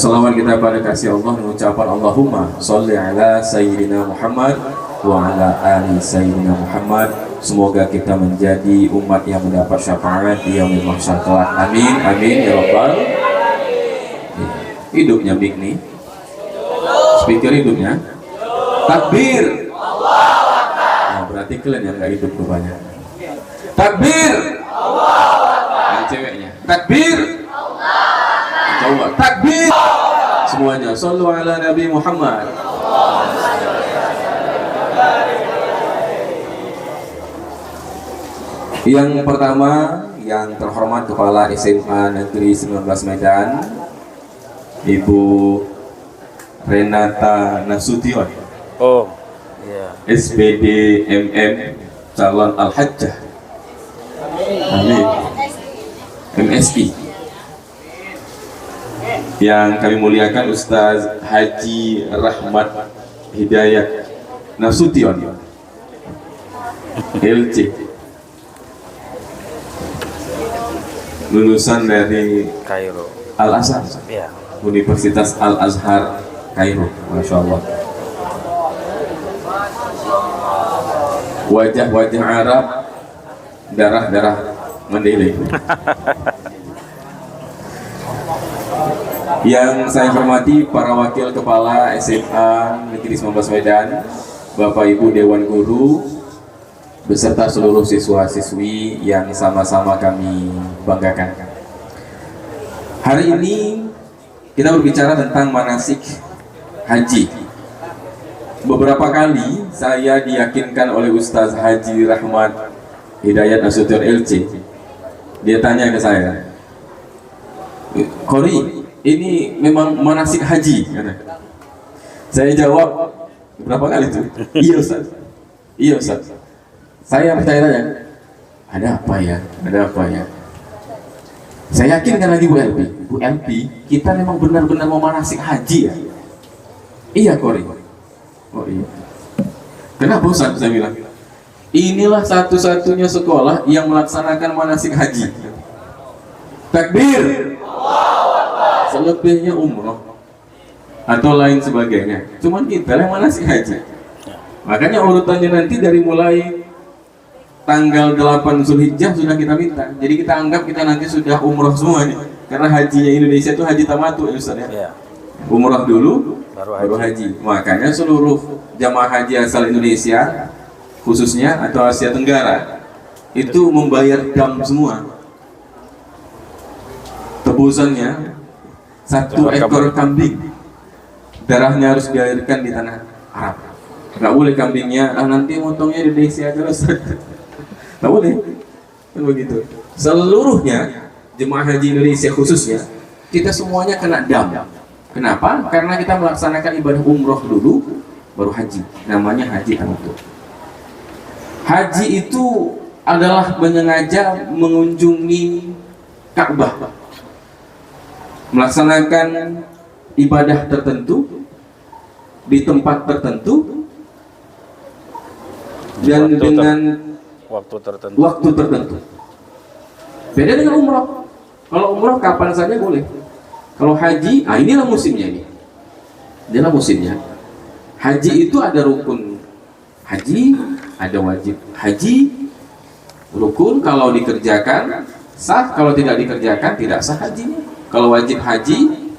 Berselawat kita pada kasih Allah mengucapkan Allahumma sholli ala sayyidina Muhammad wa ala ali sayyidina Muhammad. Semoga kita menjadi umat yang mendapat syafaat di yaumil mahsyar kelak. Amin amin ya rabbal. Hidupnya big nih. Speaker hidupnya. Takbir. Nah, berarti kalian yang nggak hidup banyak. Takbir. Yang ceweknya. Takbir. Coba takbir. Semuanya. Shallu ala Nabi Muhammad. Yang pertama, yang terhormat Kepala SMA Negeri 19 Medan, Ibu Renata Nasution. Oh, iya. SPD MM calon Al-Hajjah. Amin. MSI. Yang kami muliakan Ustaz Haji Rahmat Hidayat Nasution, LC, lulusan dari Kairo. Al-Azhar, Iya. Universitas Al-Azhar Kairo. Masya Allah. Wajah-wajah Arab, darah-darah Mandailing. Yang saya hormati para wakil kepala SMA Negeri 19 Medan, Bapak Ibu Dewan Guru, beserta seluruh siswa-siswi yang sama-sama kami banggakan. Hari ini kita berbicara tentang manasik haji. Beberapa kali saya diyakinkan oleh Ustaz Haji Rahmat Hidayat Nasution LC. Dia tanya ke saya, "Qori, ini memang manasik haji?" Saya jawab, berapa kali itu? Iya Ustaz. Iya Ustaz. Saya bertanya-tanya, ada apa ya? Ada apa ya? Saya yakin kan lagi Bu LP. Bu LP, kita memang benar-benar mau manasik haji ya? Iya Qori. Oh iya. Kenapa Ustaz? Saya bilang, inilah satu-satunya sekolah yang melaksanakan manasik haji. Takbir. Selebihnya umroh atau lain sebagainya. Cuman kita yang manasik haji. Makanya urutannya nanti dari mulai tanggal 8 Zulhijjah sudah kita minta. Jadi kita anggap kita nanti sudah umroh semua nih. Karena hajinya Indonesia itu haji tamatu ya Ustaz ya. Iya. Umroh dulu baru haji. Makanya seluruh jamaah haji asal Indonesia khususnya atau Asia Tenggara itu membayar dam semua. Tebusannya 1 ekor kambing, darahnya harus dialirkan di tanah Arab. Nggak boleh kambingnya, nanti motongnya di Indonesia terus. Nggak boleh, kan begitu. Seluruhnya jemaah haji Indonesia khususnya kita semuanya kena dam. Kenapa? Karena kita melaksanakan ibadah umroh dulu, baru haji. Namanya haji tamattu. Haji itu adalah menyengaja mengunjungi Ka'bah, melaksanakan ibadah tertentu di tempat tertentu dan dengan waktu tertentu. Beda dengan umroh. Kalau umroh kapan saja boleh. Kalau haji, inilah musimnya ini. Inilah musimnya. Haji itu ada rukun haji, ada wajib haji. Rukun kalau dikerjakan sah, kalau tidak dikerjakan tidak sah hajinya. Kalau wajib haji,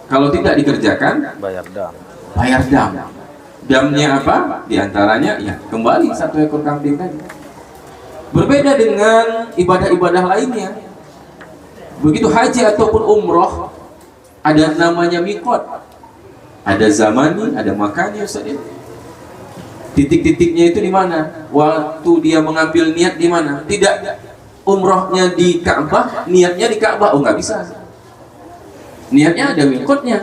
kalau tidak dikerjakan Bayar dam. bayar dam. Damnya apa? Di antaranya ya kembali 1 ekor kambing tadi. Berbeda dengan ibadah-ibadah lainnya. Begitu haji ataupun umroh, ada namanya miqat. Ada zamani, ada makanya Ustaz. Titik-titiknya itu di mana? Waktu dia mengambil niat di mana? Tidak umrohnya di Ka'bah, niatnya di Ka'bah. Oh, nggak bisa. Niatnya ada miqatnya.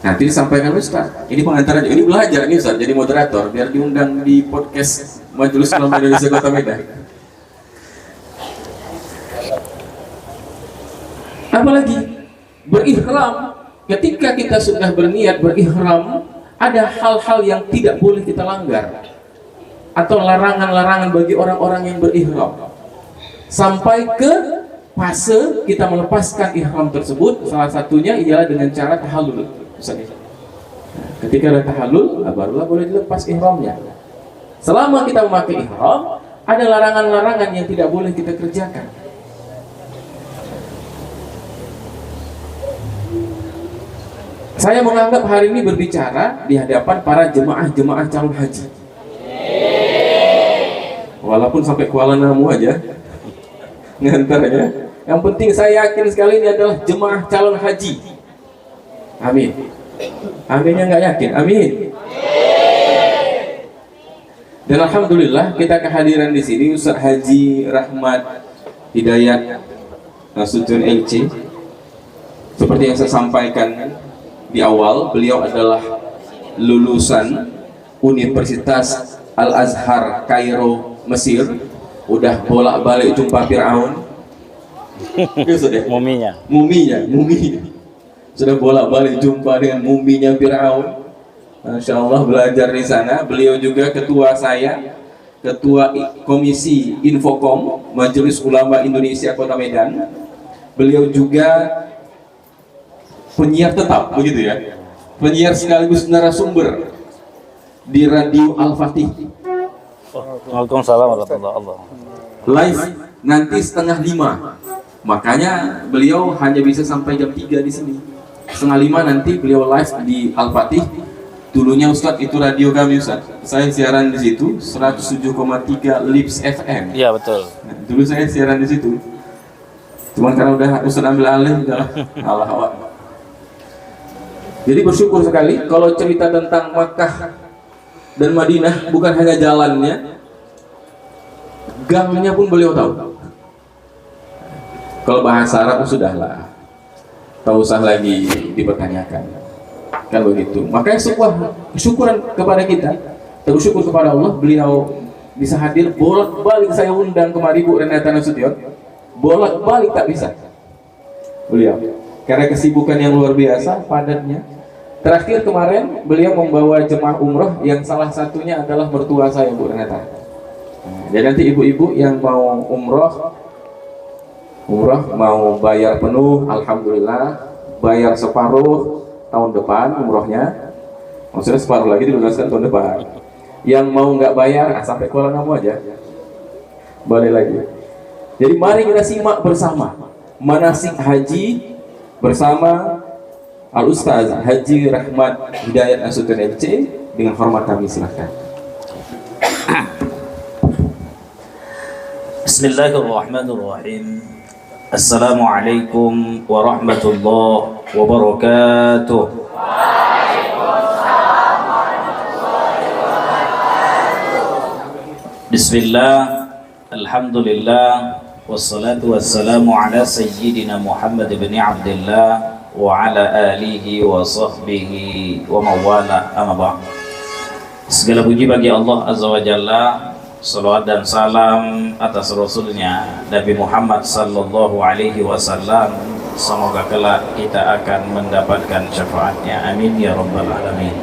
Nanti disampaikan Ustaz. Ini pengantar aja. Ini belajar nih Ustaz, jadi moderator biar diundang di podcast Majelis Ulama Indonesia Kota Medan. Apalagi berihram, ketika kita sudah berniat berihram, ada hal-hal yang tidak boleh kita langgar atau larangan-larangan bagi orang-orang yang berihram. Sampai ke fase kita melepaskan ihram tersebut, salah satunya ialah dengan cara tahallul. Ketika ada tahallul, barulah boleh dilepas ihramnya. Selama kita memakai ihram, ada larangan-larangan yang tidak boleh kita kerjakan. Saya menganggap hari ini berbicara di hadapan para jemaah-jemaah calon haji. Walaupun sampai Kuala Namu aja ngantar ya. Yang penting saya yakin sekali ini adalah jemaah calon haji. Amin. Aminnya nggak yakin. Amin. Dan alhamdulillah kita kehadiran di sini Ustaz Haji Rahmat Hidayat Nasution LC. Seperti yang saya sampaikan di awal, beliau adalah lulusan Universitas Al-Azhar Kairo, Mesir. Udah bolak-balik jumpa Fir'aun. Muminya. Muminya. Sudah bolak-balik jumpa dengan muminya Fir'aun. Masya Allah, belajar di sana. Beliau juga ketua saya, ketua Komisi Infokom Majelis Ulama Indonesia Kota Medan. Beliau juga penyiar tetap, begitu ya, penyiar sekaligus narasumber di Radio Al-Fatih. Waalaikumsalam warahmatullahi wabarakatuh. Live nanti 4:30. Makanya beliau hanya bisa sampai jam 3 di sini. 4:30 nanti beliau live di Al-Fatih. Dulunya Ustadz itu radio kami Ustadz. Saya siaran di situ 107,3 Lips FM. Iya betul. Nah, dulu saya siaran di situ. Cuman karena udah Ustadz ambil alih, udah Allah awak. Jadi bersyukur sekali kalau cerita tentang Makkah dan Madinah bukan hanya jalannya, gangnya pun beliau tahu. Kalau bahasa Arab sudahlah, tak usah lagi dipertanyakan, kan begitu. Makanya sebuah syukuran kepada kita, bersyukur kepada Allah, beliau bisa hadir. Bolak-balik saya undang kemari Bu Renata Nasution, bolak-balik tak bisa beliau, karena kesibukan yang luar biasa padatnya. Terakhir kemarin beliau membawa jemaah umroh yang salah satunya adalah mertua saya Bu Renata. Jadi nanti ibu-ibu yang mau umroh mau bayar penuh, alhamdulillah, bayar separuh tahun depan umrohnya, maksudnya separuh lagi dilunaskan tahun depan. Yang mau nggak bayar sampai Kuala Namu aja, balik lagi. Jadi mari kita simak bersama manasik haji bersama Al-Ustaz Haji Rahmat Hidayat Nasution LC. Dengan hormat kami silakan. Bismillahirrahmanirrahim. Assalamualaikum warahmatullahi wabarakatuh. Bismillah, alhamdulillah, wassalatu wassalamu ala sayyidina Muhammad bin Abdullah wa ala alihi wa sahbihi wa mawala, amma ba'd. Segala puji bagi Allah Azza wa Jalla, salawat dan salam atas Rasulnya Nabi Muhammad sallallahu alaihi wasallam. Semoga kelak kita akan mendapatkan syafaatnya, amin ya rabbal alamin.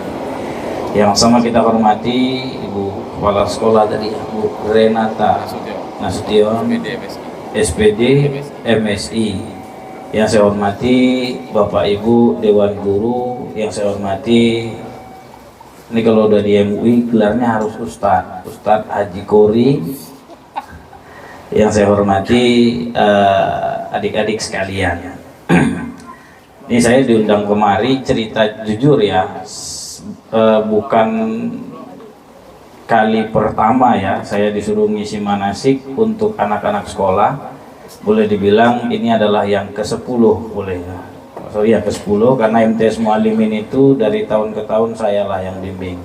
Yang sama kita hormati Ibu Kepala Sekolah tadi, Bu Renata Nasution, SPD MSI. Yang saya hormati Bapak Ibu Dewan Guru, yang saya hormati, ini kalau udah di MUI gelarnya harus Ustadz Haji Kori. Yang saya hormati adik-adik sekalian. Ini saya diundang kemari, cerita jujur ya, bukan kali pertama ya saya disuruh ngisi manasik untuk anak-anak sekolah. Boleh dibilang ini adalah yang ke-10 boleh ya. Ya ke-10 karena MTS Muallimin itu dari tahun ke tahun saya lah yang bimbing.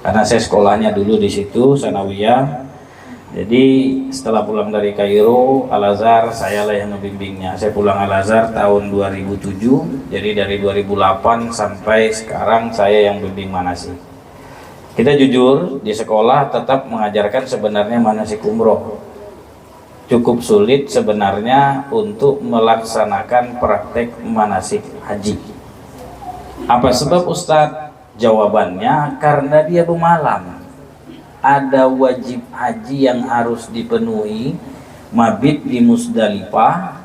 Karena saya sekolahnya dulu di situ Sanawiyah. Jadi setelah pulang dari Kairo Al-Azhar saya lah yang ngebimbingnya. Saya pulang Al-Azhar tahun 2007. Jadi dari 2008 sampai sekarang saya yang bimbing manasik. Kita jujur di sekolah tetap mengajarkan sebenarnya manasik umroh. Cukup sulit sebenarnya untuk melaksanakan praktek manasik haji. Apa sebab Ustadz? Jawabannya karena dia pemalam. Ada wajib haji yang harus dipenuhi, mabit di Musdalifah,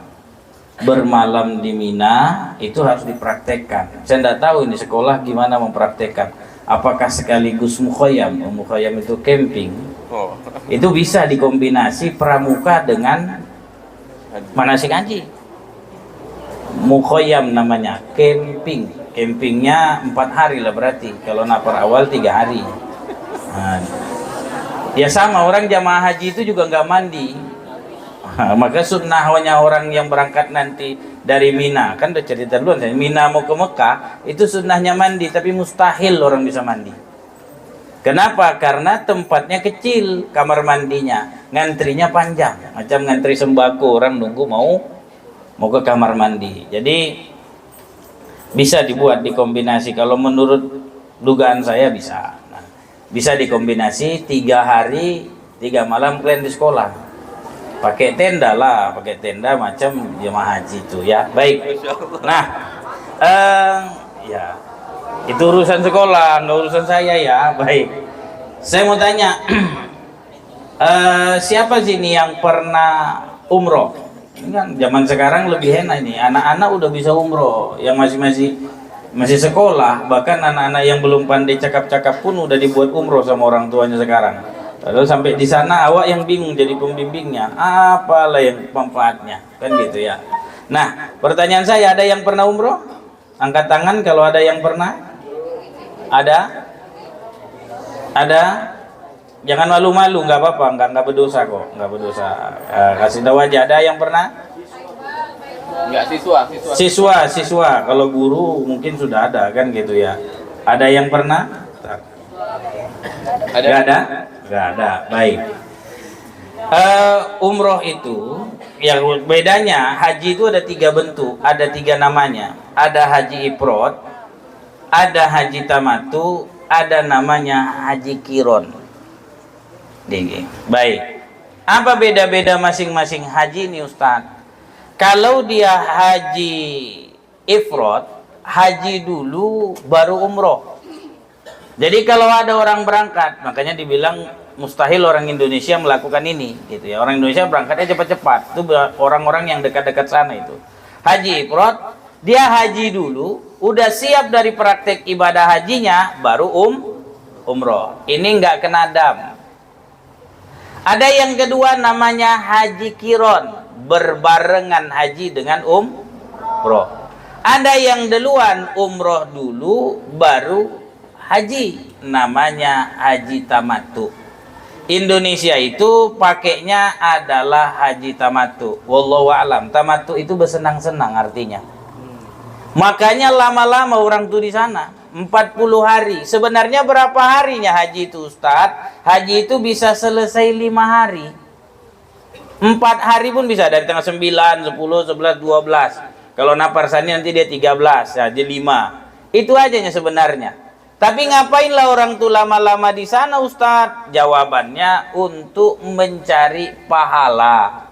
bermalam di Mina itu harus dipraktekkan. Saya tidak tahu ini sekolah gimana mempraktekkan. Apakah sekaligus mukhayyam? Mukhayyam itu camping. Itu bisa dikombinasi pramuka dengan manasik haji. Mukhayyam namanya, camping. Campingnya 4 hari lah berarti. Kalau nafar awal 3 hari. Nah, ya sama, orang jamaah haji itu juga nggak mandi. Maka sunnahnya orang yang berangkat nanti dari Mina, kan udah cerita dulu, Mina mau ke Mekah itu sunnahnya mandi, tapi mustahil orang bisa mandi. Kenapa? Karena tempatnya kecil, kamar mandinya, ngantrinya panjang, macam ngantri sembako, orang nunggu mau ke kamar mandi. Jadi bisa dibuat dikombinasi. Kalau menurut dugaan saya bisa. Nah, bisa dikombinasi 3 hari 3 malam kalian di sekolah. Pakai tenda lah, pakai tenda macam jemaah haji itu ya. Baik. Nah, ya itu urusan sekolah, nggak urusan saya ya. Baik. Saya mau tanya, siapa sih ini yang pernah umroh? Ini kan zaman sekarang lebih enak ini. Anak-anak udah bisa umroh, yang masih sekolah, bahkan anak-anak yang belum pandai cakap-cakap pun udah dibuat umroh sama orang tuanya sekarang. Lalu sampai di sana awak yang bingung jadi pembimbingnya, apalah yang manfaatnya, kan gitu ya. Nah, pertanyaan saya, ada yang pernah umroh? Angkat tangan kalau ada yang pernah. Ada? Ada? Jangan malu-malu, nggak apa-apa, nggak berdosa kok, nggak berdosa. Kasih tahu aja, ada yang pernah? Enggak, Siswa. Kalau guru mungkin sudah ada, kan gitu ya. Ada yang pernah? Nggak ada? Nggak ada. Baik. Umroh itu yang bedanya, haji itu ada 3 bentuk, ada 3 namanya. Ada haji ifrad, ada haji tamattu, ada namanya haji qiron. Baik. Apa beda-beda masing-masing haji ini Ustadz? Kalau dia haji ifrad, haji dulu baru umroh. Jadi kalau ada orang berangkat, makanya dibilang mustahil orang Indonesia melakukan ini, gitu ya. Orang Indonesia berangkatnya cepat-cepat. Itu orang-orang yang dekat-dekat sana itu. Haji ifrad, dia haji dulu, udah siap dari praktek ibadah hajinya, baru umroh. Ini nggak kena dam. Ada yang kedua namanya haji qiron, berbarengan haji dengan umroh. Ada yang duluan umroh dulu, baru haji, namanya haji tamattu. Indonesia itu pakainya adalah haji tamattu. Wallahu a'lam. Tamattu itu bersenang-senang artinya. Makanya lama-lama orang tuh di sana 40 hari. Sebenarnya berapa harinya haji itu Ustadz? Haji itu bisa selesai 5 hari. 4 hari pun bisa, dari tanggal 9, 10, 11, 12. Kalau nafar sani nanti dia 13, jadi 5. Itu ajanya sebenarnya. Tapi ngapainlah orang tuh lama-lama di sana Ustadz? Jawabannya untuk mencari pahala.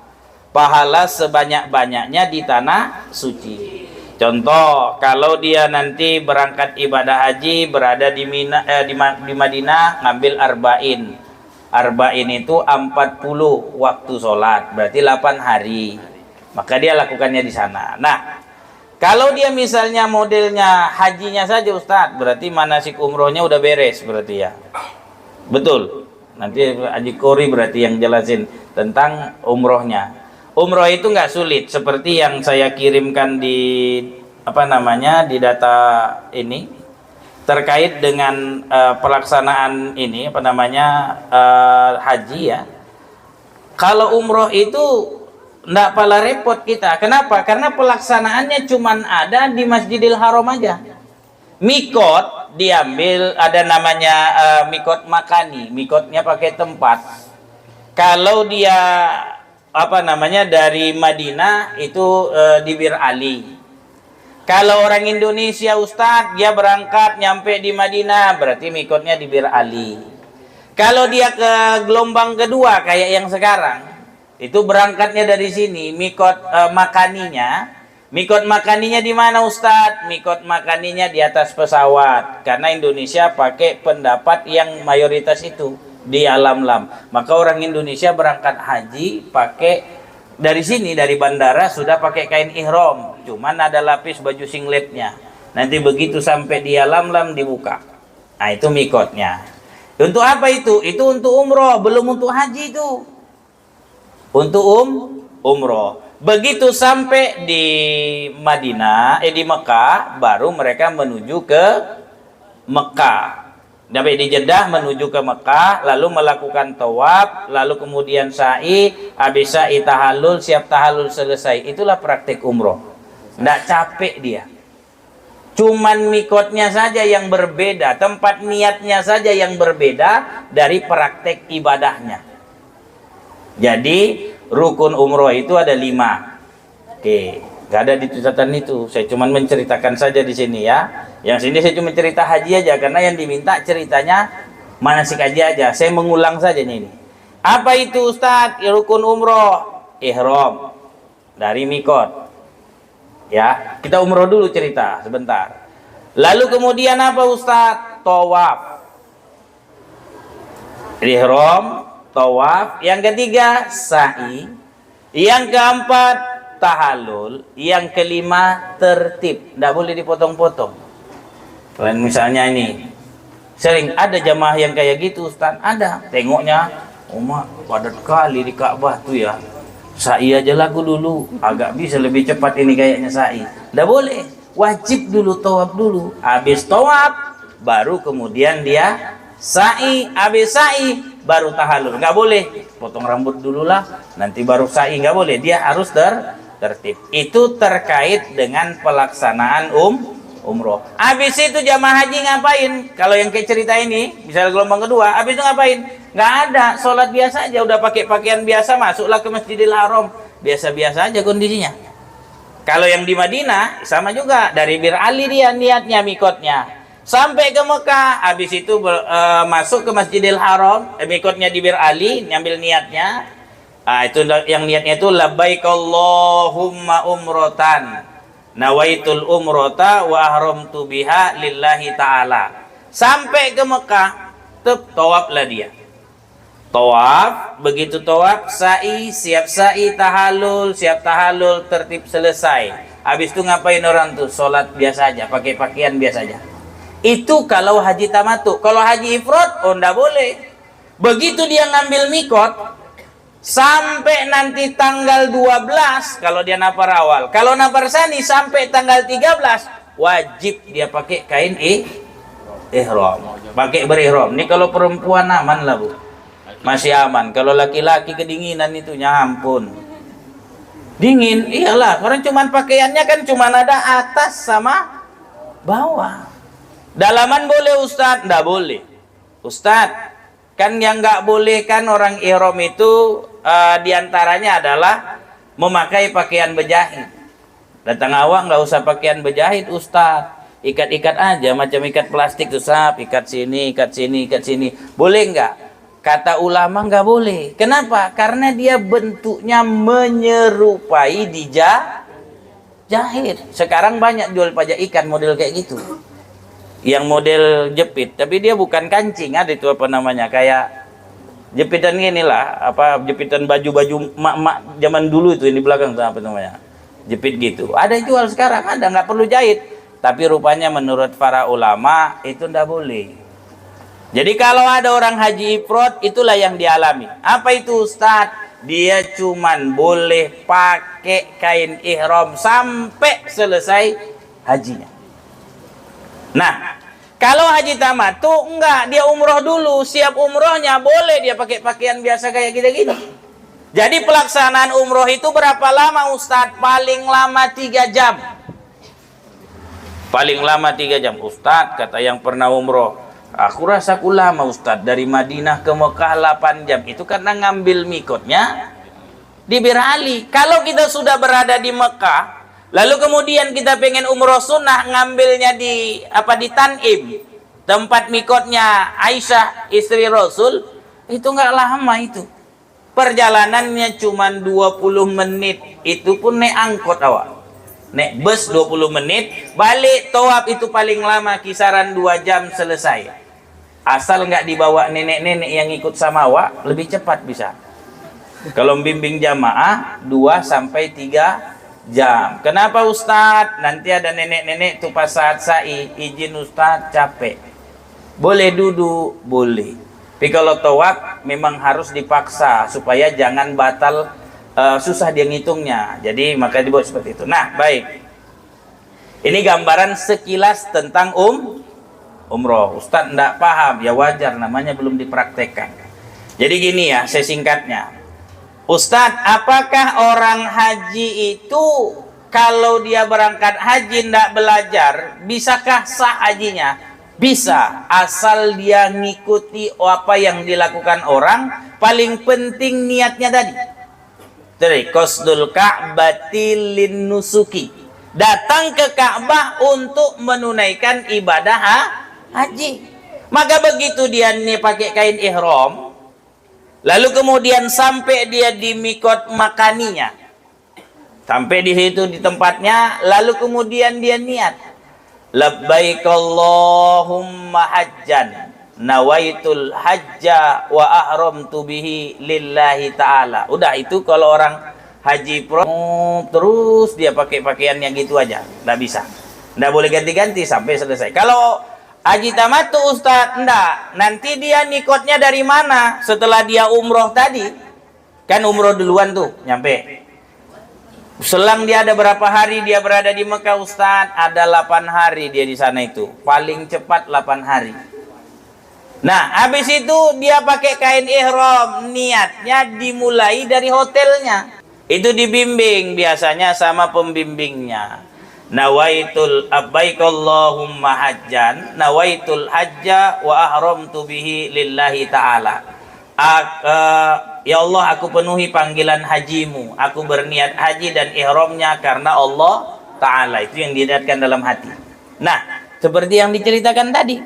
Pahala sebanyak-banyaknya di tanah suci. Contoh, kalau dia nanti berangkat ibadah haji, berada di Madinah, ngambil arba'in. Arba'in itu 40 waktu sholat, berarti 8 hari. Maka dia lakukannya di sana. Nah, kalau dia misalnya modelnya hajinya saja Ustadz, berarti manasik umrohnya udah beres berarti ya. Betul. Nanti Haji Kori berarti yang jelasin tentang umrohnya. Umroh itu nggak sulit, seperti yang saya kirimkan di di data ini terkait dengan pelaksanaan ini haji ya. Kalau umroh itu nggak pala repot kita. Kenapa? Karena pelaksanaannya cuman ada di Masjidil Haram aja. Mikot diambil, ada namanya mikot makani. Mikotnya pakai tempat. Kalau dia dari Madinah itu di Bir Ali. Kalau orang Indonesia Ustadz, dia berangkat nyampe di Madinah, berarti mikotnya di Bir Ali. Kalau dia ke gelombang kedua kayak yang sekarang, itu berangkatnya dari sini, mikot makaninya. Mikot makaninya di mana Ustadz? Mikot makaninya di atas pesawat. Karena Indonesia pakai pendapat yang mayoritas itu di alam lam. Maka orang Indonesia berangkat haji pakai dari sini, dari bandara sudah pakai kain ihram, cuman ada lapis baju singletnya. Nanti begitu sampai dia lam dibuka. Nah, itu mikotnya. Untuk apa itu? Itu untuk umroh, belum untuk haji itu. Untuk umroh. Begitu sampai di Madinah, di Mekah, baru mereka menuju ke Mekah. Sampai di Jeddah menuju ke Mekah, lalu melakukan tawaf, lalu kemudian sa'i, habis sa'i tahallul, siap tahallul selesai. Itulah praktik umroh. Tidak capek dia. Cuman mikotnya saja yang berbeda, tempat niatnya saja yang berbeda dari praktek ibadahnya. Jadi rukun umroh itu ada 5. Oke, nggak ada di catatan itu. Saya cuma menceritakan saja di sini ya. Yang sini saya cuma cerita haji aja, karena yang diminta ceritanya manasik haji aja. Saya mengulang saja ini. Apa itu Ustadz? Rukun umroh, ihram dari mikot. Ya, kita umroh dulu cerita sebentar. Lalu kemudian apa Ustadz? Tawaf. Ihram, tawaf. Yang ketiga sa'i. Yang keempat tahallul. Yang kelima tertib. Tidak boleh dipotong-potong. Kalian misalnya ini, sering ada jamaah yang kayak gitu Ustaz. Ada. Tengoknya, Umar padat kali di Ka'bah tuh ya. Sa'i aja lagu dulu. Agak bisa lebih cepat ini kayaknya sa'i. Tidak boleh. Wajib dulu tawaf dulu. Habis tawaf, baru kemudian dia sa'i. Habis sa'i, baru tahallul. Nggak boleh. Potong rambut dulu lah. Nanti baru sa'i. Nggak boleh. Dia harus tertib. Itu terkait dengan pelaksanaan umroh. Habis itu jamaah haji ngapain? Kalau yang kayak cerita ini, misalnya gelombang kedua, habis itu ngapain? Nggak ada, sholat biasa aja, udah pakai pakaian biasa, masuklah ke Masjidil Haram, biasa-biasa aja kondisinya. Kalau yang di Madinah sama juga, dari Bir Ali dia niatnya mikotnya, sampai ke Mekah, habis itu masuk ke Masjidil Haram, mikotnya di Bir Ali, ngambil niatnya. Itu yang niatnya itu labbaik Allahumma umrotan. Nawaitul umrota wa ahramtu biha lillahi ta'ala. Sampai ke Mekah, tawaflah dia. Tawaf, begitu tawaf, sa'i, siap sa'i, tahallul, siap tahallul, tertib selesai. Habis itu ngapain orang tuh? Sholat biasa aja, pakai pakaian biasa aja. Itu kalau haji tamattu. Kalau haji ifrad, enggak boleh. Begitu dia ngambil mikot, sampai nanti tanggal 12 kalau dia nafar awal. Kalau nafar sani sampai tanggal 13 wajib dia pakai kain ihram. Pakai berihram. Ini kalau perempuan aman lah Bu. Masih aman. Kalau laki-laki kedinginan itu ampun. Dingin, iyalah. Orang cuman pakaiannya kan cuman ada atas sama bawah. Dalaman boleh Ustadz? Nggak boleh. Ustadz, kan yang nggak boleh kan orang ihram itu diantaranya adalah memakai pakaian berjahit. Datang awak nggak usah pakaian berjahit Ustadz, ikat-ikat aja macam ikat plastik tuh, ikat sini, ikat sini, ikat sini. Boleh nggak? Kata ulama nggak boleh. Kenapa? Karena dia bentuknya menyerupai dijahit. Sekarang banyak jual pajak ikan model kayak gitu, yang model jepit, tapi dia bukan kancing. Ada itu apa namanya, kayak jepitan gini lah, apa jepitan baju-baju mak-mak zaman dulu itu, yang di belakang itu apa namanya, jepit gitu. Ada jual sekarang, ada, nggak perlu jahit. Tapi rupanya menurut para ulama itu ndak boleh. Jadi kalau ada orang haji ifrad, itulah yang dialami. Apa itu Ustadz? Dia cuman boleh pakai kain ihram sampai selesai hajinya. Nah, kalau haji tamattu enggak, dia umroh dulu, siap umrohnya, boleh dia pakai pakaian biasa kayak gini-gini. Jadi pelaksanaan umroh itu berapa lama Ustadz? Paling lama 3 jam. Paling lama 3 jam. Ustadz, kata yang pernah umroh, aku rasa aku lama Ustadz, dari Madinah ke Mekah 8 jam. Itu karena ngambil mikotnya di Bir Ali. Kalau kita sudah berada di Mekah, lalu kemudian kita pengen umroh sunnah, ngambilnya di Tan'im, tempat mikotnya Aisyah istri Rasul, itu nggak lama itu. Perjalanannya cuma 20 menit. Itu pun naik angkot awak. Naik bus 20 menit, balik tawaf itu paling lama kisaran 2 jam selesai. Asal nggak dibawa nenek-nenek yang ikut sama awak, lebih cepat bisa. Kalau bimbing jamaah 2 sampai 3 jam. Kenapa Ustadz? Nanti ada nenek-nenek tuh pas saat sa'i, izin Ustadz capek. Boleh duduk, boleh. Tapi kalau tawaf memang harus dipaksa supaya jangan batal, susah dia ngitungnya. Jadi maka dibuat seperti itu. Nah, baik. Ini gambaran sekilas tentang umroh. Ustadz enggak paham, ya wajar, namanya belum dipraktekkan. Jadi gini ya, saya singkatnya. Ustadz, apakah orang haji itu kalau dia berangkat haji tidak belajar, bisakah sah hajinya? Bisa, asal dia ngikuti apa yang dilakukan orang. Paling penting niatnya tadi. Jadi qasdul ka'bati lin nusuki. Datang ke Ka'bah untuk menunaikan ibadah haji. Maka begitu dia nih pakai kain ihram, lalu kemudian sampai dia di mikot makaninya, sampai di situ di tempatnya, lalu kemudian dia niat, labbaik Allahumma hajjan, nawaitul hajja wa ahramtu bihi lillahi ta'ala. Udah, itu kalau orang haji pro terus dia pakai pakaiannya gitu aja, nggak bisa, nggak boleh ganti-ganti sampai selesai. Kalau haji tamattu Ustadz, enggak. Nanti dia nikotnya dari mana? Setelah dia umroh tadi. Kan umroh duluan tuh, nyampe. Selang dia ada berapa hari dia berada di Mekah Ustadz? Ada 8 hari dia di sana itu. Paling cepat 8 hari. Nah, habis itu dia pakai kain ihram. Niatnya dimulai dari hotelnya. Itu dibimbing biasanya sama pembimbingnya. Nawaitul abbaik Allahumma hajjan, nawaitul hajja wa ahramtu bihi lillahi ta'ala. Ya Allah, aku penuhi panggilan hajimu, aku berniat haji dan ihramnya karena Allah ta'ala. Itu yang diniatkan dalam hati. Nah, seperti yang diceritakan tadi,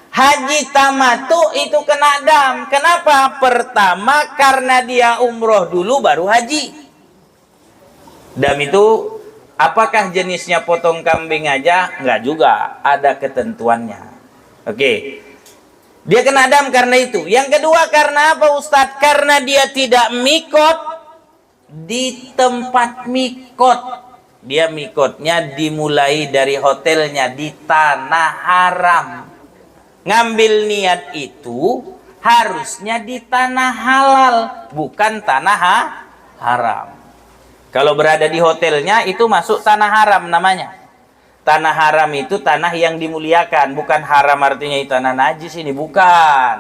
haji tamattu itu kena dam. Kenapa? Pertama karena dia umroh dulu baru haji. Dam itu apakah jenisnya potong kambing aja? Enggak juga, ada ketentuannya. Oke. Dia kena dam karena itu. Yang kedua karena apa Ustadz? Karena dia tidak mikot di tempat mikot. Dia mikotnya dimulai dari hotelnya di tanah haram. Ngambil niat itu harusnya di tanah halal, bukan tanah haram. Kalau berada di hotelnya itu masuk tanah haram namanya. Tanah haram itu tanah yang dimuliakan. Bukan haram artinya itu tanah najis ini. Bukan.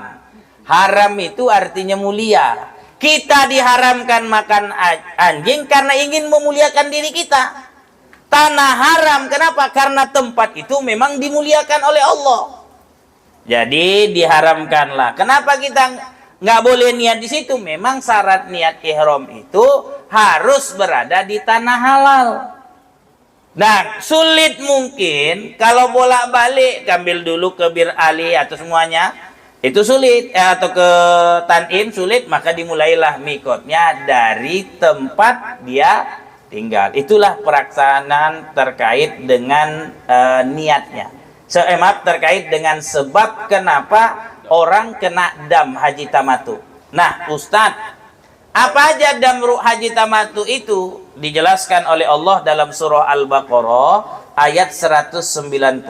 Haram itu artinya mulia. Kita diharamkan makan anjing karena ingin memuliakan diri kita. Tanah haram kenapa? Karena tempat itu memang dimuliakan oleh Allah. Jadi diharamkanlah. Kenapa kita nggak boleh niat di situ? Memang syarat niat ihram itu harus berada di tanah halal. Nah, sulit mungkin kalau bolak-balik ambil dulu ke Bir Ali atau semuanya itu sulit, atau ke Tanim sulit, maka dimulailah mikotnya dari tempat dia tinggal. Itulah pelaksanaan terkait dengan niatnya. Terkait dengan sebab kenapa orang kena dam haji tamattu. Nah, Ustadz, apa aja dam haji tamattu itu? Dijelaskan oleh Allah dalam surah Al-Baqarah ayat 196.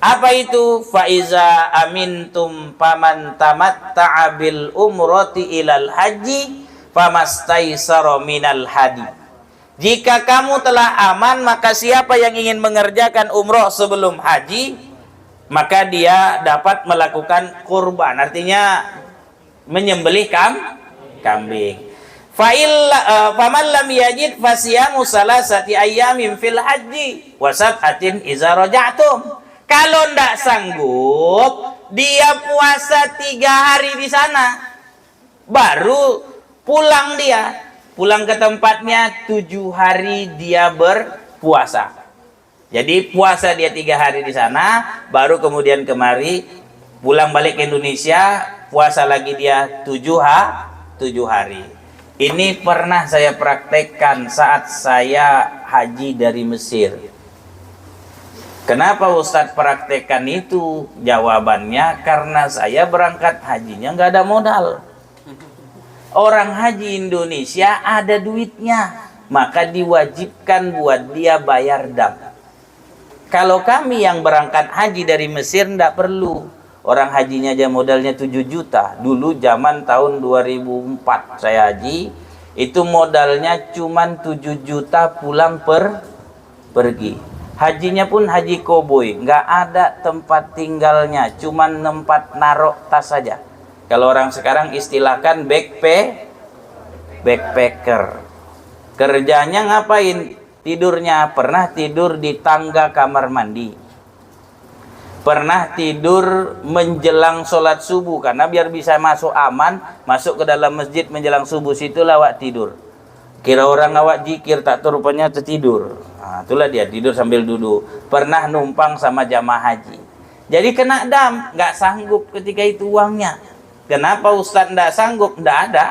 Apa itu? Faiza amintum paman tamatta'a bil umrati ilal haji famastaisara minal hadi. Jika kamu telah aman, maka siapa yang ingin mengerjakan umroh sebelum haji, maka dia dapat melakukan kurban, artinya menyembelih kambing. Faman lam yajid fasiyamu salasati ayyamin fil haji wa sab'atin idza raja'tum. Kalau ndak sanggup, dia puasa 3 hari di sana, baru pulang ke tempatnya 7 hari dia berpuasa. Jadi puasa dia 3 hari di sana, baru kemudian kemari, pulang balik ke Indonesia, puasa lagi dia 7 hari. Ini pernah saya praktekkan saat saya haji dari Mesir. Kenapa Ustadz praktekkan itu? Jawabannya karena saya berangkat hajinya nggak ada modal. Orang haji Indonesia ada duitnya, maka diwajibkan buat dia bayar dam. Kalau kami yang berangkat haji dari Mesir tidak perlu. Orang hajinya aja modalnya 7 juta. Dulu zaman tahun 2004 saya haji, itu modalnya cuma 7 juta pulang pergi. Hajinya pun haji koboi, nggak ada tempat tinggalnya, cuma tempat narok tas saja. Kalau orang sekarang istilahkan backpacker. Kerjanya ngapain? Tidurnya pernah tidur di tangga kamar mandi. Pernah tidur menjelang sholat subuh, karena biar bisa masuk aman, masuk ke dalam masjid menjelang subuh, situlah awak tidur. Kira orang awak jikir, tak tahu rupanya tertidur. Nah, itulah dia, tidur sambil duduk. Pernah numpang sama jamaah haji. Jadi kena dam, nggak sanggup ketika itu uangnya. Kenapa Ustadz nggak sanggup? Nggak ada.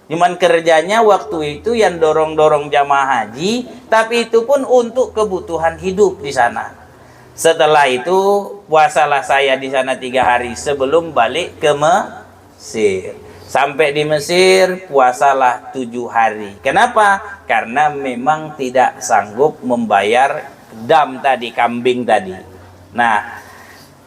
Cuman kerjanya waktu itu yang dorong-dorong jamaah haji, tapi itu pun untuk kebutuhan hidup di sana. Setelah itu puasalah saya di sana 3 hari sebelum balik ke Mesir. Sampai di Mesir puasalah 7 hari. Kenapa? Karena memang tidak sanggup membayar dam tadi, kambing tadi. Nah,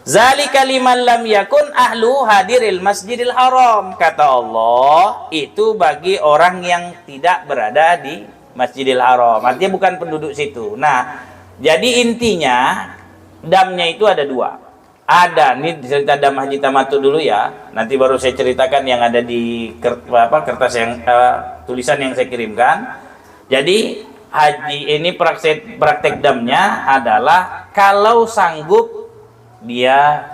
zalika liman lam yakun ahlu hadiril masjidil haram. Kata Allah, itu bagi orang yang tidak berada di Masjidil Haram. Artinya bukan penduduk situ. Nah, jadi intinya damnya itu ada 2. Ada, ini cerita dam haji tamattu dulu ya. Nanti baru saya ceritakan yang ada di kertas yang tulisan yang saya kirimkan. Jadi haji ini praktek damnya adalah kalau sanggup dia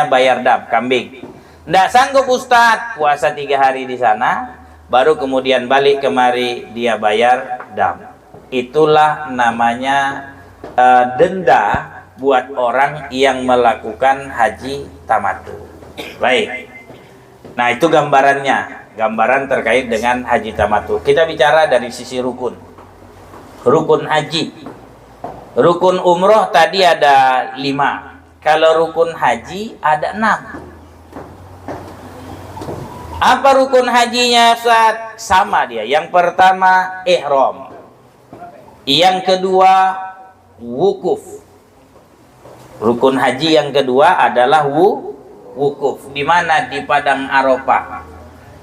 bayar dam kambing. Nggak sanggup Ustadz, puasa 3 hari di sana, baru kemudian balik kemari dia bayar dam. Itulah namanya denda buat orang yang melakukan haji tamattu. Baik. Nah, itu gambaran terkait dengan haji tamattu. Kita bicara dari sisi rukun. Rukun haji. Rukun umroh tadi ada 5. Kalau rukun haji ada 6. Apa rukun hajinya Ustaz? Sama dia. Yang pertama ihram. Yang kedua wukuf. Rukun haji yang kedua adalah wukuf. Di mana? Di padang Arafah.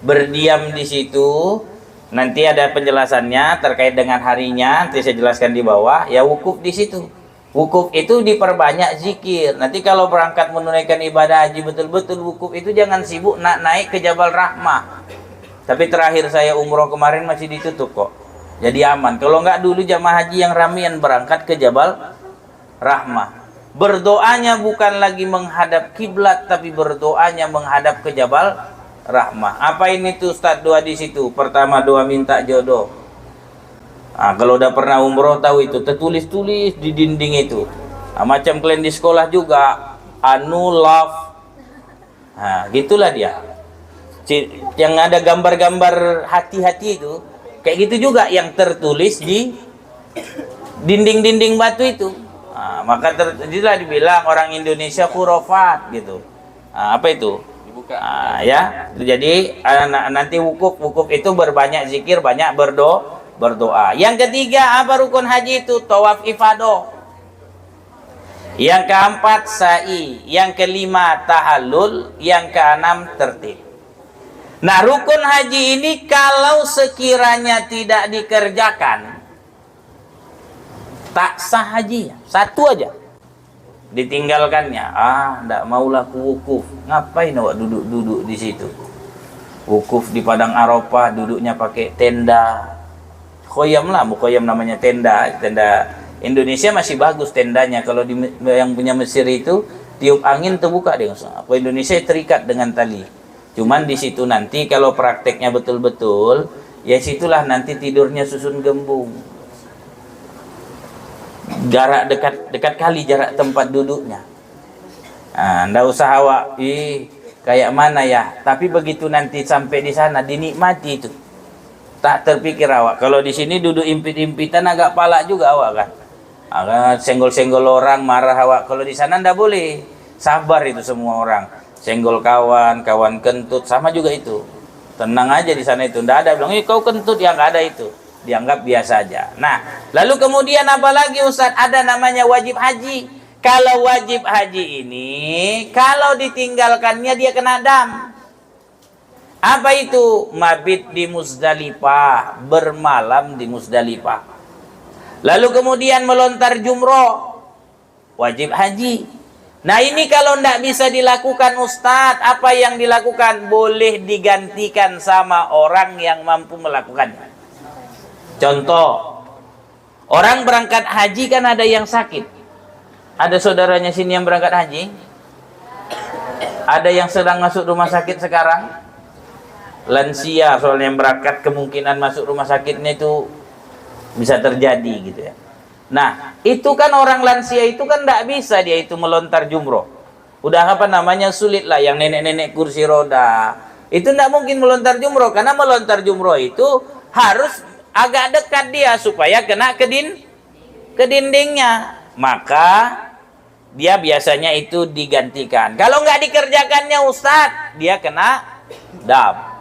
Berdiam di situ. Nanti ada penjelasannya terkait dengan harinya. Nanti saya jelaskan di bawah. Ya, wukuf di situ. Wukuf itu diperbanyak zikir. Nanti kalau berangkat menunaikan ibadah haji betul-betul wukuf itu jangan sibuk naik ke Jabal Rahmah. Tapi terakhir saya umroh kemarin masih ditutup kok. Jadi aman. Kalau nggak dulu jamaah haji yang ramian berangkat ke Jabal Rahmah. Berdoanya bukan lagi menghadap kiblat, tapi berdoanya menghadap ke Jabal Rahmah. Apa ini tuh Ustaz doa di situ? Pertama doa minta jodoh. Nah, kalau udah pernah umroh tahu itu, tertulis-tulis di dinding itu. Nah, macam kalian di sekolah juga, anu love. Nah, gitulah dia. Yang ada gambar-gambar hati-hati itu, kayak gitu juga yang tertulis di dinding-dinding batu itu. Nah, maka jadilah dibilang orang Indonesia khurafat gitu. Nah, apa itu? Nah, ya. Jadi nanti wukuf itu berbanyak zikir, banyak berdoa. Yang ketiga apa rukun haji itu? Tawaf ifadah. Yang keempat sa'i, yang kelima tahallul, yang keenam tertib. Nah, rukun haji ini kalau sekiranya tidak dikerjakan tak sah hajinya, satu aja ditinggalkannya. Ndak maulah ku wukuf. Ngapain awak duduk di situ? Wukuf di padang Arafah, duduknya pakai tenda. Khoyam lah, mukhoyam namanya tenda. Tenda Indonesia masih bagus tendanya. Kalau yang punya Mesir itu tiup angin terbuka dia. Apa Indonesia terikat dengan tali. Cuman di situ nanti kalau prakteknya betul-betul, ya situlah nanti tidurnya susun gembung. Jarak dekat kali jarak tempat duduknya. Ndak usah awak kayak mana ya, tapi begitu nanti sampai di sana dinikmati itu. Tak terpikir awak kalau di sini duduk impit-impitan agak palak juga awak kan. Agak senggol-senggol orang, marah awak. Kalau di sana ndak boleh. Sabar itu semua orang. Senggol kawan kentut sama juga itu. tenang aja di sana itu, nggak ada. Bilang, kau kentut, ya nggak ada itu, dianggap biasa aja. Nah, lalu kemudian apa lagi Ustaz? Ada namanya wajib haji. Kalau wajib haji ini, kalau ditinggalkannya dia kena dam. Apa itu? Mabit di Muzdalifah, bermalam di Muzdalifah. Lalu kemudian melontar jumroh, wajib haji. Nah ini kalau tidak bisa dilakukan Ustadz, apa yang dilakukan? Boleh digantikan sama orang yang mampu melakukannya. Contoh, orang berangkat haji kan ada yang sakit. Ada saudaranya sini yang berangkat haji? Ada yang sedang masuk rumah sakit sekarang? Lansia soalnya yang berangkat, kemungkinan masuk rumah sakitnya itu bisa terjadi gitu ya. Nah itu kan orang lansia itu kan tidak bisa dia itu melontar jumroh. Udah apa namanya, sulit lah. Yang nenek-nenek kursi roda itu tidak mungkin melontar jumroh, karena melontar jumroh itu harus agak dekat dia supaya kena ke dindingnya. Maka dia biasanya itu digantikan. Kalau nggak dikerjakannya Ustadz, dia kena dam.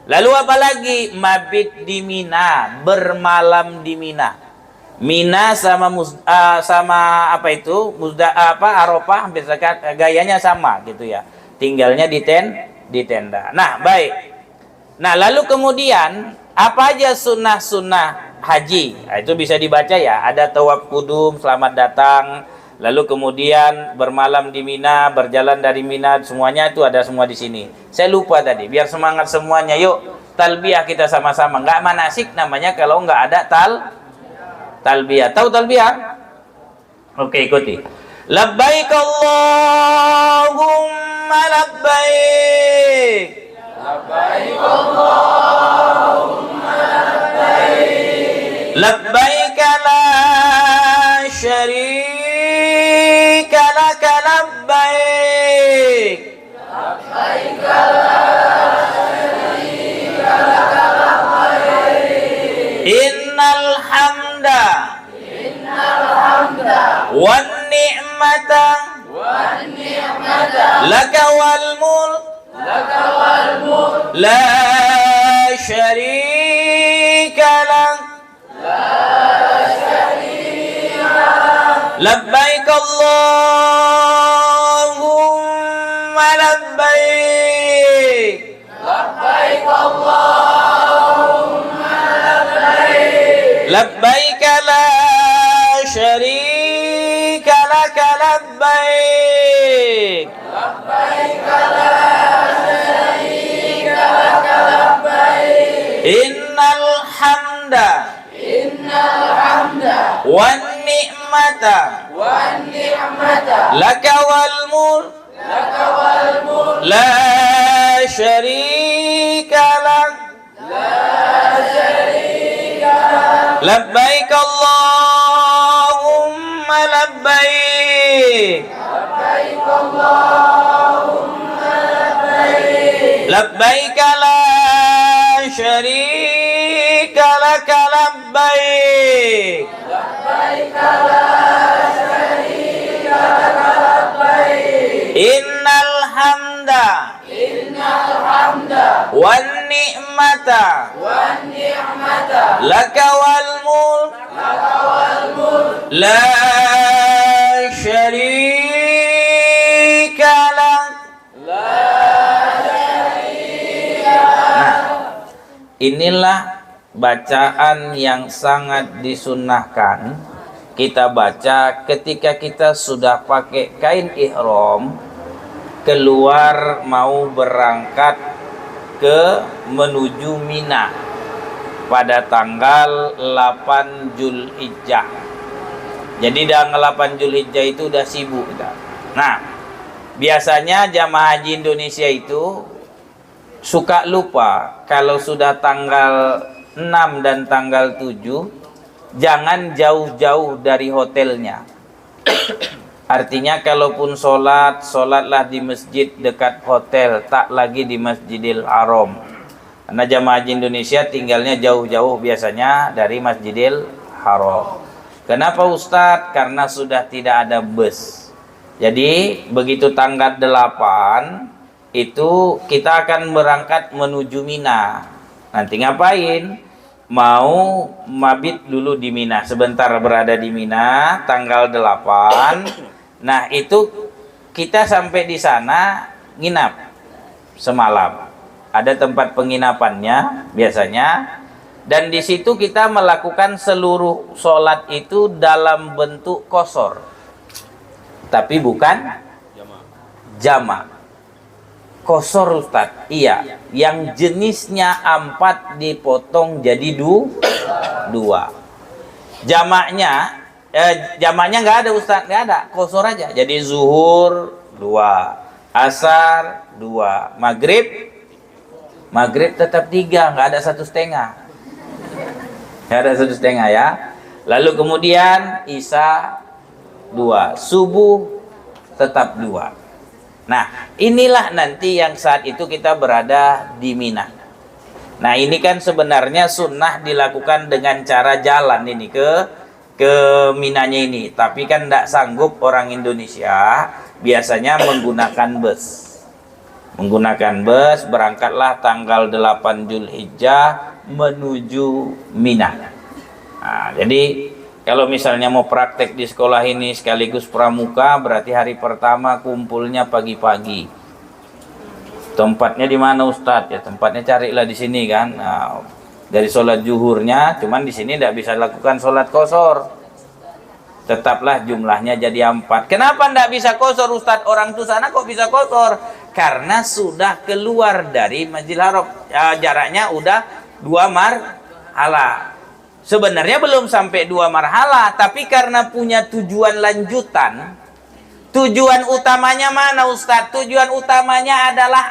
Lalu apalagi? Mabit di Mina, bermalam di Mina. Mina sama sama apa itu? Arafah hampir dekat, gayanya sama gitu ya. Tinggalnya di tenda. Nah, baik. Nah, lalu kemudian apa aja sunnah-sunnah haji? Nah, itu bisa dibaca ya. Ada tawaf kudum, selamat datang. Lalu kemudian bermalam di Mina, berjalan dari Mina, semuanya itu ada semua di sini. Saya lupa tadi, biar semangat semuanya. Yuk, talbiyah kita sama-sama. Nggak manasik namanya kalau nggak ada talbiyah. Tahu talbiyah? Oke, ikuti. Labbaik Allahumma labbaik. Labbaik Allahumma labbaik. Labbaik la syarika laka labbaik. Labbaik la syarika laka labbaik. Innal hamda wan ni'mata laka wal mulk la syarika lak. Labbaik Allahumma labbaik. Labbaik Allahumma labbaik. Labbaik la syarika laka labbaik. Labbaik la syarika laka labbaik. Innal hamda wan ni'mata laka wal mulk la syarika lak. Labbaik Allahumma labbaik. Labbaik la syarika laka labbaik. Innal hamda wan ni'mata laka wal mulk la syarika lak. Nah, inilah bacaan yang sangat disunnahkan kita baca ketika kita sudah pakai kain ihram, keluar mau berangkat menuju Mina pada tanggal 8 Zulhijjah. Jadi tanggal 8 Zulhijjah itu udah sibuk kita. Nah, biasanya jamaah haji Indonesia itu suka lupa kalau sudah tanggal 6 dan tanggal 7 jangan jauh-jauh dari hotelnya. Artinya kalaupun sholatlah di masjid dekat hotel, tak lagi di Masjidil Haram. Karena jamaah haji Indonesia tinggalnya jauh-jauh biasanya dari Masjidil Haram. Kenapa Ustadz? Karena sudah tidak ada bus. Jadi begitu tanggal 8 itu kita akan berangkat menuju Mina. Nanti ngapain? Mau mabit dulu di Mina, sebentar berada di Mina tanggal 8. Nah, itu kita sampai di sana nginap semalam. Ada tempat penginapannya biasanya, dan di situ kita melakukan seluruh sholat itu dalam bentuk qashar, tapi bukan jamak. Qashar Ustaz, iya, yang jenisnya 4 dipotong jadi 2. Jamaknya nggak ada Ustaz, nggak ada, qashar aja. Jadi zuhur 2, asar 2, maghrib tetap 3, nggak ada 1,5. Nggak ada 1,5 ya. Lalu kemudian isya 2, subuh tetap 2. Nah, inilah nanti yang saat itu kita berada di Mina. Nah, ini kan sebenarnya sunnah dilakukan dengan cara jalan ini ke Minanya ini. Tapi kan tidak sanggup orang Indonesia, biasanya menggunakan bus. Menggunakan bus, berangkatlah tanggal 8 Zulhijjah menuju Mina. Nah, jadi kalau misalnya mau praktek di sekolah ini sekaligus pramuka, berarti hari pertama kumpulnya pagi-pagi. Tempatnya di mana Ustadz? Ya tempatnya carilah di sini kan. Nah, dari sholat zuhurnya, cuman di sini tidak bisa lakukan sholat qashar. Tetaplah jumlahnya jadi 4. Kenapa tidak bisa qashar Ustadz? Orang tuh sana kok bisa qashar? Karena sudah keluar dari Masjidil Haram. Jaraknya udah 2 marhalah. Sebenarnya belum sampai 2 marhalah, tapi karena punya tujuan lanjutan. Tujuan utamanya mana Ustadz? Tujuan utamanya adalah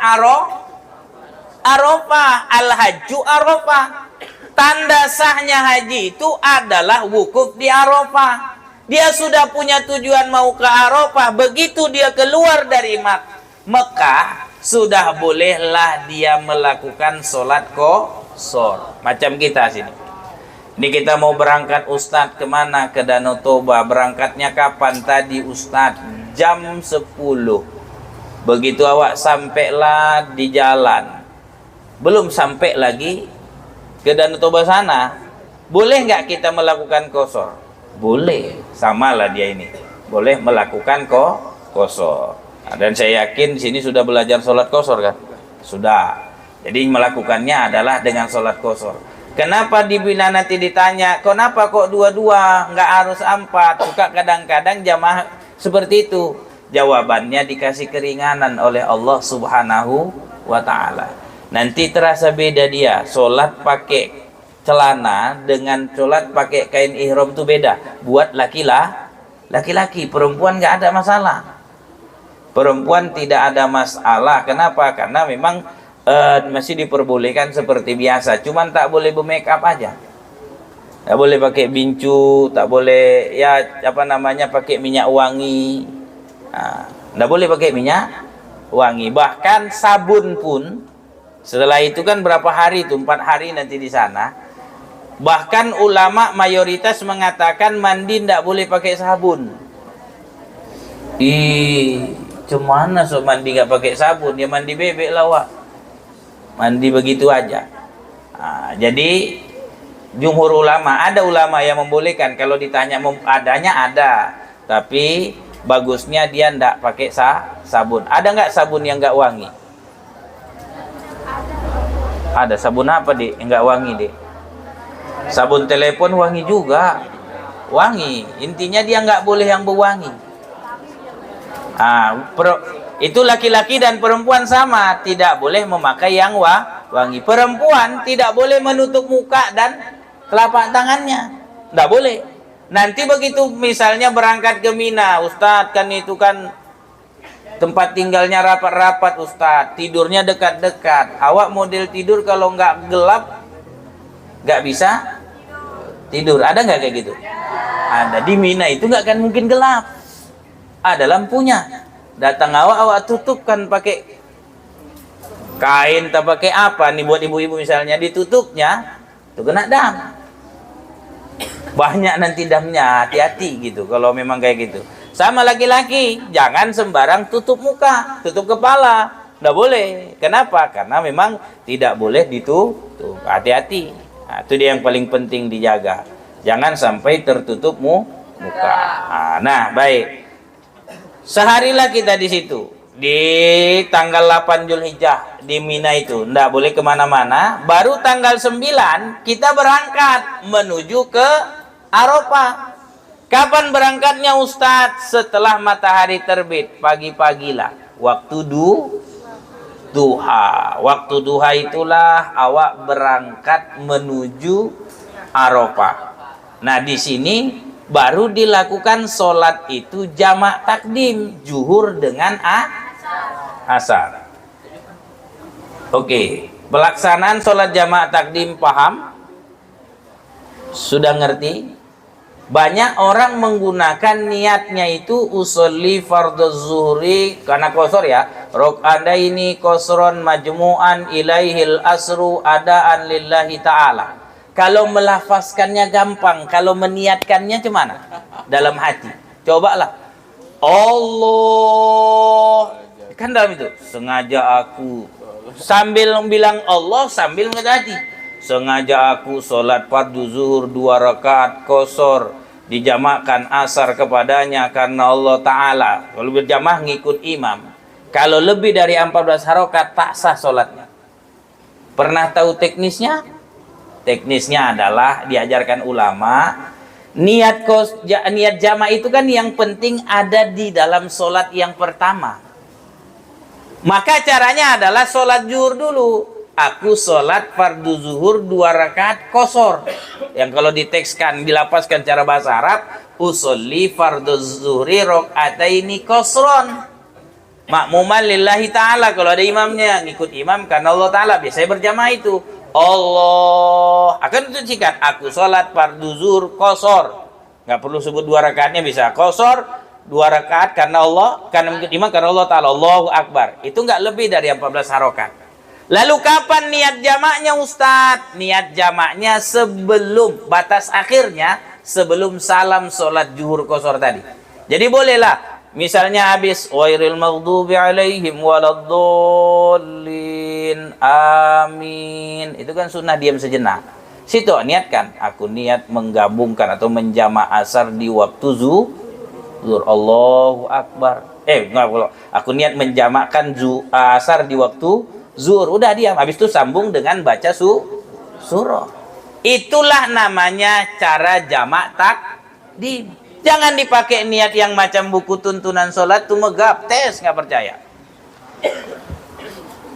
Arafah, al-hajju Arafah. Tanda sahnya haji itu adalah wukuf di Arafah. Dia sudah punya tujuan mau ke Arafah, begitu dia keluar dari Mekah, sudah bolehlah dia melakukan sholat qashar. Macam kita sini. Ini kita mau berangkat Ustadz kemana? Ke Danau Toba. Berangkatnya kapan tadi Ustadz? Jam 10. Begitu awak sampailah di jalan, belum sampai lagi ke Danau Toba sana, boleh nggak kita melakukan qashar? Boleh. Samalah dia ini, boleh melakukan qashar. Dan saya yakin sini sudah belajar sholat qashar kan? Sudah. Jadi melakukannya adalah dengan sholat qashar. Kenapa dibina nanti ditanya, kenapa kok 2-2, nggak harus 4? Suka kadang-kadang jamaah seperti itu. Jawabannya dikasih keringanan oleh Allah Subhanahu wa Ta'ala. Nanti terasa beda dia. Sholat pakai celana dengan sholat pakai kain ihram itu beda. Buat laki-laki, perempuan nggak ada masalah. Perempuan tidak ada masalah. Kenapa? Karena memang masih diperbolehkan seperti biasa, cuman tak boleh bermake up aja, tak boleh pakai bincu, tak boleh pakai minyak wangi, tak boleh pakai minyak wangi. Bahkan sabun pun setelah itu kan berapa hari itu, 4 hari nanti di sana. Bahkan ulama mayoritas mengatakan mandi tidak boleh pakai sabun. Cuman so mandi nggak pakai sabun, ya mandi bebek lah wak. Mandi begitu aja. Jadi jumhur ulama, ada ulama yang membolehkan. Kalau ditanya adanya ada, tapi bagusnya dia ndak pakai sabun. Ada nggak sabun yang nggak wangi? Ada. Sabun apa dek yang nggak wangi dek? Sabun telepon wangi juga, wangi. Intinya dia nggak boleh yang berwangi. Itu laki-laki dan perempuan sama, tidak boleh memakai yang wangi. Perempuan tidak boleh menutup muka dan telapak tangannya, tidak boleh. Nanti begitu misalnya berangkat ke Mina, Ustadz kan itu kan tempat tinggalnya rapat-rapat Ustadz, tidurnya dekat-dekat. Awak model tidur kalau nggak gelap nggak bisa tidur. Ada nggak kayak gitu? Ada. Di Mina itu nggak akan mungkin gelap, ada lampunya. Datang awak tutupkan pakai kain, tak pakai apa nih buat ibu-ibu misalnya, ditutupnya tuh kena dam. Banyak nanti damnya, hati-hati gitu kalau memang kayak gitu. Sama laki-laki, jangan sembarang tutup muka, tutup kepala. Nggak boleh. Kenapa? Karena memang tidak boleh ditutup. Hati-hati. Nah, itu dia yang paling penting dijaga. Jangan sampai tertutup muka. Nah, baik. Seharilah kita di situ. Di tanggal 8 Zulhijjah di Mina itu. Nggak boleh kemana-mana. Baru tanggal 9 kita berangkat menuju ke Arafah. Kapan berangkatnya Ustadz? Setelah matahari terbit. Pagi-pagilah. Waktu duha. Waktu duha itulah awak berangkat menuju Arafah. Nah, di sini baru dilakukan sholat itu jamak takdim, zuhur dengan asar. Oke, pelaksanaan sholat jamak takdim paham? Sudah ngerti? Banyak orang menggunakan niatnya itu usolli fardhu zuhri karena kosor ya. Rok'adaini kosron majmu'an ilaihil asru adaan lillahi ta'ala. Kalau melafazkannya gampang, kalau meniatkannya gimana? Dalam hati. Cobalah. Allah. Kan dalam itu. Sengaja aku. Sambil bilang Allah, sambil ngedati. Sengaja aku sholat fardu zuhur 2 rakaat kosor. Dijamakkan asar kepadanya karena Allah Ta'ala. Kalau berjamaah ngikut imam. Kalau lebih dari 14 harokat tak sah sholatnya. Pernah tahu teknisnya? Teknisnya adalah diajarkan ulama, niat jama itu kan yang penting ada di dalam sholat yang pertama. Maka caranya adalah sholat zuhur dulu. Aku sholat fardu zuhur 2 rakaat kosor. Yang kalau ditekskan, dilapaskan cara bahasa Arab, usolli fardu zuhri rok'ataini kosron. Makmuman lillahi ta'ala. Kalau ada imamnya, ngikut imam karena Allah Ta'ala. Biasanya berjamaah itu. Allah akan itu sikat aku sholat fardu zuhur kosor, nggak perlu sebut 2 rakaatnya, bisa kosor 2 rakaat karena Allah, karena imam karena Allah Ta'ala. Allahu Akbar. Itu nggak lebih dari 14 harokat. Lalu kapan niat jamaknya Ustadz? Niat jamaknya sebelum batas akhirnya, sebelum salam sholat zuhur kosor tadi. Jadi bolehlah misalnya habis wairil maghdubi alaihim waladdallin amin. Itu kan sunnah diam sejenak. Situ niatkan, aku niat menggabungkan atau menjamak asar di waktu zuhur. Allahu Akbar. Enggak, aku niat menjamakkan asar di waktu zuhur. Udah diam. Habis itu sambung dengan baca surah. Itulah namanya cara jamak takdim. Jangan dipakai niat yang macam buku tuntunan sholat tuh megap, tes nggak percaya.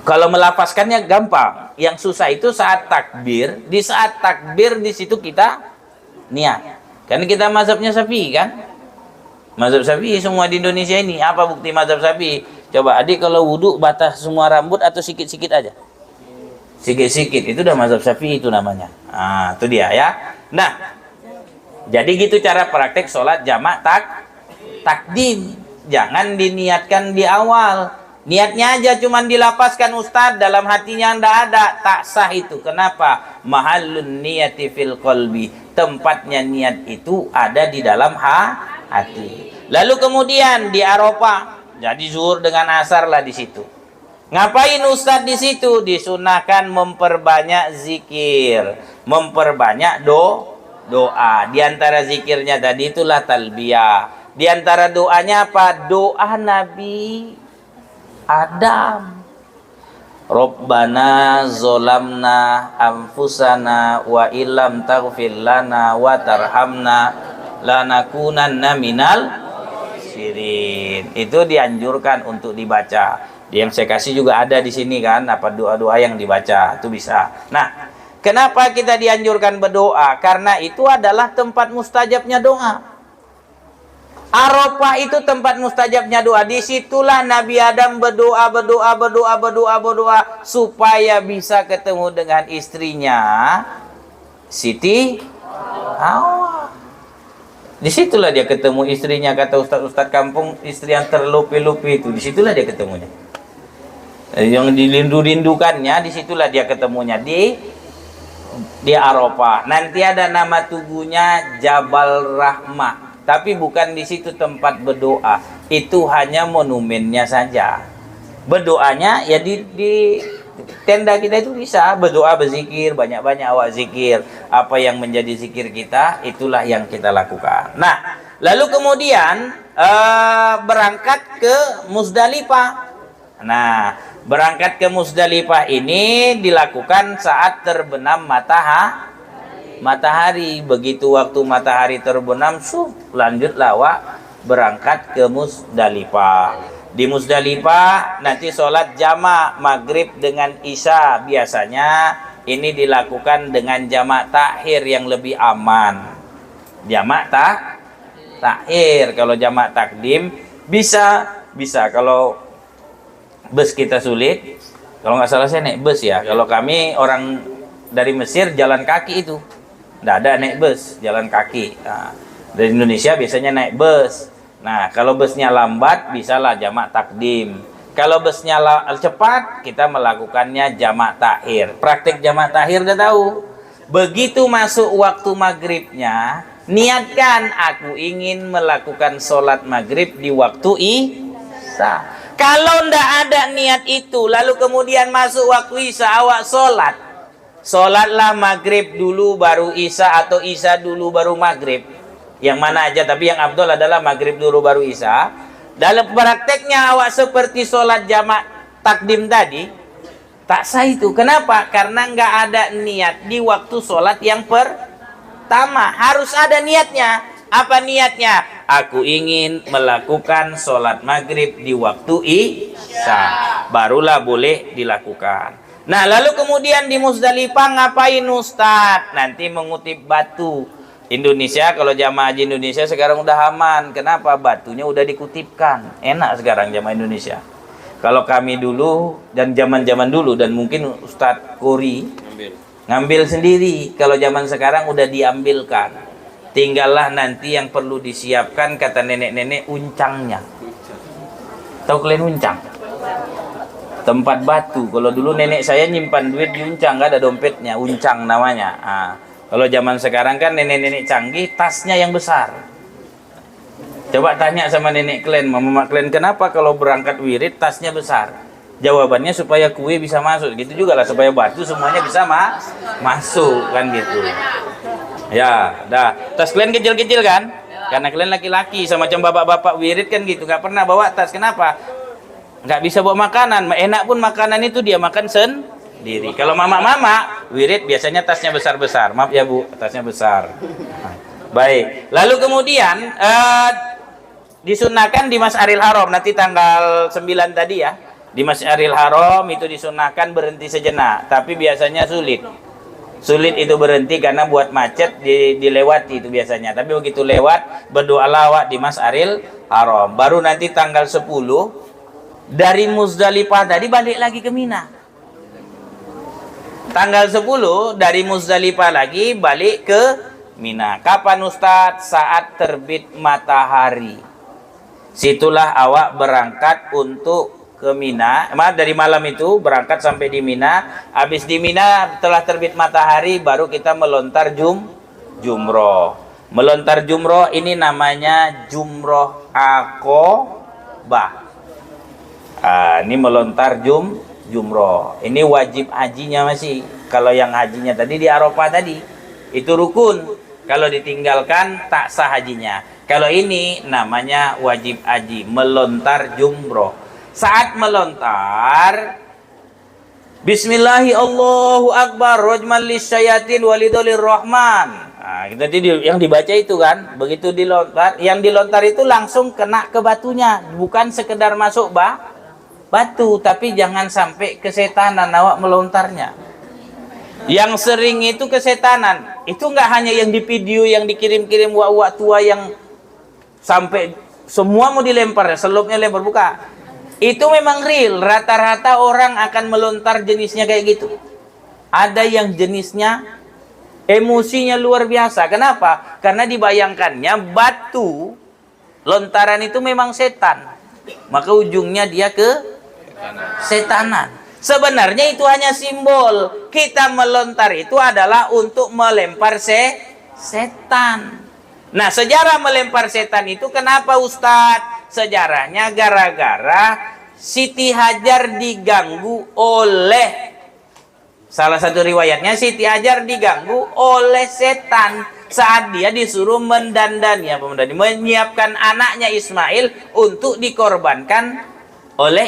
Kalau melafazkannya gampang, yang susah itu saat takbir. Di saat takbir di situ kita niat. Karena kita mazhabnya Syafi'i kan? Mazhab Syafi'i semua di Indonesia ini. Apa bukti mazhab Syafi'i? Coba adik kalau wudhu batas semua rambut atau sikit-sikit aja? Sikit-sikit, itu udah mazhab Syafi'i itu namanya. Nah, itu dia ya. Nah, jadi gitu cara praktek sholat jamak takdim. Jangan diniatkan di awal. Niatnya aja cuman dilapaskan Ustadz, dalam hatinya ndak ada, tak sah itu. Kenapa? Mahallun niyati fil qalbi. Tempatnya niat itu ada di dalam hati. Lalu kemudian di Arafah, jadi zuhur dengan asar lah di situ. Ngapain Ustadz di situ? Disunahkan memperbanyak zikir, memperbanyak doa. Di antara zikirnya tadi itulah talbiyah. Di antara doanya apa? Doa Nabi Adam. Rabbana zolamna anfusana wa illam taghfir lana wa tarhamna lanakunanna minal syirin. Itu dianjurkan untuk dibaca. Yang saya kasih juga ada di sini kan, apa doa-doa yang dibaca, itu bisa. Nah, kenapa kita dianjurkan berdoa? Karena itu adalah tempat mustajabnya doa. Arafah itu tempat mustajabnya doa. Disitulah Nabi Adam berdoa supaya bisa ketemu dengan istrinya Siti Hawa. Disitulah dia ketemu istrinya, kata ustaz-ustaz kampung, istri yang terlupi-lupi itu. Disitulah dia ketemunya. Yang dirindu-rindukannya, disitulah dia ketemunya di Arafah. Nanti ada nama tubuhnya Jabal Rahmah, tapi bukan di situ tempat berdoa. Itu hanya monumennya saja. Berdoanya ya di tenda kita itu bisa berdoa, berzikir, banyak-banyak awak zikir. Apa yang menjadi zikir kita, itulah yang kita lakukan. Nah, lalu kemudian berangkat ke Muzdalifah. Nah, berangkat ke Muzdalifah ini dilakukan saat terbenam matahari. Begitu waktu matahari terbenam, lanjutlah awak berangkat ke Muzdalifah. Di Muzdalifah nanti sholat jamak maghrib dengan isya. Biasanya ini dilakukan dengan jamak takhir yang lebih aman. Jamak takhir. Kalau jamak takdim bisa kalau bus kita sulit. Kalau nggak salah saya naik bus ya. Kalau kami orang dari Mesir jalan kaki itu, nggak ada naik bus, jalan kaki. Nah, dari Indonesia biasanya naik bus. Nah, kalau busnya lambat, bisalah jamak takdim. Kalau busnya cepat, kita melakukannya jamak takhir. Praktik jamak takhir udah tahu. Begitu masuk waktu maghribnya, niatkan aku ingin melakukan sholat maghrib di waktu isya. Kalau ndak ada niat itu, lalu kemudian masuk waktu isya, awak sholatlah maghrib dulu baru isya, atau isya dulu baru maghrib. Yang mana aja, tapi yang abdul adalah maghrib dulu baru isya. Dalam prakteknya awak seperti sholat jamak takdim tadi, tak sah itu. Kenapa? Karena nggak ada niat di waktu sholat yang pertama. Harus ada niatnya. Apa niatnya? Aku ingin melakukan sholat maghrib di waktu isya. Barulah boleh dilakukan. Nah, lalu kemudian di Muzdalifah ngapain Ustaz? Nanti mengutip batu. Indonesia, kalau jamaah haji Indonesia sekarang udah aman. Kenapa? Batunya udah dikutipkan. Enak sekarang jamaah Indonesia. Kalau kami dulu dan zaman-zaman dulu, dan mungkin Ustadz Kori ngambil sendiri. Kalau zaman sekarang udah diambilkan. Tinggallah nanti yang perlu disiapkan, kata nenek-nenek, uncangnya. Tahu kalian uncang? Tempat batu. Kalau dulu nenek saya nyimpan duit di uncang, nggak ada dompetnya. Uncang namanya. Nah, kalau zaman sekarang kan nenek-nenek canggih, tasnya yang besar. Coba tanya sama nenek kalian, mama kalian, kenapa kalau berangkat wirid tasnya besar? Jawabannya supaya kue bisa masuk. Gitu juga lah, supaya batu semuanya bisa masuk kan gitu. Ya, dah. Tas kalian kecil-kecil kan? Karena kalian laki-laki, sama macam bapak-bapak wirid kan gitu. Gak pernah bawa tas. Kenapa? Gak bisa bawa makanan. Enak pun makanan itu dia makan sendiri. Kalau mama-mama wirid biasanya tasnya besar-besar. Maaf ya Bu, tasnya besar. Baik. Lalu kemudian disunahkan di Masyaril Haram nanti tanggal 9 tadi ya. Di Masyaril Haram itu disunahkan berhenti sejenak, tapi biasanya sulit. Sulit itu berhenti karena buat macet dilewati itu biasanya. Tapi begitu lewat berdoalah awak di Masyaril Haram. Baru nanti tanggal 10 dari Muzdalifah tadi balik lagi ke Mina. Tanggal 10 dari Muzdalifah lagi balik ke Mina. Kapan Ustadz? Saat terbit matahari. Situlah awak berangkat untuk ke Mina. Dari malam itu berangkat sampai di Mina. Habis di Mina telah terbit matahari baru kita melontar jumroh. Melontar jumroh ini namanya jumroh Aqobah. Ini melontar jumroh. Ini wajib hajinya masih. Kalau yang hajinya tadi di Arafah tadi itu rukun. Kalau ditinggalkan tak sah hajinya. Kalau ini namanya wajib haji, melontar jumroh. Saat melontar, Bismillahi Allahu Akbar, rajman lisyayatin walidolir rahman. Nah, tadi yang dibaca itu kan, begitu dilontar, yang dilontar itu langsung kena ke batunya, bukan sekedar masuk batu, tapi jangan sampai kesetanan awak melontarnya. Yang sering itu kesetanan, itu nggak hanya yang di video yang dikirim-kirim wak-wak tua yang sampai semua mau dilempar, selupnya lempar buka. Itu memang real, rata-rata orang akan melontar jenisnya kayak gitu. Ada yang jenisnya emosinya luar biasa. Kenapa? Karena dibayangkannya batu lontaran itu memang setan. Maka ujungnya dia ke setanan. Sebenarnya itu hanya simbol. Kita melontar itu adalah untuk melempar setan. Nah, sejarah melempar setan itu kenapa Ustadz? Sejarahnya gara-gara Siti Hajar diganggu oleh, salah satu riwayatnya Siti Hajar diganggu oleh setan saat dia disuruh mendandani, menyiapkan anaknya Ismail untuk dikorbankan oleh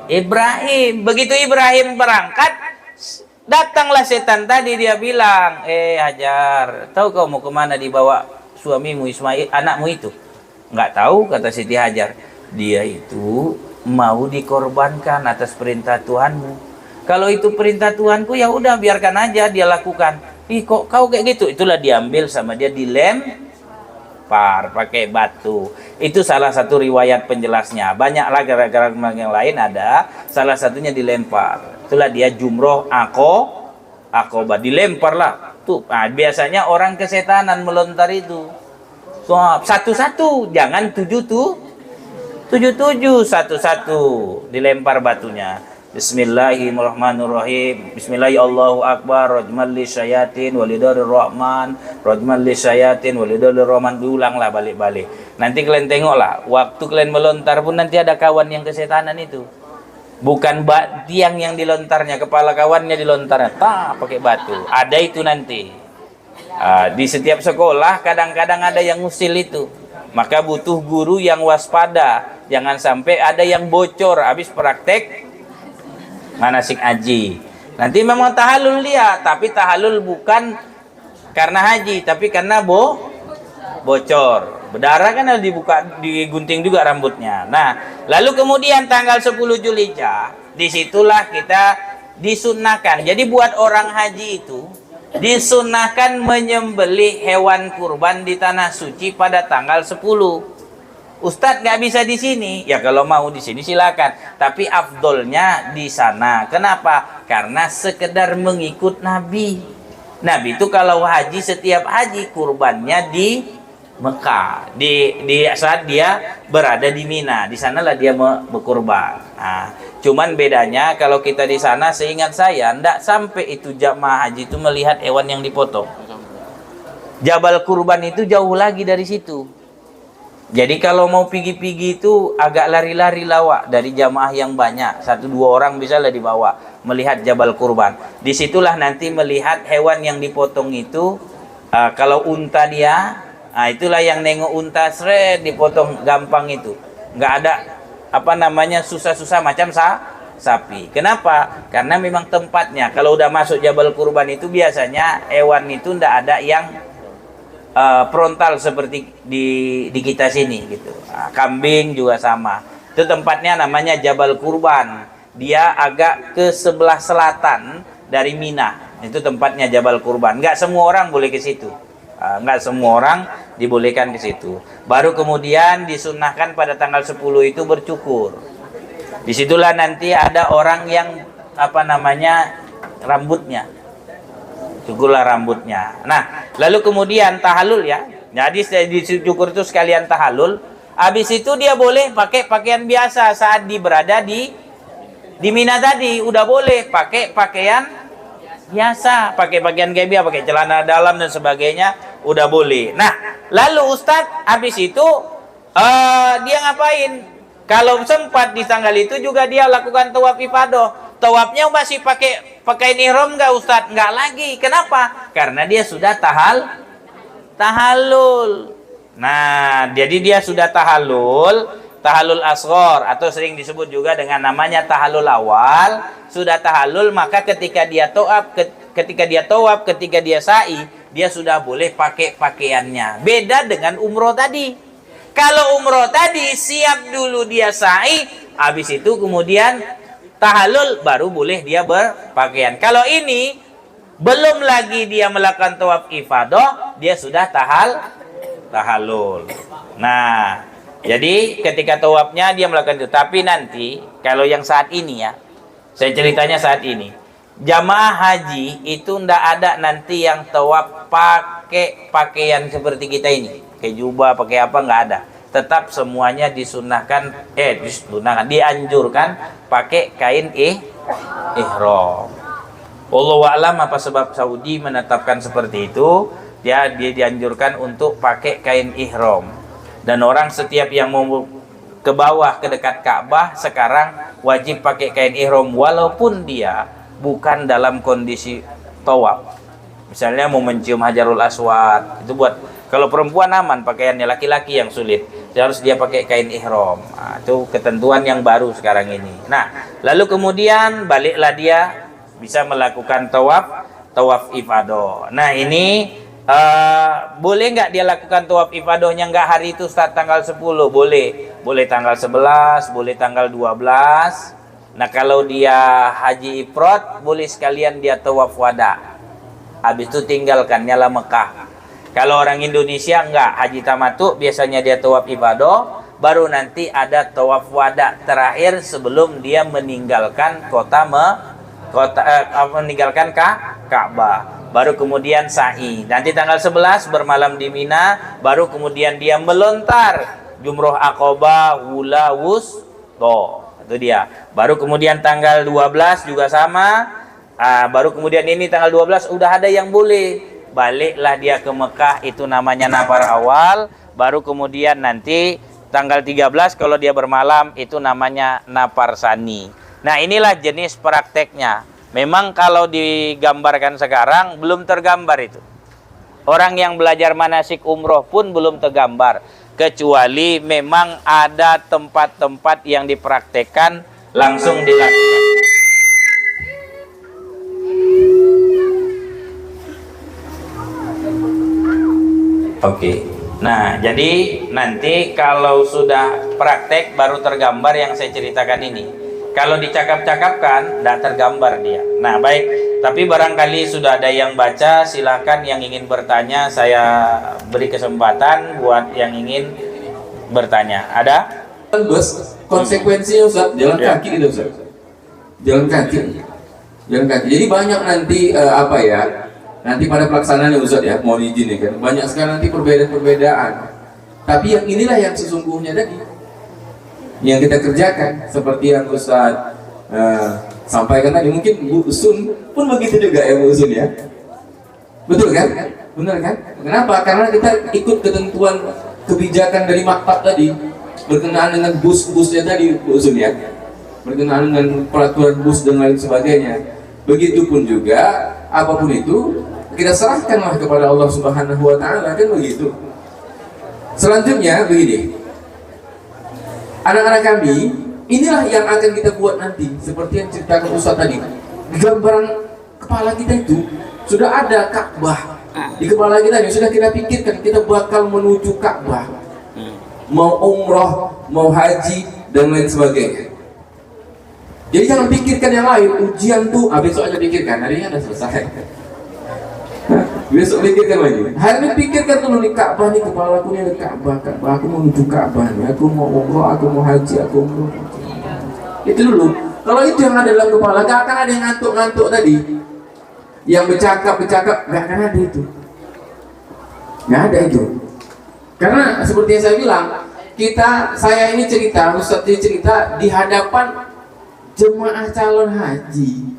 Ibrahim. Begitu Ibrahim berangkat, datanglah setan tadi, dia bilang, Hajar, tahu kau mau kemana dibawa suamimu Ismail, anakmu itu? Nggak tahu, kata Siti Hajar. Dia itu mau dikorbankan atas perintah Tuhanmu. Kalau itu perintah Tuhanku, ya udah biarkan aja dia lakukan. Ih, kok kau kayak gitu? Itulah diambil sama dia, dilempar pakai batu. Itu salah satu riwayat penjelasnya. Banyaklah gara-gara yang lain ada. Salah satunya dilempar. Itulah dia jumroh Aqobah, dilemparlah. Tuh, nah, biasanya orang kesetanan melontar itu. So, satu-satu, jangan 77 satu-satu dilempar batunya. Bismillahirrahmanirrahim. Bismillahirrahmanirrahim. Allahu akbar. Rajman lisyayatin walidarir rahman. Rajman lisyayatin walidarir rahman. Diulanglah balik-balik. Nanti kalian tengoklah, waktu kalian melontar pun nanti ada kawan yang kesetanan itu. Bukan tiang yang dilontarnya, kepala kawannya dilontarnya. Pakai batu. Ada itu nanti. Di setiap sekolah kadang-kadang ada yang ngusil itu. Maka butuh guru yang waspada. Jangan sampai ada yang bocor habis praktek manasik haji. Nanti memang tahallul dia, tapi tahallul bukan karena haji, tapi karena bocor. Berdarah kan harus digunting juga rambutnya. Nah, lalu kemudian tanggal 10 Zulhijjah, disitulah kita disunnahkan. Jadi buat orang haji itu disunnahkan menyembelih hewan kurban di tanah suci pada tanggal 10. Ustadz nggak bisa di sini, ya kalau mau di sini silakan. Tapi afdolnya di sana. Kenapa? Karena sekedar mengikut Nabi. Nabi itu kalau haji, setiap haji kurbannya di Mekah. Di saat dia berada di Mina, di sanalah dia berkurban. Nah, cuman bedanya kalau kita di sana, seingat saya, ndak sampai itu jamaah haji itu melihat hewan yang dipotong. Jabal Kurban itu jauh lagi dari situ. Jadi kalau mau pigi-pigi itu agak lari-lari lawak dari jamaah yang banyak. 1-2 orang bisa lah dibawa melihat Jabal Kurban. Disitulah nanti melihat hewan yang dipotong itu. Kalau unta dia, itulah yang nengok unta seret dipotong gampang itu. Nggak ada susah-susah macam sapi. Kenapa? Karena memang tempatnya. Kalau udah masuk Jabal Kurban itu biasanya hewan itu ndak ada yang frontal seperti di kita sini gitu. Kambing juga sama. Itu tempatnya namanya Jabal Kurban. Dia agak ke sebelah selatan dari Mina. Itu tempatnya Jabal Kurban. Nggak semua orang boleh ke situ. Nggak semua orang dibolehkan ke situ. Baru kemudian disunnahkan pada tanggal 10 itu bercukur. Disitulah nanti ada orang yang rambutnya. Cukurlah rambutnya. Nah, lalu kemudian tahallul ya. Jadi dicukur itu sekalian tahallul. Habis itu dia boleh pakai pakaian biasa saat berada di Mina tadi. Udah boleh pakai pakaian biasa, pakai pakaian kayak biasa, pakai celana dalam dan sebagainya, udah boleh. Nah, lalu Ustadz habis itu dia ngapain? Kalau sempat di tanggal itu juga dia lakukan tawaf ifadah. Tawafnya masih pakai ihram nggak Ustadz? Nggak lagi. Kenapa? Karena dia sudah tahallul. Nah, jadi dia sudah tahallul asghar atau sering disebut juga dengan namanya tahallul awal. Sudah tahallul, maka ketika dia tawaf, ketika dia sa'i, dia sudah boleh pakai pakaiannya. Beda dengan umroh tadi. Kalau umroh tadi siap dulu dia sa'i, habis itu kemudian tahallul baru boleh dia berpakaian. Kalau ini belum lagi dia melakukan tawaf ifadah, dia sudah tahallul. Nah, jadi ketika tawafnya dia melakukan itu. Tapi nanti kalau yang saat ini ya, saya ceritanya saat ini, jamaah haji itu ndak ada nanti yang tawaf pakai pakaian seperti kita ini, kayak jubah, pakai apa, nggak ada. Tetap semuanya dianjurkan pakai kain ihram. Wallahu a'lam apa sebab Saudi menetapkan seperti itu. Dia dianjurkan untuk pakai kain ihram. Dan orang setiap yang mau ke bawah ke dekat Ka'bah sekarang wajib pakai kain ihram walaupun dia bukan dalam kondisi tawaf. Misalnya mau mencium Hajarul Aswad, itu buat kalau perempuan aman pakaiannya, laki-laki yang sulit. Harus dia pakai kain ihram. Nah, itu ketentuan yang baru sekarang ini. Nah, lalu kemudian baliklah dia bisa melakukan tawaf ifadah. Nah, ini boleh nggak dia lakukan tawaf ifadahnya nggak hari itu start tanggal 10? Boleh. Boleh tanggal 11, boleh tanggal 12. Nah, kalau dia haji ifrad, boleh sekalian dia tawaf wada. Habis itu tinggalkan nyala Mekah. Kalau orang Indonesia enggak, haji tamattu biasanya dia tawaf ibadah, baru nanti ada tawaf wada terakhir sebelum dia meninggalkan meninggalkan Ka'bah. Baru kemudian sa'i. Nanti tanggal 11 bermalam di Mina, baru kemudian dia melontar jumroh Aqabah wula wusta. Itu dia. Baru kemudian tanggal 12 juga sama. Baru kemudian ini tanggal 12 udah ada yang boleh. Baliklah dia ke Mekah, itu namanya nafar awal. Baru kemudian nanti tanggal 13 kalau dia bermalam itu namanya nafar sani. Nah, inilah jenis prakteknya. Memang kalau digambarkan sekarang belum tergambar itu. Orang yang belajar manasik umroh pun belum tergambar, kecuali memang ada tempat-tempat yang dipraktekkan langsung dilakukan. Oke. Nah, jadi nanti kalau sudah praktek baru tergambar yang saya ceritakan ini. Kalau dicakap-cakapkan, tidak tergambar dia. Nah, baik. Tapi barangkali sudah ada yang baca, silakan yang ingin bertanya, saya beri kesempatan buat yang ingin bertanya. Ada? Bos, konsekuensinya Ustaz, jalan kaki itu Ustaz. Jalan kaki. Jalan kaki. Jadi banyak nanti nanti pada pelaksanaannya Ustaz ya, mohon izin ya kan. Banyak sekali nanti perbedaan-perbedaan. Tapi yang inilah yang sesungguhnya tadi yang kita kerjakan, seperti yang Ustaz sampaikan tadi. Mungkin Bu Usun pun begitu juga ya Bu Usun ya. Betul kan? Benar kan? Kenapa? Karena kita ikut ketentuan kebijakan dari maktab tadi berkenaan dengan bus-busnya tadi Bu Usun ya. Berkenaan dengan peraturan bus dan lain sebagainya. Begitupun juga apapun itu kita serahkanlah kepada Allah Subhanahu wa taala, kan begitu. Selanjutnya begini. Anak-anak kami, inilah yang akan kita buat nanti, seperti yang ceritakan Ustaz tadi. Di gambaran kepala kita itu sudah ada Ka'bah. Di kepala kita ini sudah kita pikirkan kita bakal menuju Ka'bah. Mau umroh, mau haji dan lain sebagainya. Jadi jangan pikirkan yang lain. Ujian tuh, besok aja pikirkan, hari ini udah selesai. Besok pikirkan lagi. Hari ini pikirkan dulu nih Ka'bah nih, kepala aku nih ada Ka'bah. Aku mau menuju Ka'bah nih. Aku mau umroh, aku mau haji, aku umroh. Itu dulu. Kalau itu yang ada dalam kepala, gak akan ada yang ngantuk-ngantuk tadi. Yang bercakap, gak akan ada itu. Gak ada itu. Karena seperti yang saya bilang, saya ini cerita, Ustaz ini cerita di hadapan jemaah calon haji.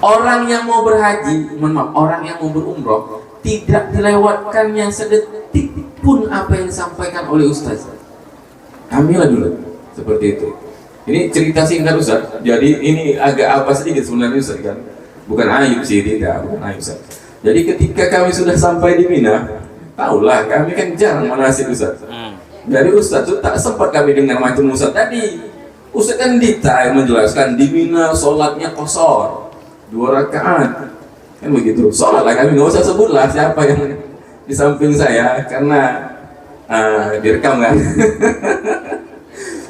Orang yang mau berhaji, orang yang mau berumroh tidak dilewatkan yang sedetik pun apa yang disampaikan oleh Ustaz. Kamilah dulu seperti itu. Ini cerita singkat Ustaz. Jadi ini agak apa sedikit sebenarnya Ustaz kan. Bukan aib sih, tidak, bukan aib Ustaz. Jadi ketika kami sudah sampai di Mina, tahulah kami kan jarang manasik Ustaz. Dari Ustaz itu tak sempat kami dengar macam Ustaz tadi. Ustaz kan detail menjelaskan di Mina sholatnya qashar. 2 rakaat kan begitu. Sholat lah kami, nggak usah sebutlah siapa yang di samping saya karena direkam kan.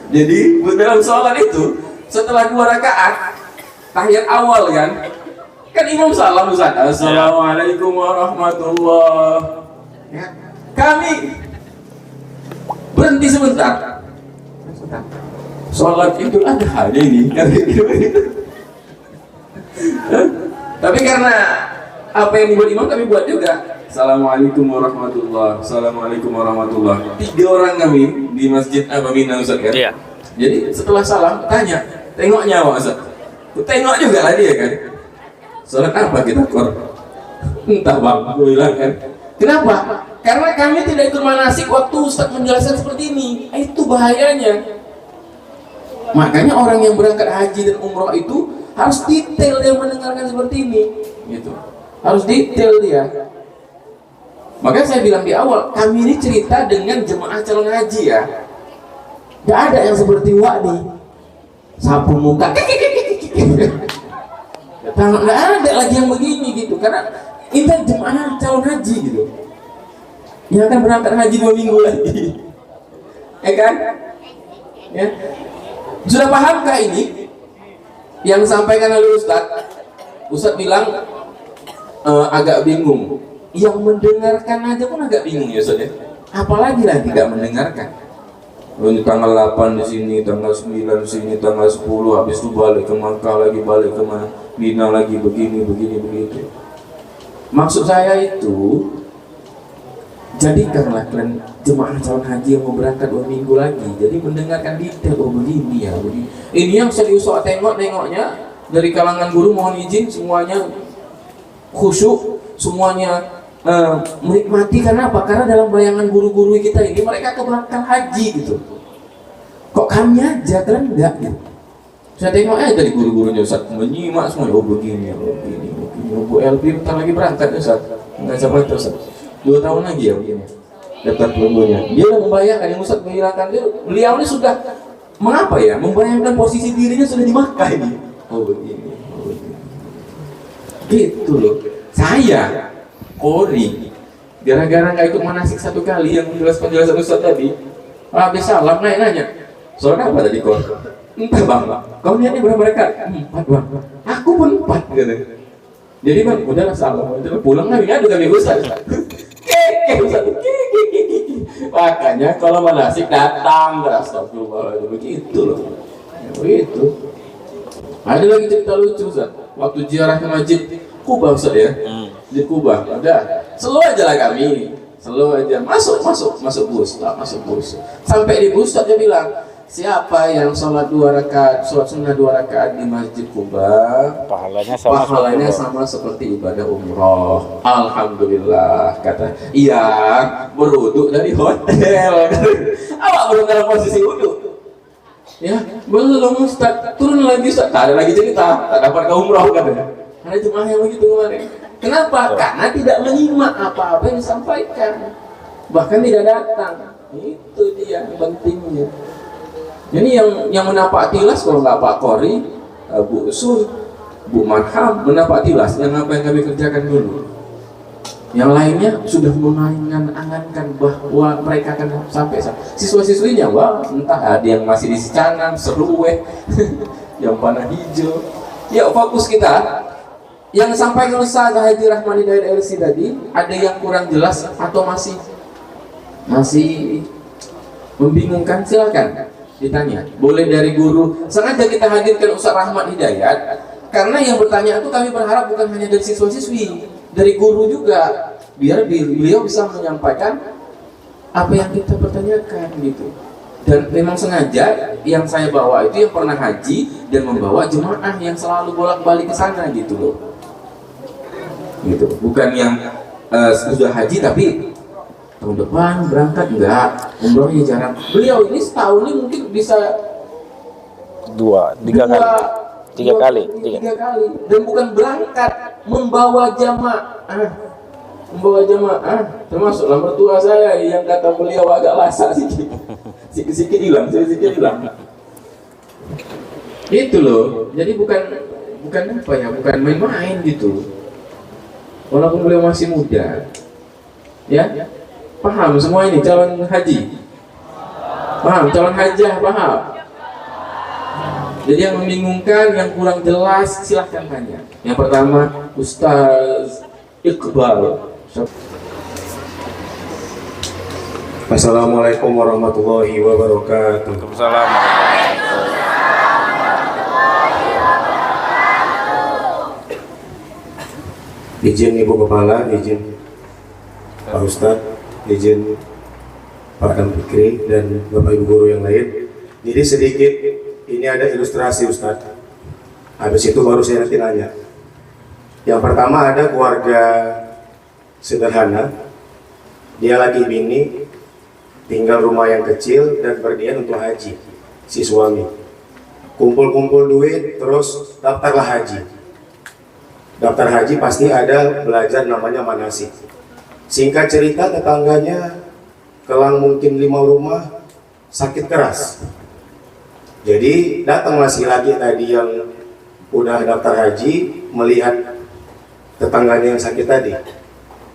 Jadi dalam sholat itu setelah 2 rakaat tahiyat awal kan imam salam Ustaz, assalamualaikum warahmatullahi ya. Kami berhenti sebentar. Sholat itu ada hari ini kan gitu. Tapi karena apa yang dibuat imam kami buat juga. Assalamualaikum warahmatullahi, assalamualaikum warahmatullahi. 3 orang kami di masjid Mina Ustaz kan. Iya. Jadi setelah salam tanya, tengoknya Pak Ustaz. Tengok juga lah dia kan. Sholat apa kita kor? Entah Bang, gue bilang kan. Kenapa? Karena kami tidak ikut manasik waktu Ustaz menjelaskan seperti ini. Itu bahayanya. Makanya orang yang berangkat haji dan umroh itu harus detail dia mendengarkan seperti ini, gitu. Harus detail dia. Makanya saya bilang di awal, kami ini cerita dengan jemaah calon haji ya. Gak ada yang seperti Wak nih, sapu muka. Gak ada lagi yang begini gitu. Karena ini jemaah calon haji gitu, yang akan berangkat haji 2 minggu lagi. Ya kan? Ya. Sudah pahamkah ini yang disampaikan oleh Ustadz bilang agak bingung. Yang mendengarkan aja pun agak bingung ya Ustadz ya. Apalagi lagi tidak mendengarkan. Ini tanggal 8 di sini, tanggal 9 di sini, tanggal 10 habis itu balik ke Makkah lagi, balik ke Madinah lagi, begini begitu. Maksud saya itu, jadikanlah kalian jemaah calon haji yang mau berangkat 2 minggu lagi, jadi mendengarkan detail, oh begini ya, begini. Ini yang serius nengoknya dari kalangan guru, mohon izin semuanya khusyuk, semuanya menikmati. Karena apa? Karena dalam bayangan guru-guru kita ini mereka keberangkatan haji gitu. Kok kami aja kan enggak gitu. Saya tengok aja dari guru-gurunya Ustaz menyimak semua, oh begini. Bu Elvi bentar lagi berangkat Ustaz. Enggak sampai Ustaz. 2 tahun lagi ya begini. Daftar tunggunya. Dia udah membayangkan yang Ustaz menghilangkan dia. Beliau ini sudah mengapa ya? Membayangkan posisi dirinya sudah di Makkah ini. Oh begini. Gitu loh. Saya Kori gara-gara nggak ikut manasik 1 kali yang menjelaskan penjelasan Ustaz tadi, habis salam nanya, soalnya apa tadi kor? Entah bang, kau niatnya berapa rekat? 4 bang, aku pun 4 gitu. Jadi bang, udahlah salam, udah pulang lagi ngadu kami Ustaz. Ustaz, makanya kalau manasik datang, astagfirullah, begitu loh, begitu. Ada lagi cerita lucu Ustaz, waktu ziarah ke masjid Kuba Ustaz ya. Di Kuba, ada selalu aja lah kami, selalu aja masuk bus. Sampai di bus dia bilang, siapa yang sholat 2 rakaat, sholat sunnah 2 rakaat di Masjid Kuba, pahalanya sama seperti ibadah umroh. Alhamdulillah, kata. Iya, berwuduk dari hotel. Awak belum dalam posisi wuduk. Ya, belum Ustaz, turun lagi Ustaz. Tak ada lagi cerita, tak dapat ke umroh katanya. Ada jemaah yang begitu kemarin. Kenapa? Karena tidak menyimak apa-apa yang disampaikan, bahkan tidak datang. Itu dia pentingnya. Ini yang menapak tilas, kalau nggak Pak Kori, Bu Usul, Bu Marham menapak tilas yang apa yang kami kerjakan dulu. Yang lainnya sudah mengangan-angankan bahwa mereka akan sampai. Siswa-siswinya, wah entah ada yang masih di Sicanang, Seruwe, yang panah hijau. Ya fokus kita. Yang disampaikan Ustaz Haji Rahman Hidayat LC tadi, ada yang kurang jelas atau masih membingungkan, silakan ditanya. Boleh dari guru. Sengaja kita hadirkan Ustaz Rahman Hidayat karena yang bertanya itu kami berharap bukan hanya dari siswa-siswi, dari guru juga, biar beliau bisa menyampaikan apa yang kita pertanyakan gitu. Dan memang sengaja yang saya bawa itu yang pernah haji dan membawa jemaah yang selalu bolak-balik ke sana gitu loh. Gitu. Bukan yang sudah haji tapi tahun depan berangkat, enggak, umrohnya jarang. Beliau ini setahun ini mungkin bisa 3 kali dan bukan berangkat, membawa jamaah termasuklah mertua saya yang kata beliau agak lasak sedikit hilang. Itu loh, jadi bukan apa ya, bukan main-main gitu. Walaupun beliau masih muda, ya, paham semua ini calon haji, paham calon hajah, paham. Jadi yang membingungkan, yang kurang jelas, silahkan tanya. Yang pertama, Ustaz Iqbal. Assalamualaikum warahmatullahi wabarakatuh. Izin Ibu Kepala, izin Pak Ustadz, izin Pak Dan Fikri dan Bapak Ibu Guru yang lain. Jadi sedikit, ini ada ilustrasi Ustadz. Habis itu baru saya nanti nanya. Yang pertama ada keluarga sederhana Dia lagi bini, tinggal rumah yang kecil dan berniat untuk haji. Si suami kumpul-kumpul duit, terus daftarlah haji. Daftar haji pasti ada belajar namanya manasik. Singkat cerita, tetangganya kelang mungkin 5 rumah sakit keras. Jadi datanglah si laki tadi yang udah daftar haji, melihat tetangganya yang sakit tadi.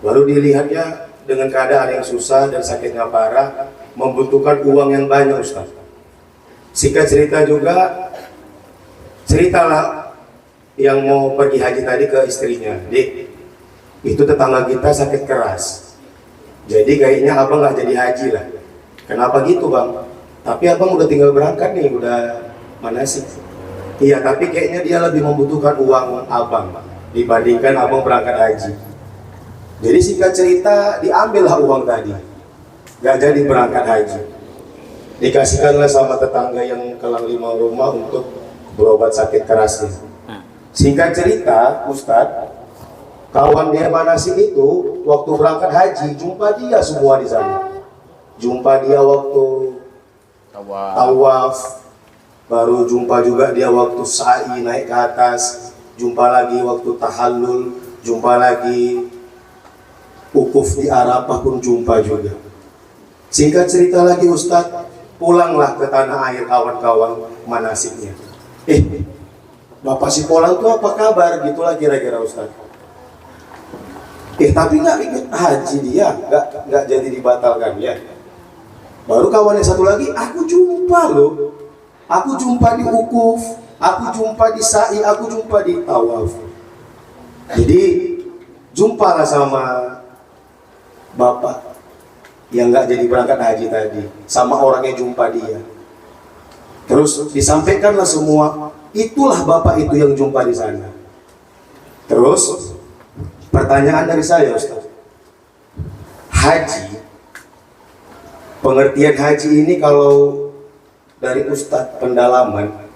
Baru dilihatnya dengan keadaan yang susah dan sakitnya parah, membutuhkan uang yang banyak, Ustaz. Singkat cerita juga, ceritalah yang mau pergi haji tadi ke istrinya, "Dik, itu tetangga kita sakit keras, jadi kayaknya abang nggak jadi haji lah." "Kenapa gitu, Bang?" "Tapi abang udah tinggal berangkat nih, udah manasik." "Iya, tapi kayaknya dia lebih membutuhkan uang abang dibandingkan abang berangkat haji." Jadi singkat cerita, diambillah uang tadi, nggak jadi berangkat haji. Dikasihkanlah sama tetangga yang kelang 5 rumah untuk berobat sakit kerasnya. Singkat cerita, Ustadz, kawan dia manasik itu waktu berangkat haji jumpa dia semua di sana. Jumpa dia waktu tawaf, baru jumpa juga dia waktu sa'i naik ke atas, jumpa lagi waktu tahallul, jumpa lagi wukuf di Arafah pun jumpa juga. Singkat cerita lagi, Ustadz, pulanglah ke tanah air kawan-kawan manasiknya. Bapak si Polang tuh apa kabar? Gitulah kira-kira, Ustadz. Tapi nggak ikut haji dia, nggak jadi dibatalkan ya. Baru kawan yang satu lagi, aku jumpa loh, aku jumpa di wukuf, aku jumpa di sa'i, aku jumpa di tawaf. Jadi jumpalah sama bapak yang nggak jadi berangkat haji tadi, sama orang yang jumpa dia. Terus disampaikanlah semua, itulah bapak itu yang jumpa di sana. Terus pertanyaan dari saya, Ustaz, haji, pengertian haji ini kalau dari Ustaz pendalaman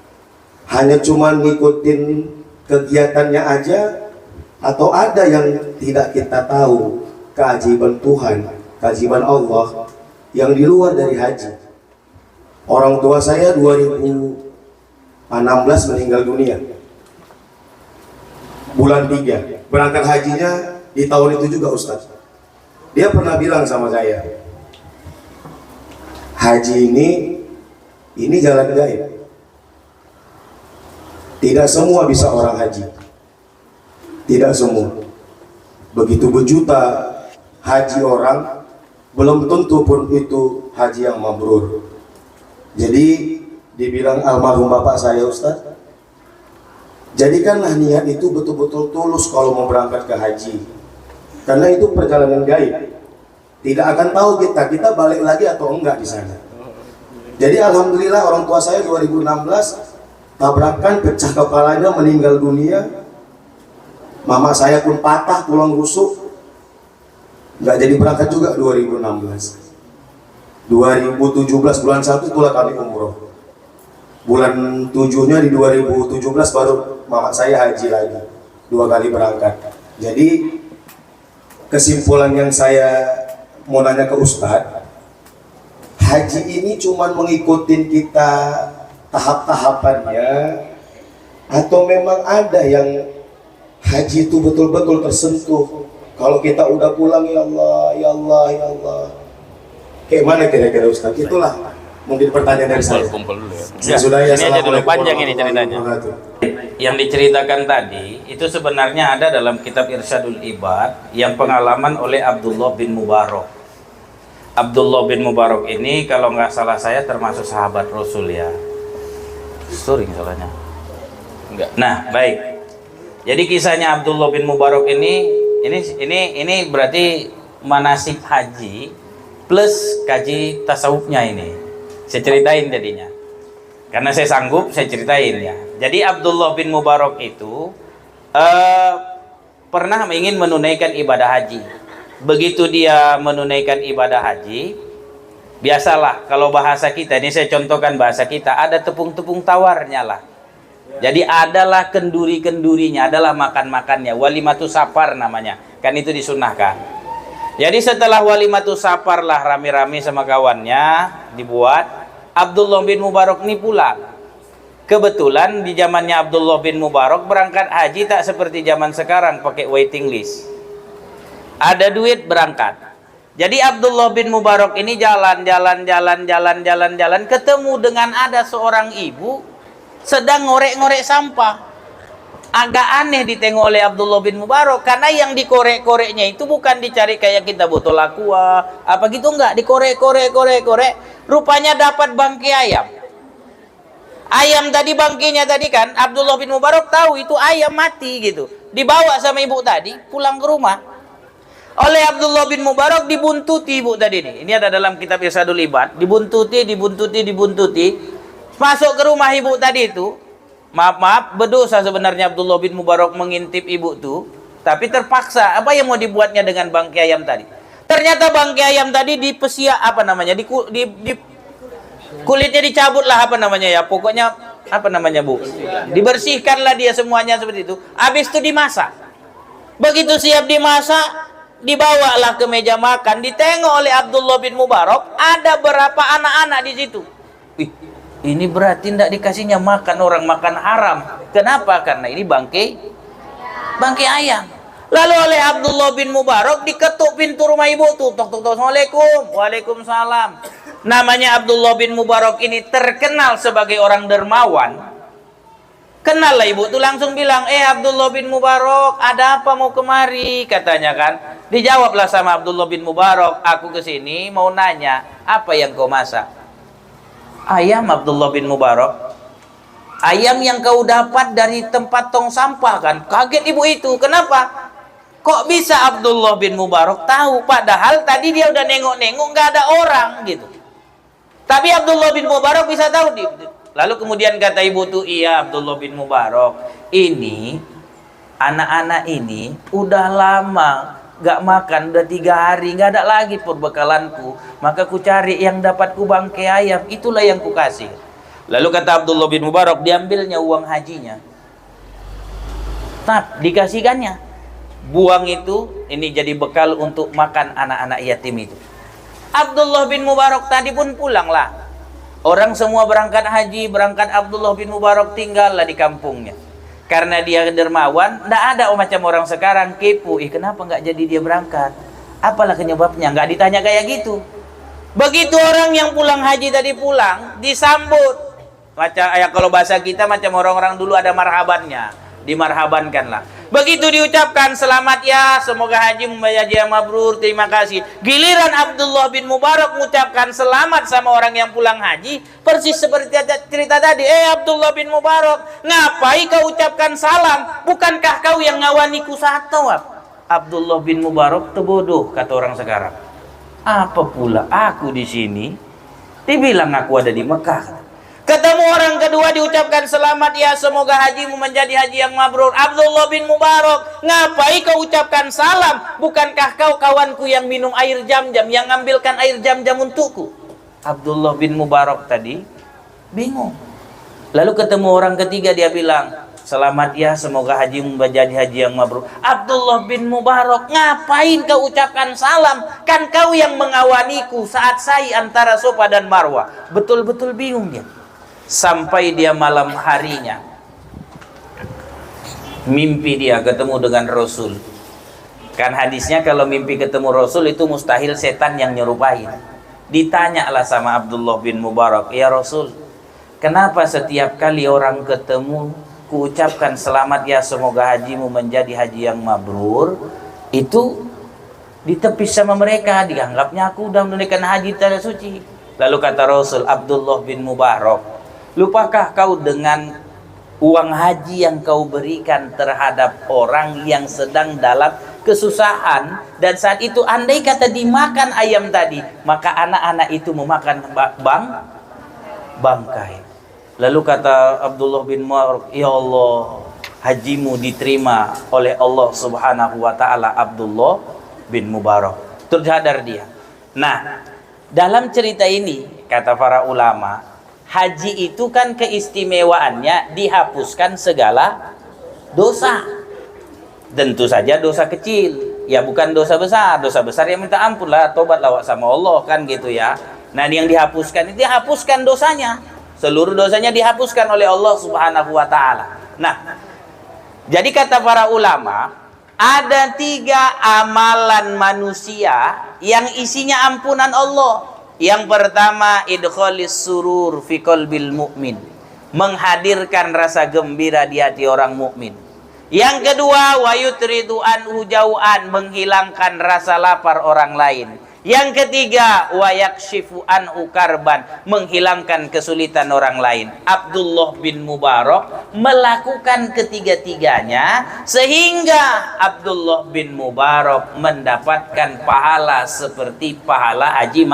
hanya cuma ngikutin kegiatannya aja, atau ada yang tidak kita tahu keajaiban Tuhan, keajaiban Allah yang di luar dari haji? Orang tua saya 2016 meninggal dunia, bulan 3, berangkat hajinya di tahun itu juga, Ustaz. Dia pernah bilang sama saya, haji ini jalan gaib. Tidak semua bisa orang haji, tidak semua. Begitu berjuta haji orang, belum tentu pun itu haji yang mabrur. Jadi dibilang almarhum bapak saya, Ustaz, jadikanlah niat itu betul-betul tulus kalau mau berangkat ke haji, karena itu perjalanan gaib. Tidak akan tahu kita balik lagi atau enggak di sana. Jadi alhamdulillah orang tua saya 2016 tabrakan, pecah kepalanya, meninggal dunia. Mama saya pun patah tulang rusuk, nggak jadi berangkat juga 2016. 2017 bulan 1 itulah kami umroh. Bulan 7-nya di 2017 baru mama saya haji lagi, 2 kali berangkat. Jadi kesimpulan yang saya mau nanya ke Ustadz, haji ini cuma mengikuti kita tahap-tahapannya, atau memang ada yang haji itu betul-betul tersentuh kalau kita udah pulang, ya Allah, ya Allah, ya Allah. Kayak mana kira-kira, Ustaz? Itulah mungkin pertanyaan dari saya. Kumpul dulu ya. Sudah ya, ini aja dulu, panjang ini ceritanya. Yang diceritakan tadi itu sebenarnya ada dalam kitab Irsyadul Ibad yang pengalaman oleh Abdullah bin Mubarak. Abdullah bin Mubarak ini kalau nggak salah saya termasuk sahabat Rasul ya. Story salahnya. Enggak. Nah, baik. Jadi kisahnya Abdullah bin Mubarak ini berarti manasik haji plus kaji tasawufnya ini. Saya ceritain jadinya. Karena saya sanggup, saya ceritain ya. Jadi Abdullah bin Mubarak itu pernah ingin menunaikan ibadah haji. Begitu dia menunaikan ibadah haji, biasalah kalau bahasa kita, ini saya contohkan bahasa kita, ada tepung-tepung tawarnya lah. Jadi adalah kenduri-kendurinya, adalah makan-makannya, walimatu safar namanya. Kan itu disunahkan. Jadi setelah walimatus safar lah rame-rame sama kawannya dibuat, Abdullah bin Mubarak ini pulang. Kebetulan di zamannya Abdullah bin Mubarak berangkat haji tak seperti zaman sekarang pakai waiting list. Ada duit berangkat. Jadi Abdullah bin Mubarak ini jalan ketemu dengan ada seorang ibu sedang ngorek-ngorek sampah. Agak aneh ditengok oleh Abdullah bin Mubarak karena yang dikorek-koreknya itu bukan dicari kayak kita botol aqua apa gitu, enggak, dikorek-korek. Rupanya dapat bangkai ayam. Ayam tadi, bangkainya tadi kan Abdullah bin Mubarak tahu itu ayam mati gitu. Dibawa sama ibu tadi pulang ke rumah. Oleh Abdullah bin Mubarak dibuntuti ibu tadi nih. Ini ada dalam kitab Irsyadul Ibad. Dibuntuti. Masuk ke rumah ibu tadi itu. Maaf, berdosa sebenarnya Abdullah bin Mubarak mengintip ibu tuh, tapi terpaksa. Apa yang mau dibuatnya dengan bangkai ayam tadi? Ternyata bangkai ayam tadi dipesiak apa namanya? Kulitnya dicabut lah apa namanya ya? Pokoknya apa namanya Bu? Dibersihkanlah dia semuanya seperti itu. Habis itu dimasak. Begitu siap dimasak, dibawalah ke meja makan. Ditengok oleh Abdullah bin Mubarak ada berapa anak-anak di situ. Ini berarti tidak dikasihnya makan, orang makan haram. Kenapa? Karena ini bangkai ayam. Lalu oleh Abdullah bin Mubarak diketuk pintu rumah ibu tuh. Tok. Assalamualaikum. Waalaikumsalam. Namanya Abdullah bin Mubarak ini terkenal sebagai orang dermawan. Kenal lah ibu tuh, langsung bilang, Abdullah bin Mubarak, ada apa mau kemari? Katanya kan. Dijawablah sama Abdullah bin Mubarak, aku kesini mau nanya, apa yang kau masak? Ayam Abdullah bin Mubarak. Ayam yang kau dapat dari tempat tong sampah kan? Kaget ibu itu. Kenapa? Kok bisa Abdullah bin Mubarak tahu? Padahal tadi dia udah nengok-nengok nggak ada orang gitu. Tapi Abdullah bin Mubarak bisa tahu. Lalu kemudian kata ibu tuh, iya Abdullah bin Mubarak, ini anak-anak ini udah lama gak makan, udah 3 hari gak ada lagi perbekalanku, maka ku cari yang dapat ku bangkai ayam, itulah yang ku kasih. Lalu kata Abdullah bin Mubarak, diambilnya uang hajinya, dikasihkannya, buang itu, ini jadi bekal untuk makan anak-anak yatim itu. Abdullah bin Mubarak tadi pun pulanglah. Orang semua berangkat haji, berangkat Abdullah bin Mubarak tinggallah di kampungnya. Karena dia dermawan, tidak ada macam orang sekarang kepo, kenapa nggak jadi dia berangkat? Apalah penyebabnya? Nggak ditanya kayak gitu. Begitu orang yang pulang haji tadi pulang, disambut. Macam kalau bahasa kita macam orang-orang dulu ada marhabannya, dimarhabankanlah. Begitu diucapkan selamat ya, semoga haji membayar haji yang mabrur, terima kasih. Giliran Abdullah bin Mubarak mengucapkan selamat sama orang yang pulang haji, persis seperti cerita tadi. Abdullah bin Mubarak, ngapain kau ucapkan salam? Bukankah kau yang ngawaniku satu? Abdullah bin Mubarak terbodoh, kata orang sekarang. Apa pula aku di sini? Dibilang aku ada di Mekah. Ketemu orang kedua diucapkan selamat ya, semoga hajimu menjadi haji yang mabrur. Abdullah bin Mubarak, ngapain kau ucapkan salam? Bukankah kau kawanku yang minum air jam-jam, yang ngambilkan air jam-jam untukku? Abdullah bin Mubarak tadi bingung. Lalu ketemu orang ketiga, dia bilang, selamat ya, semoga hajimu menjadi haji yang mabrur. Abdullah bin Mubarak, ngapain kau ucapkan salam? Kan kau yang mengawaniku saat saya antara Safa dan Marwah. Betul-betul bingung dia. Sampai dia malam harinya mimpi dia ketemu dengan Rasul. Kan hadisnya kalau mimpi ketemu Rasul itu mustahil setan yang nyerupain. Ditanyalah sama Abdullah bin Mubarak, ya Rasul, kenapa setiap kali orang ketemu ku ucapkan selamat ya, semoga hajimu menjadi haji yang mabrur, itu ditepis sama mereka, dianggapnya aku udah menunaikan haji tanah suci. Lalu kata Rasul, Abdullah bin Mubarak, lupakah kau dengan uang haji yang kau berikan terhadap orang yang sedang dalam kesusahan, dan saat itu andai kata dimakan ayam tadi, maka anak-anak itu memakan bangkai. Lalu kata Abdullah bin Mubarak, ya Allah, hajimu diterima oleh Allah subhanahu wa ta'ala. Abdullah bin Mubarak tersadar dia. Nah, dalam cerita ini kata para ulama, haji itu kan keistimewaannya dihapuskan segala dosa. Tentu saja dosa kecil. ya bukan dosa besar. Dosa besar ya minta ampun lah, tobat lawak sama Allah kan gitu ya. Nah, yang dihapuskan itu dihapuskan dosanya. Seluruh dosanya dihapuskan oleh Allah Subhanahu wa taala. Nah, jadi kata para ulama, ada 3 amalan manusia yang isinya ampunan Allah. Yang pertama, idkhalis surur fi qalbil mu'min, menghadirkan rasa gembira di hati orang mukmin. Yang kedua, wa yutridu anhu jau'an, menghilangkan rasa lapar orang lain. Yang ketiga, wa yakshifu anhu karban, menghilangkan kesulitan orang lain. Abdullah bin Mubarak melakukan ketiga-tiganya sehingga Abdullah bin Mubarak mendapatkan pahala seperti pahala haji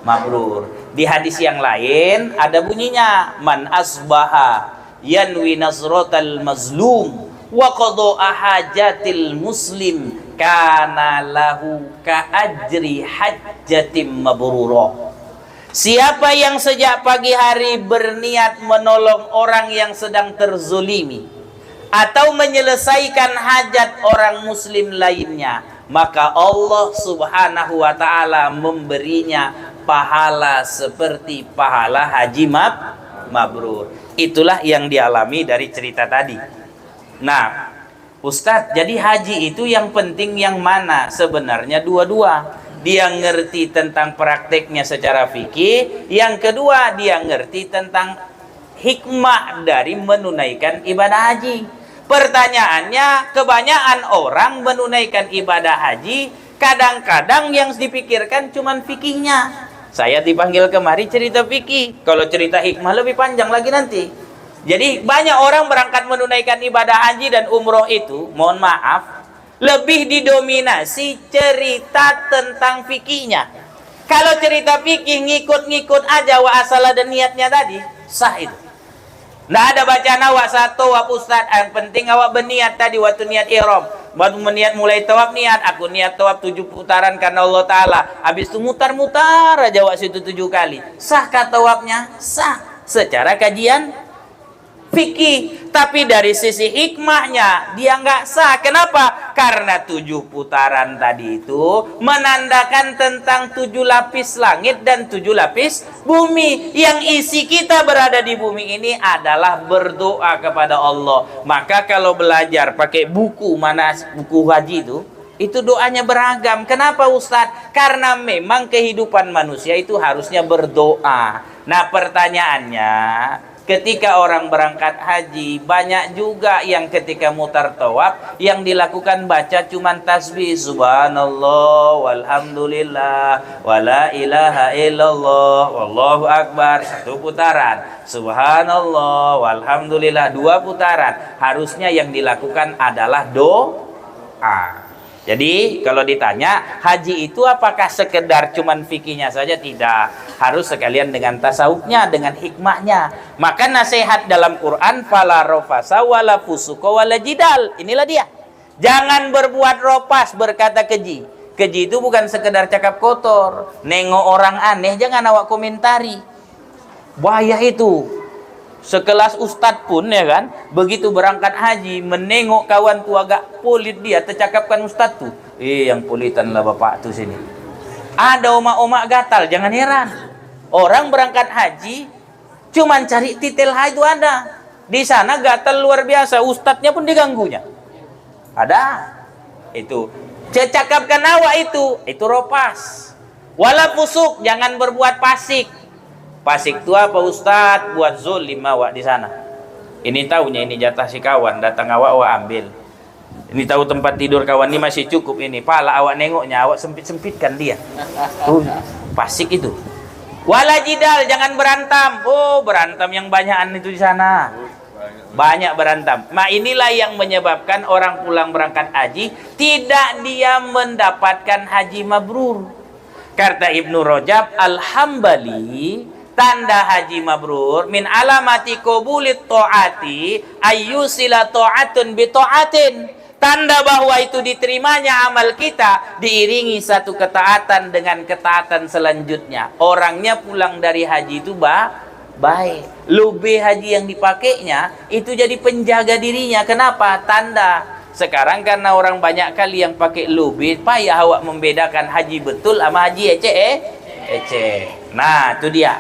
mabrur. Di hadis yang lain ada bunyinya, man asbaha yanwi nasratal mazlum wa qada'a hajatil muslim kana lahu ka ajri hajjatim mabrurah. Siapa yang sejak pagi hari berniat menolong orang yang sedang terzolimi atau menyelesaikan hajat orang muslim lainnya, maka Allah Subhanahu wa ta'ala memberinya pahala seperti pahala haji mabrur. Itulah yang dialami dari cerita tadi. Nah, Ustadz, jadi haji itu yang penting yang mana? Sebenarnya dua-dua. Dia ngerti tentang prakteknya secara fikih. Yang kedua, dia ngerti tentang hikmah dari menunaikan ibadah haji. Pertanyaannya, kebanyakan orang menunaikan ibadah haji, kadang-kadang yang dipikirkan cuman fikihnya. Saya dipanggil kemari cerita fikih. Kalau cerita hikmah lebih panjang lagi nanti. Jadi banyak orang berangkat menunaikan ibadah haji dan umroh itu, mohon maaf, lebih didominasi cerita tentang fikihnya. Kalau cerita fikih ngikut-ngikut aja wa asal ada niatnya tadi, sah itu. Nggak ada bacaan awak satu tawaf Ustaz, yang penting awak berniat tadi waktu niat ihram. Waktu niat mulai tawaf niat, aku niat tawaf 7 putaran karena Allah Ta'ala. Habis itu mutar-mutar aja awak situ 7 kali. Sahkah tawafnya? Sah. Secara kajian fikih, tapi dari sisi hikmahnya dia nggak sah. Kenapa? Karena 7 putaran tadi itu menandakan tentang 7 lapis langit dan 7 lapis bumi. Yang isi kita berada di bumi ini adalah berdoa kepada Allah. Maka kalau belajar pakai buku haji itu doanya beragam. Kenapa Ustadz? Karena memang kehidupan manusia itu harusnya berdoa. Nah, pertanyaannya, ketika orang berangkat haji, banyak juga yang ketika mutar tawaf yang dilakukan baca cuman tasbih subhanallah walhamdulillah wala ilaha illallah wallahu akbar 1 putaran, subhanallah walhamdulillah 2 putaran. Harusnya yang dilakukan adalah doa. Jadi kalau ditanya haji itu apakah sekedar cuman fikihnya saja? Tidak, harus sekalian dengan tasawufnya, dengan hikmahnya. Maka nasihat dalam Quran, fala rofasa wala fusuqa wala jidal. Inilah dia, jangan berbuat ropas, berkata keji. Keji itu bukan sekedar cakap kotor. Nengok orang aneh jangan awak komentari, bahaya itu. Sekelas ustadz pun ya kan, begitu berangkat haji menengok kawan tu agak polit, dia tercakapkan ustadz tuh, yang politan lah bapak tuh sini. Ada omak-omak gatal, jangan heran. Orang berangkat haji cuman cari titel haji itu ada. Di sana gatal luar biasa, ustadznya pun diganggunya. Ada. Itu. Cakapkan awak itu ropas. Wala fusuk, jangan berbuat fasik. Fasik itu apa Ustadz? Buat zolim awak di sana. Ini tahunya ini jatah si kawan, datang awak ambil. Ini tahu tempat tidur kawan ini masih cukup ini. Pala awak nengoknya, awak sempit-sempitkan dia. Fasik itu. Wala jidal, jangan berantem. Oh, berantem yang banyakan itu di sana. Banyak berantem. Nah, inilah yang menyebabkan orang pulang berangkat haji tidak dia mendapatkan haji mabrur. Kata Ibnu Rajab Al-Hambali, tanda haji mabrur min alamati qabulit taati ayyusila taatun bi taatin. Tanda bahwa itu diterimanya amal kita diiringi satu ketaatan dengan ketaatan selanjutnya. Orangnya pulang dari haji itu baik. Lube haji yang dipakainya itu jadi penjaga dirinya. Kenapa? Tanda Sekarang karena orang banyak kali yang pakai lubid, payah awak membedakan haji betul sama haji ece. Nah, itu dia.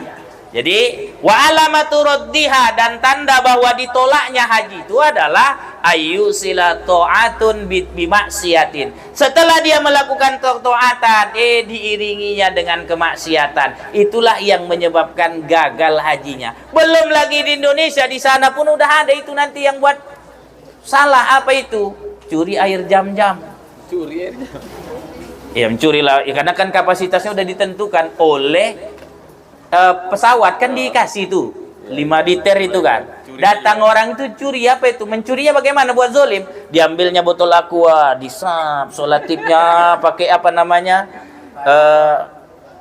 Jadi wa alamatu raddiha, dan tanda bahwa ditolaknya haji itu adalah ayyusila ta'atun bimaksiatin. Setelah dia melakukan taatan, diiringinya dengan kemaksiatan. Itulah yang menyebabkan gagal hajinya. Belum lagi di Indonesia, di sana pun udah ada itu nanti yang buat salah. Apa itu? Curi air jam-jam. Curi air jam. Ya, mencuri lah. Ya, karena kan kapasitasnya udah ditentukan oleh pesawat, kan dikasih tuh 5 liter itu kan. Datang orang itu curi, apa itu? Mencurinya bagaimana? Buat zolim. Diambilnya botol aqua, disap, solatifnya pakai apa namanya?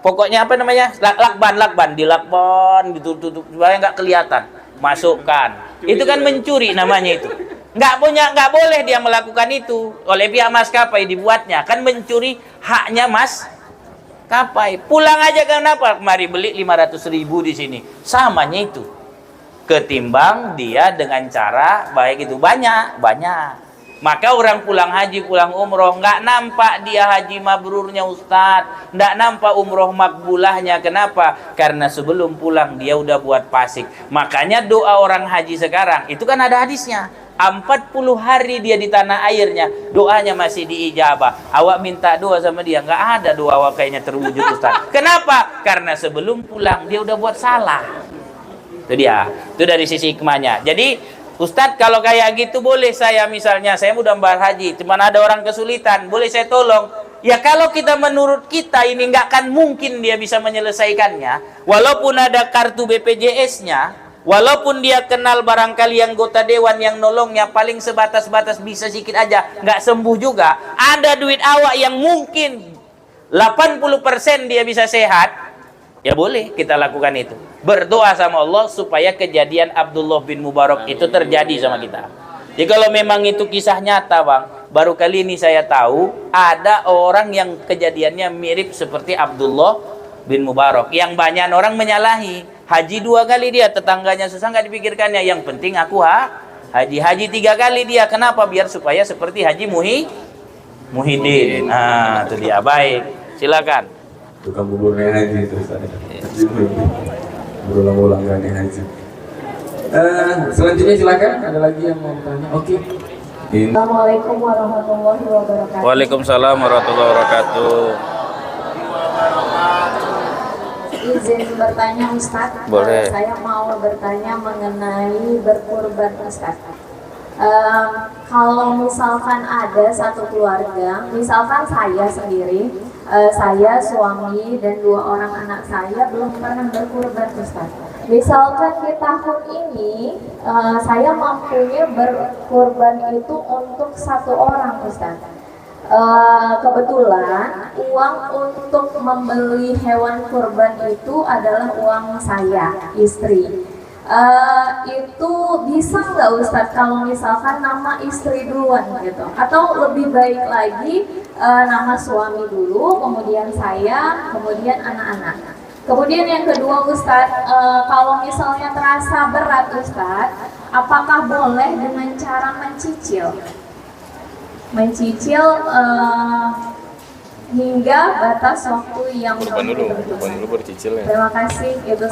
Pokoknya apa namanya? Lakban, dilakban, ditutup supaya nggak kelihatan. Masukkan. Itu kan mencuri namanya itu. Nggak boleh dia melakukan itu. Oleh pihak maskapai dibuatnya kan mencuri haknya maskapai. Pulang aja, kenapa? Mari beli 500.000 di sini. Samanya itu. Ketimbang dia dengan cara baik itu banyak. Maka orang pulang haji, pulang umroh, nggak nampak dia haji mabrurnya Ustadz, nggak nampak umroh makbulahnya. Kenapa? Karena sebelum pulang dia udah buat fasik. Makanya doa orang haji sekarang itu kan ada hadisnya. 40 hari dia di tanah airnya, doanya masih diijabah. Awak minta doa sama dia, nggak ada doa awak kayaknya terwujud Ustaz. Kenapa? Karena sebelum pulang dia udah buat salah. Itu dia. Itu dari sisi hikmahnya. Jadi Ustadz, kalau kayak gitu boleh saya, misalnya saya udah membahas haji, cuman ada orang kesulitan, boleh saya tolong? Ya kalau kita menurut kita ini nggak akan mungkin dia bisa menyelesaikannya, walaupun ada kartu BPJS-nya, walaupun dia kenal barangkali anggota dewan yang nolongnya, paling sebatas-batas bisa sedikit aja, nggak sembuh juga. Ada duit awak yang mungkin 80% dia bisa sehat, ya boleh kita lakukan itu. Berdoa sama Allah supaya kejadian Abdullah bin Mubarak itu terjadi sama kita. Jadi kalau memang itu kisah nyata Bang, baru kali ini saya tahu ada orang yang kejadiannya mirip seperti Abdullah bin Mubarak. Yang banyak orang menyalahi. Haji 2 kali dia, tetangganya susah nggak dipikirkannya. Yang penting aku haji 3 kali dia. Kenapa? Biar supaya seperti Haji Muhyiddin. Nah, itu dia. Baik, silakan. Tukang buburnya haji terus ada. Berulang-ulang kan haji. Selanjutnya silakan, ada lagi yang mau bertanya? Oke. Assalamualaikum warahmatullahi wabarakatuh. Waalaikumsalam warahmatullahi wabarakatuh. Izin bertanya Ustaz. Boleh. Saya mau bertanya mengenai berkurban Ustaz. Kalau misalkan ada satu keluarga, misalkan saya sendiri, saya, suami, dan 2 orang anak saya belum pernah berkurban Ustaz. Misalkan di tahun ini saya mampunya berkurban itu untuk 1 orang Ustaz. Kebetulan uang untuk membeli hewan kurban itu adalah uang saya, istri. Itu bisa nggak Ustadz kalau misalkan nama istri duluan gitu, atau lebih baik lagi nama suami dulu, kemudian saya, kemudian anak-anak. Kemudian yang kedua Ustadz, kalau misalnya terasa berat Ustadz, apakah boleh dengan cara mencicil hingga batas waktu yang dulu bercicil ya. Terima kasih itu.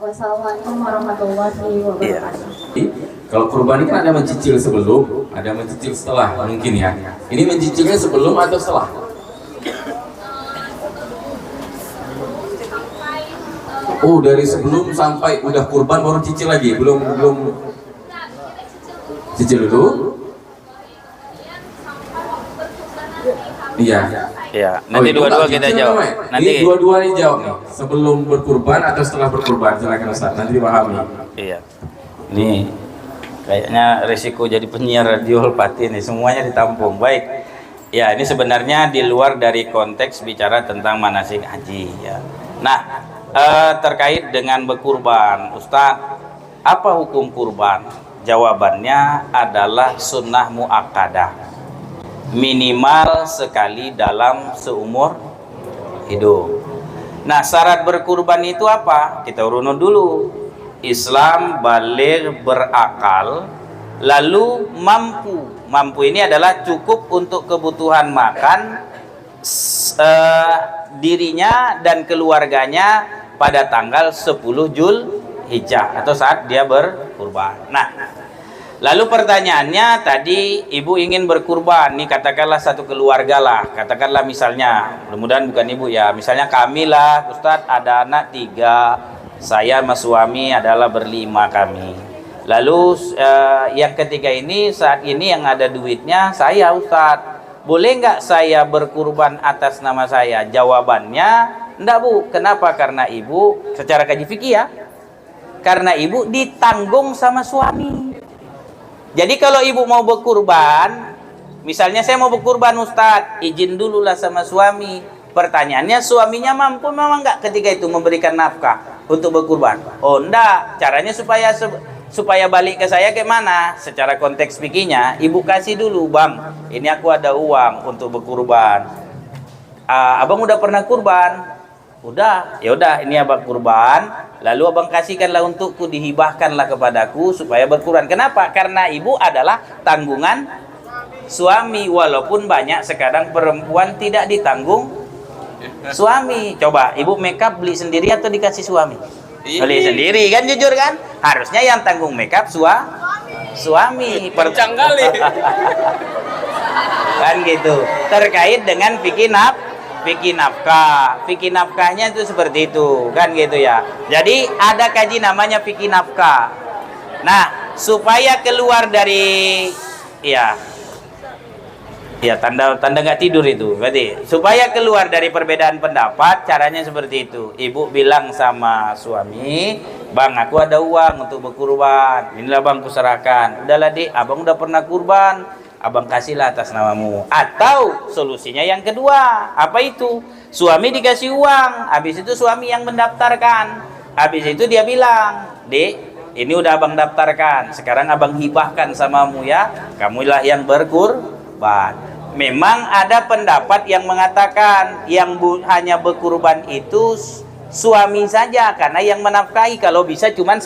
Wassalamualaikum warahmatullahi wabarakatuh. Kalau kurban ini kan ada mencicil sebelum, ada mencicil setelah mungkin ya. Ini mencicilnya sebelum atau setelah? Oh, dari sebelum sampai udah kurban baru cicil lagi, belum cicil dulu. Iya. Ya, nanti dua-dua kita jawab. Nanti dua-duanya jawab nih. Sebelum berkurban atau setelah berkurban? Silakan Ustaz, nanti dipahami. Iya. Ini kayaknya resiko jadi penyiar radio Pati nih, semuanya ditampung. Baik. Ya, ini sebenarnya di luar dari konteks bicara tentang manasik haji ya. Nah, terkait dengan berkurban, Ustaz, apa hukum kurban? Jawabannya adalah sunnah muakkadah. Minimal sekali dalam seumur hidup. Nah, syarat berkurban itu apa? Kita runut dulu. Islam baligh, berakal, Lalu mampu ini adalah cukup untuk kebutuhan makan dirinya dan keluarganya pada tanggal 10 Zulhijjah atau saat dia berkurban. Nah, lalu pertanyaannya tadi, ibu ingin berkurban, nih katakanlah satu keluarga lah, katakanlah misalnya, mudah-mudahan bukan ibu ya, misalnya kami lah, Ustadz ada anak 3, saya sama suami adalah berlima kami. Lalu yang ketiga ini, saat ini yang ada duitnya saya, Ustadz, boleh nggak saya berkurban atas nama saya? Jawabannya, enggak Bu. Kenapa? Karena ibu, secara kaji fikih ya, karena ibu ditanggung sama suami. Jadi kalau ibu mau berkurban, misalnya saya mau berkurban Ustadz, izin dulu lah sama suami. Pertanyaannya, suaminya mampu memang nggak ketika itu memberikan nafkah untuk berkurban? Oh enggak, caranya supaya balik ke saya kayak mana? Secara konteks fikihnya, ibu kasih dulu, Bang, ini aku ada uang untuk berkurban. Abang udah pernah kurban? Udah, ya udah, ini abang kurban. Lalu abang kasihkanlah untukku, dihibahkanlah kepadaku supaya berkurban. Kenapa? Karena ibu adalah tanggungan suami. Walaupun banyak sekarang perempuan tidak ditanggung suami. Coba, ibu makeup beli sendiri atau dikasih suami? Beli sendiri kan, jujur kan? Harusnya yang tanggung makeup suami. Percang kali. Kan gitu. Terkait dengan fikih nafkah. Fikih nafkahnya itu seperti itu, kan gitu ya. Jadi ada kaji namanya fikih nafkah. Nah, supaya keluar dari tanda nggak tidur itu berarti, supaya keluar dari perbedaan pendapat, caranya seperti itu. Ibu bilang sama suami, Bang, aku ada uang untuk berkurban, inilah Bang kuserahkan. Udahlah Dik, abang udah pernah kurban, abang kasihlah atas namamu. Atau solusinya yang kedua, apa itu? Suami dikasih uang, habis itu suami yang mendaftarkan. Habis itu dia bilang, Dik, ini udah abang daftarkan, sekarang abang hibahkan samamu ya, kamulah yang berkurban. Memang ada pendapat yang mengatakan yang hanya berkurban itu suami saja, karena yang menafkahi kalau bisa cuma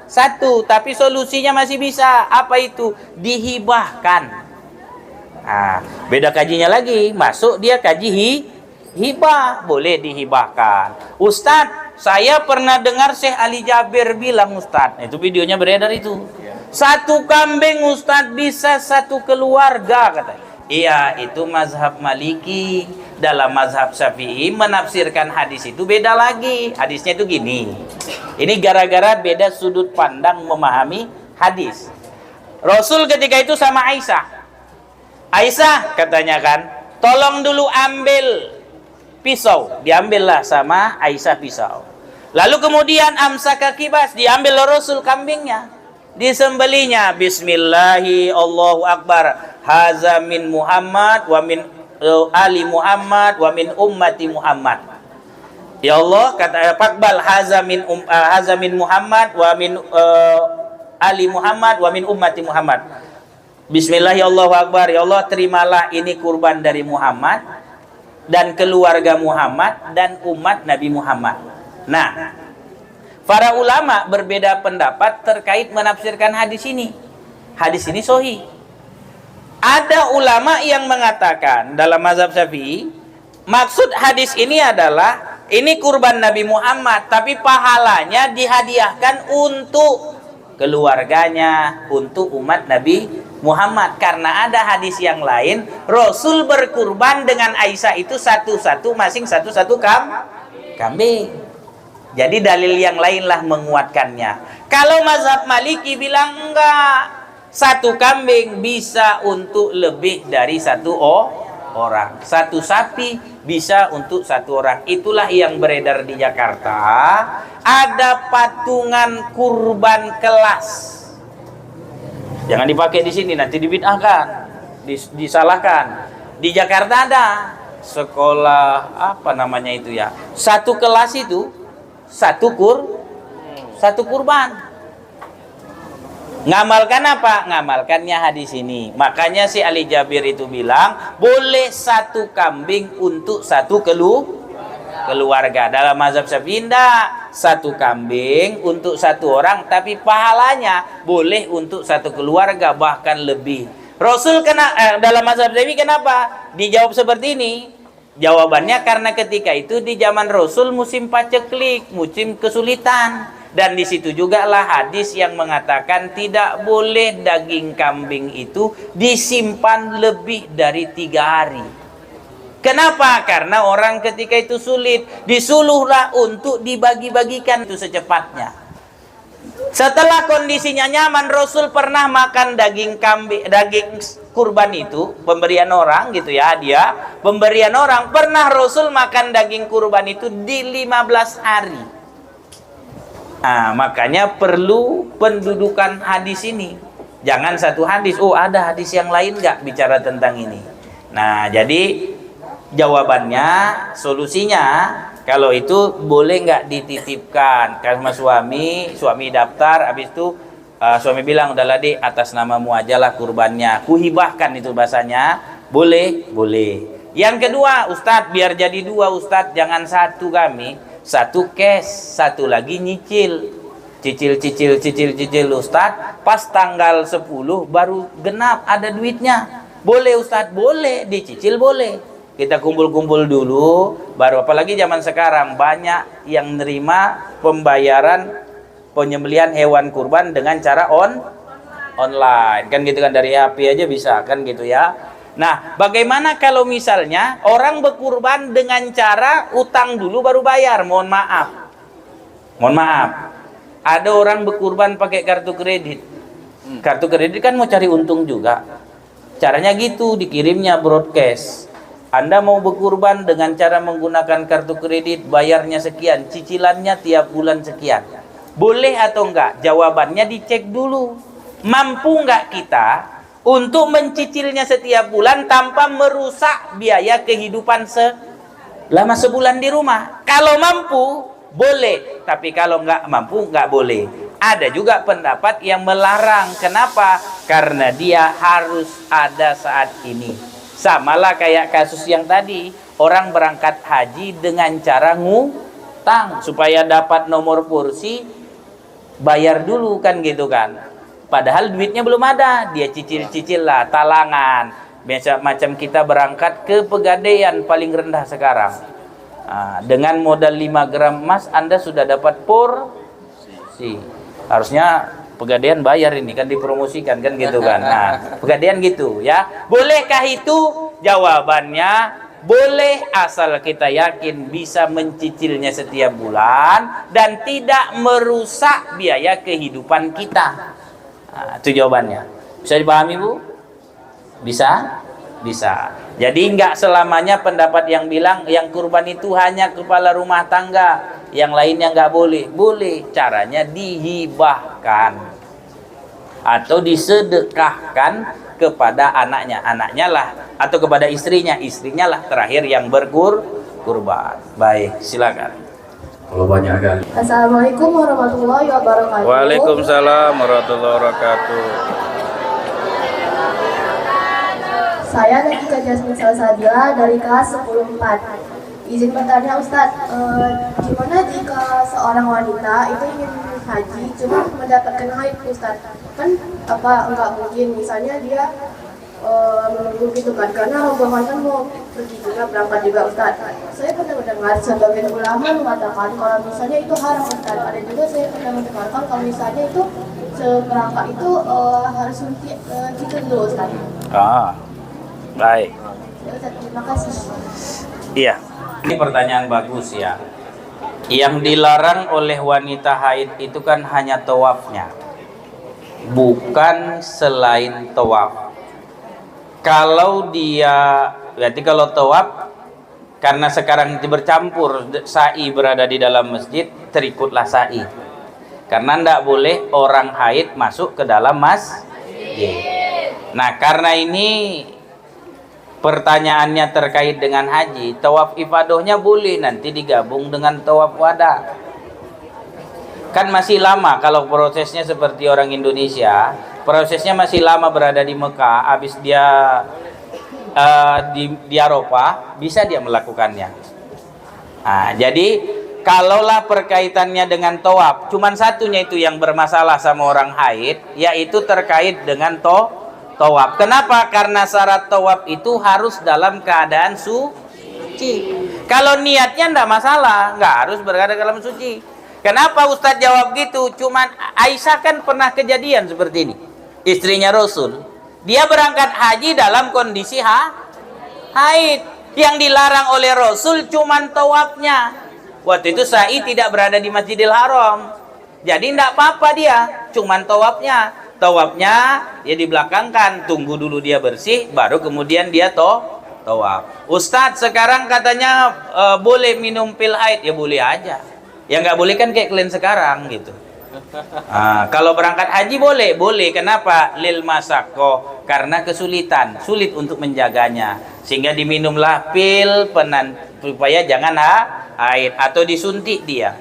satu. Tapi solusinya masih bisa. Apa itu? Dihibahkan. Nah, beda kajinya lagi. Masuk dia kaji hibah, boleh dihibahkan. Ustadz, saya pernah dengar Syekh Ali Jabir bilang, Ustadz, itu videonya beredar itu, satu kambing Ustadz bisa satu keluarga, katanya. Iya, itu mazhab Maliki. Dalam mazhab Syafi'i menafsirkan hadis itu beda lagi. Hadisnya itu gini. Ini gara-gara beda sudut pandang memahami hadis. Rasul ketika itu sama Aisyah. Aisyah katanya kan, tolong dulu ambil pisau. Diambillah sama Aisyah pisau. Lalu kemudian amsaka kibas, diambil Rasul kambingnya, disembelinya. Bismillahi Allahu Akbar. Haza min Muhammad wa min ali Muhammad wa min ummati Muhammad. Ya Allah, kata Fakbal haza min Muhammad wa min ali Muhammad wa min ummati Muhammad. Bismillahirrahmanirrahim. Akbar. Ya Allah, terimalah ini kurban dari Muhammad dan keluarga Muhammad dan umat Nabi Muhammad. Nah, para ulama berbeda pendapat terkait menafsirkan hadis ini. Hadis ini sahih. Ada ulama yang mengatakan dalam mazhab Syafi'i, maksud hadis ini adalah ini kurban Nabi Muhammad, tapi pahalanya dihadiahkan untuk keluarganya, untuk umat Nabi Muhammad. Karena ada hadis yang lain, Rasul berkurban dengan Aisyah itu satu-satu, masing satu-satu kambing. Jadi dalil yang lainlah menguatkannya. Kalau mazhab Maliki bilang enggak, satu kambing bisa untuk lebih dari satu orang. Satu sapi bisa untuk satu orang. Itulah yang beredar di Jakarta. Ada patungan kurban kelas. Jangan dipakai di sini, nanti dibid'ahkan, disalahkan. Di Jakarta ada sekolah apa namanya itu ya. Satu kelas itu satu kurban. Ngamalkan apa? Ngamalkannya hadis ini. Makanya si Ali Jabir itu bilang, boleh satu kambing untuk satu keluarga. Dalam mazhab Syafi'i enggak. satu kambing untuk satu orang, tapi pahalanya boleh untuk satu keluarga, bahkan lebih. Rasul dalam mazhab Syafi'i kenapa dijawab seperti ini? Jawabannya karena ketika itu di zaman Rasul musim paceklik, musim kesulitan. Dan di situ juga lah hadis yang mengatakan tidak boleh daging kambing itu disimpan lebih dari 3 hari. Kenapa? Karena orang ketika itu sulit, disuluhlah untuk dibagi-bagikan itu secepatnya. Setelah kondisinya nyaman, Rasul pernah makan daging kambing, daging kurban itu, pemberian orang gitu ya, hadiah, pemberian orang. Pernah Rasul makan daging kurban itu di 15 hari. Nah, makanya perlu pendudukan hadis ini. Jangan satu hadis, oh ada hadis yang lain nggak bicara tentang ini. Nah, jadi jawabannya, solusinya, kalau itu boleh nggak dititipkan karena suami daftar, habis itu suami bilang udahlah deh atas namamu aja lah kurbannya, kuhibahkan itu bahasanya, boleh. Yang kedua, Ustadz, biar jadi 2 Ustadz, jangan satu kami. Satu cash, satu lagi cicil Ustadz, pas tanggal 10 baru genap ada duitnya. Boleh Ustadz, boleh dicicil, boleh. Kita kumpul-kumpul dulu, baru, apalagi zaman sekarang banyak yang nerima pembayaran penyembelihan hewan kurban dengan cara online. Kan gitu kan, dari HP aja bisa kan gitu ya. Nah, bagaimana kalau misalnya orang berkurban dengan cara utang dulu baru bayar? Mohon maaf. Ada orang berkurban pakai kartu kredit. Kartu kredit kan mau cari untung juga. Caranya gitu, dikirimnya broadcast. Anda mau berkurban dengan cara menggunakan kartu kredit, bayarnya sekian, cicilannya tiap bulan sekian. Boleh atau enggak? Jawabannya dicek dulu. Mampu enggak kita untuk mencicilnya setiap bulan tanpa merusak biaya kehidupan selama sebulan di rumah? Kalau mampu, boleh. Tapi kalau nggak mampu, nggak boleh. Ada juga pendapat yang melarang. Kenapa? Karena dia harus ada saat ini. Samalah kayak kasus yang tadi. Orang berangkat haji dengan cara ngutang. Supaya dapat nomor kursi, bayar dulu kan gitu kan. Padahal duitnya belum ada, dia cicil-cicil lah, talangan. Biasa macam kita berangkat ke Pegadaian paling rendah sekarang. Dengan modal 5 gram emas, Anda sudah dapat porsi. Harusnya Pegadaian bayar ini, kan dipromosikan kan gitu kan. Nah, Pegadaian gitu ya. Bolehkah itu? Jawabannya boleh, asal kita yakin bisa mencicilnya setiap bulan dan tidak merusak biaya kehidupan kita. Nah, itu jawabannya. Bisa dipahami, Bu? Bisa? Bisa. Jadi nggak selamanya pendapat yang bilang yang kurban itu hanya kepala rumah tangga, yang lainnya nggak boleh. Boleh. Caranya dihibahkan atau disedekahkan kepada anaknya lah, atau kepada istrinya lah terakhir yang berkurban. Baik, silakan. Kalau banyak kali. Assalamualaikum warahmatullahi wabarakatuh. Waalaikumsalam warahmatullahi wabarakatuh. Saya Nakika Jasmine Salsabila dari kelas 10-4. Izin bertanya Ustadz, gimana jika seorang wanita itu ingin haji cuma mendapatkan haid Ustadz? Kan enggak mungkin, misalnya dia menunggu gitu kan, karena rombongan kan mau pergi juga, berangkat juga Ustadz. Saya pernah mendengar sebagian ulama mengatakan kalau misalnya itu haram Ustadz. Ada juga saya pernah mendengarkan kalau misalnya itu seberangkat itu harus cicil dulu Ustadz. Baik. Ya Ustadz, terima kasih. Iya, ini pertanyaan bagus ya. Yang dilarang oleh wanita haid itu kan hanya tawafnya, bukan selain tawaf. Kalau dia, berarti kalau tawaf, karena sekarang bercampur sa'i berada di dalam masjid, terikutlah sa'i. Karena tidak boleh orang haid masuk ke dalam masjid. Nah, karena ini pertanyaannya terkait dengan haji, tawaf ifadahnya boleh nanti digabung dengan tawaf wada. Kan masih lama kalau prosesnya seperti orang Indonesia. Prosesnya masih lama berada di Mekah, habis dia di Arafah bisa dia melakukannya. Nah, jadi kalaulah perkaitannya dengan tawaf, cuman satunya itu yang bermasalah sama orang haid, yaitu terkait dengan tawaf. Kenapa? Karena syarat tawaf itu harus dalam keadaan suci. Kalau niatnya enggak masalah, enggak harus berada dalam suci. Kenapa Ustadz jawab gitu? Cuman Aisyah kan pernah kejadian seperti ini. Istrinya Rasul, dia berangkat haji dalam kondisi haid. Yang dilarang oleh Rasul cuman tawafnya. Waktu itu sa'i tidak berada di Masjidil Haram, jadi tidak apa-apa dia, cuman tawafnya ya dibelakangkan, tunggu dulu dia bersih, baru kemudian dia tawaf. Ustadz sekarang katanya boleh minum pil haid, ya boleh aja. Ya nggak boleh kan kayak kalian sekarang gitu. Kalau berangkat haji boleh. Kenapa? Lil masakko, karena kesulitan, sulit untuk menjaganya, sehingga diminumlah pil supaya jangan haid, atau disuntik dia.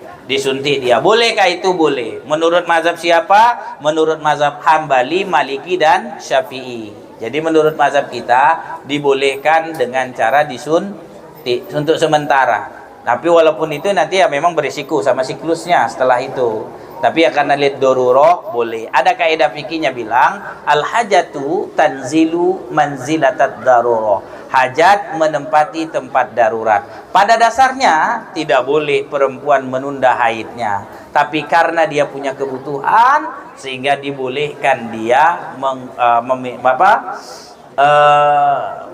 Bolehkah itu? Boleh. Menurut mazhab siapa? Menurut mazhab Hambali, Maliki, dan Syafi'i. Jadi menurut mazhab kita dibolehkan dengan cara disuntik untuk sementara. Tapi walaupun itu nanti ya memang berisiko sama siklusnya setelah itu. Tapi ya karena lid daruroh boleh. Ada kaidah fikihnya bilang al hajatu tanzilu manzilatat daruroh. Hajat menempati tempat darurat. Pada dasarnya tidak boleh perempuan menunda haidnya, tapi karena dia punya kebutuhan sehingga dibolehkan dia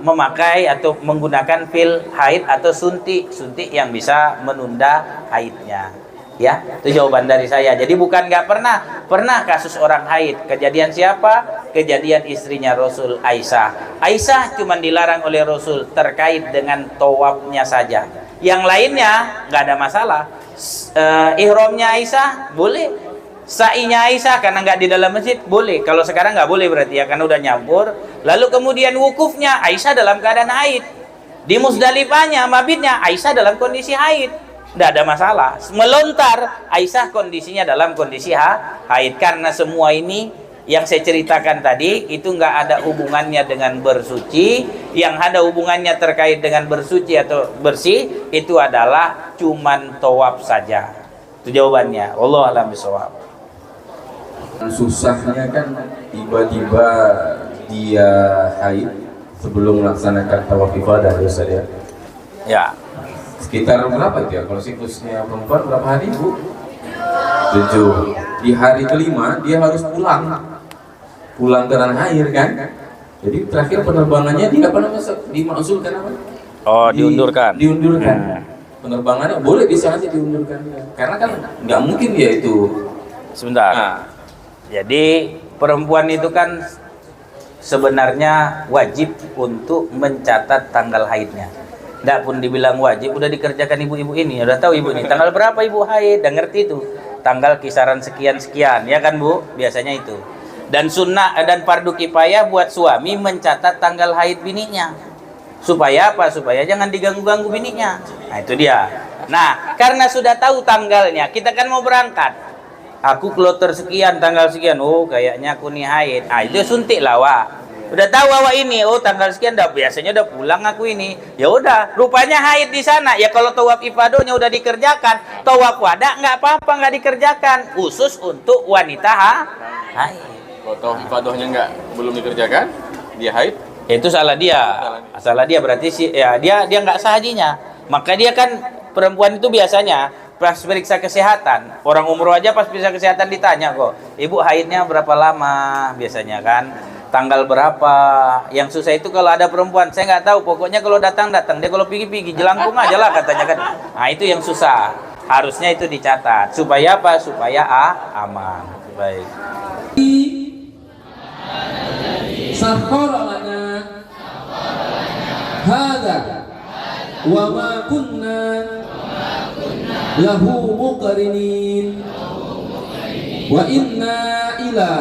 memakai atau menggunakan pil haid atau suntik yang bisa menunda haidnya. Ya, itu jawaban dari saya. Jadi bukan nggak pernah kasus orang haid. Kejadian siapa? Kejadian istrinya Rasul, Aisyah. Aisyah cuma dilarang oleh Rasul terkait dengan tawafnya saja. Yang lainnya nggak ada masalah. Ihramnya Aisyah boleh. Sa'inya Aisyah karena nggak di dalam masjid boleh. Kalau sekarang nggak boleh berarti ya, karena udah nyampur. Lalu kemudian wukufnya Aisyah dalam keadaan haid. Di Musdalifahnya, mabitnya Aisyah dalam kondisi haid. Tidak ada masalah. Melontar Aisyah kondisinya dalam kondisi haid. Karena semua ini yang saya ceritakan tadi itu nggak ada hubungannya dengan bersuci. Yang ada hubungannya terkait dengan bersuci atau bersih itu adalah cuman tawaf saja. Itu jawabannya. Wallahu a'lam bishawab. Susahnya kan tiba-tiba dia haid sebelum melaksanakan tawaf ifadah ya Ustaz ya. Ya. Sekitar berapa itu ya? Kalau siklusnya perempuan berapa hari Bu? 7. Di hari kelima dia harus pulang ke tanah air kan? Jadi terakhir penerbangannya dia apa namanya? Dimaksulkan apa? Oh, diundurkan. Penerbangannya boleh bisa aja diundurkan. Karena kan nggak mungkin dia itu. Sebentar. Jadi perempuan itu kan sebenarnya wajib untuk mencatat tanggal haidnya. Tidak pun dibilang wajib, udah dikerjakan ibu-ibu ini, udah tahu ibu ini tanggal berapa ibu haid, udah ngerti itu tanggal kisaran sekian-sekian, ya kan Bu, biasanya itu. Dan sunnah dan fardu kifayah buat suami mencatat tanggal haid bininya, supaya apa? Supaya jangan diganggu-ganggu bininya. Nah itu dia. Nah karena sudah tahu tanggalnya, kita kan mau berangkat, aku kloter sekian, tanggal sekian, oh kayaknya aku nih haid, nah itu suntik lah Wak. Udah tahu awak ini, oh tanggal sekian biasanya udah pulang aku ini. Ya udah, rupanya haid di sana. Ya kalau tawaf ifadohnya udah dikerjakan, tawaf wada nggak apa-apa nggak dikerjakan. Khusus untuk wanita haid. Kalau tawaf ifadohnya belum dikerjakan, dia haid. Itu salah dia berarti sih ya dia nggak sah hajinya. Maka dia kan perempuan itu biasanya pas periksa kesehatan, orang umroh aja pas periksa kesehatan ditanya kok, ibu haidnya berapa lama biasanya kan? Tanggal berapa? Yang susah itu kalau ada perempuan, saya nggak tahu, pokoknya kalau datang dia kalau pergi jelangkung aja lah katanya kan. Nah itu yang susah, harusnya itu dicatat supaya apa? Supaya aman. Baik. Sakhkhara lana hadza wa ma kunna lahu muqrinin wa inna ila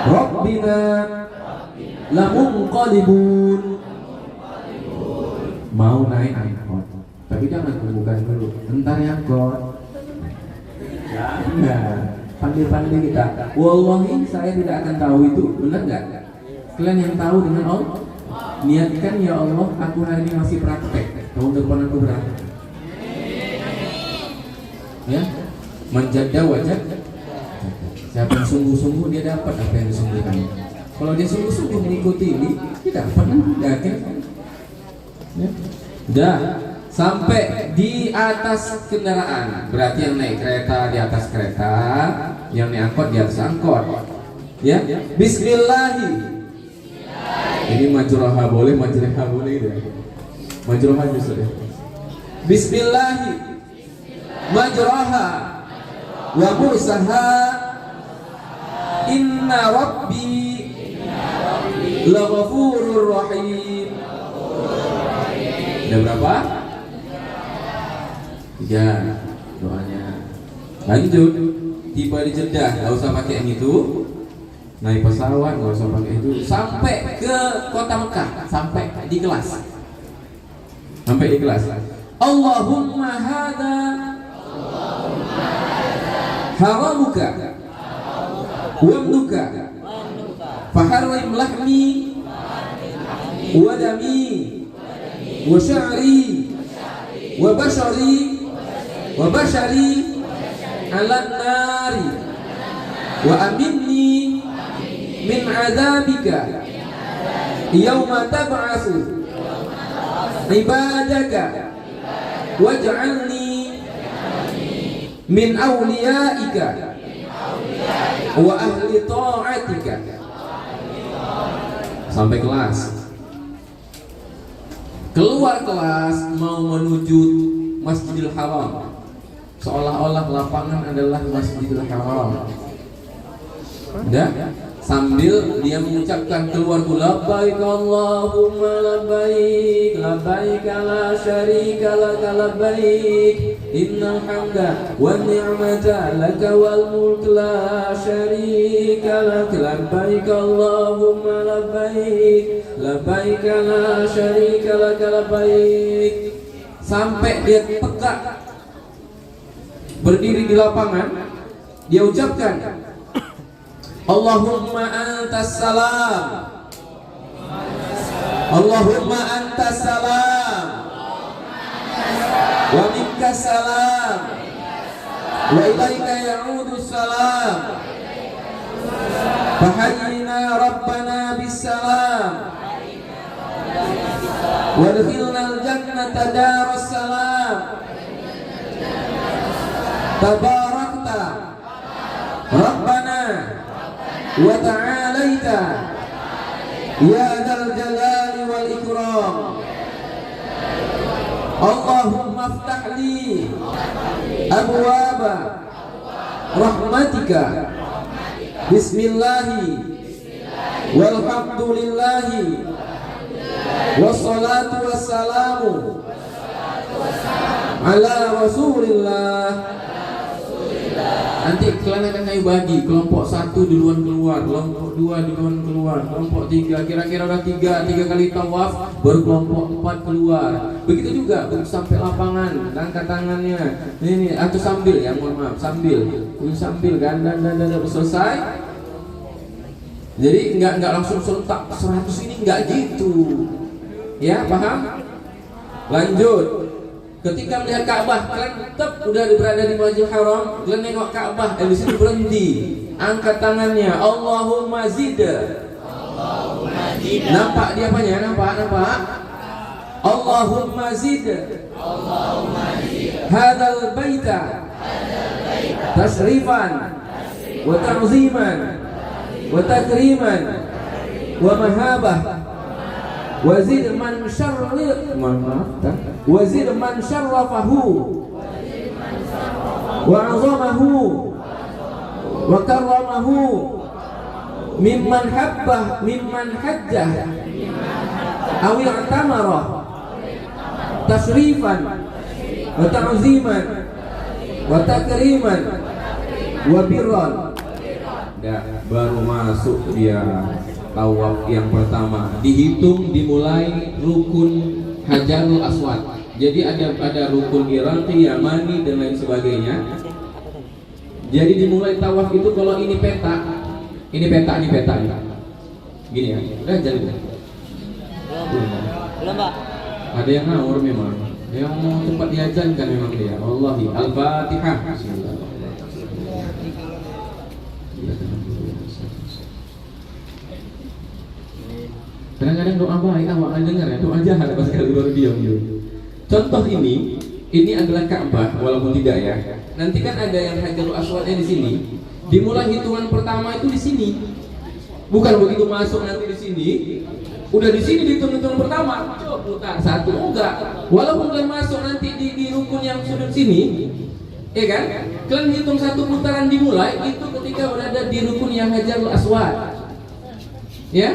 Rabbina lamunqalibun. Mau naik angkot, tapi jangan bukan dulu. Bentar ya angkot. Jangan. Panggil kita. Wallahi saya tidak akan tahu itu, benar nggak? Kalian yang tahu dengan Allah. Niatkan ya Allah, aku hari ini masih praktek. Tahun depan aku berangkat. Ya, menjada wajah. Siapa yang sungguh-sungguh dia dapat apa yang disungguhkan. Kalau dia sungguh-sungguh mengikuti ini, dia dapat kan? Yakin? Ya. Udah sampai di atas kendaraan, berarti yang naik kereta di atas kereta, yang naik angkot di atas angkot. Ya, Bismillahi. Ini majroha boleh, majreha boleh gitu. Majroha justru ya. Bismillahi majroha wa mursaha inna rabbi laghafurur rahim. Ada berapa? 3 doanya. Lanjut, tiba di Jeddah, nggak usah pakai yang itu. Naik pesawat nggak usah pakai itu. Sampai ke kota Mekah, sampai di kelas. Sampai di kelas. Allahumma hadza haramuka wamnuka faharrim lahmi wa dami wa sya'ri wa bashari ala nari wa aminni min azabika yawma tab'atsu ibadaka waj'alni min awliyaika wa ahli ta'atika. Sampai kelas. Keluar kelas mau menuju Masjidil Haram, seolah-olah lapangan adalah Masjidil Haram. Udah? Sambil dia mengucapkan keluar tuh labbaik Allahumma labbaik labbaik la syarika laka labbaik innal hamda wan ni'mata laka wal mulk la syarika lak labbaik Allahumma labbaik labbaik la syarika laka labbaik. Sampai dia tegak berdiri di lapangan, dia ucapkan Allahumma antas salam Allahumma antas salam wa minkas salam wa ilaika ya'udu salam fahayyina rabbana bis salam wa adkhilna al-jannata daras salam tabarakta rabbana wa ta'alaita ya dzal jalali wal ikram Allahumma aftah li abwaba rahmatika bismillahi walhamdulillahi wassalatu wassalamu ala rasulillah. Nanti kalian akan kayu bagi, kelompok 1 duluan keluar, kelompok 2 duluan keluar, kelompok 3 kira-kira udah 3 kali tawaf, baru kelompok 4 keluar. Begitu juga untuk sampai lapangan, angkat tangannya. Ini atau sambil ya, mohon maaf, sambil kan dan selesai. Jadi enggak langsung serentak 100 ini, enggak gitu. Ya, paham? Lanjut. Ketika melihat Ka'bah, kalian tetap udah berada di Masjidil Haram, kalian nengok Ka'bah, di sini berhenti, angkat tangannya, Allahumma zid. Nampak dia apanya? Nampak? Allahumma zid. Hadzal baita tasrifan wa ta'ziman wa takriman wa mahabah. Wazid man syarrafahu wa 'azamahu wa karramahu mimman hajjah aw i'tamara tasrifan wa ta'ziman wa takriman wa birran. Baru masuk dia tawaf yang pertama, dihitung dimulai rukun Hajarul Aswad. Jadi ada rukun Iraqi, Yamani dan lain sebagainya. Jadi dimulai tawaf itu kalau ini peta. Gini ya. Udah jadi. Belum, Pak. Ada yang ngawur memang. Yang mau cepat diajankan memang dia. Wallahi. Al-Fatihah. Kadang-kadang doa baik awak dengar ya, doa jahat pas sekali baru diam. Contoh ini adalah Ka'bah walaupun tidak ya. Nanti kan ada yang Hajarul Aswadnya di sini. Dimulai hitungan pertama itu di sini. Bukan begitu masuk nanti di sini. Udah di sini dihitung pertama, coba putar satu enggak. Walaupun kalian masuk nanti di rukun yang sudut sini, ya kan? Kalian hitung satu putaran dimulai itu ketika berada di rukun yang Hajarul Aswad. Ya?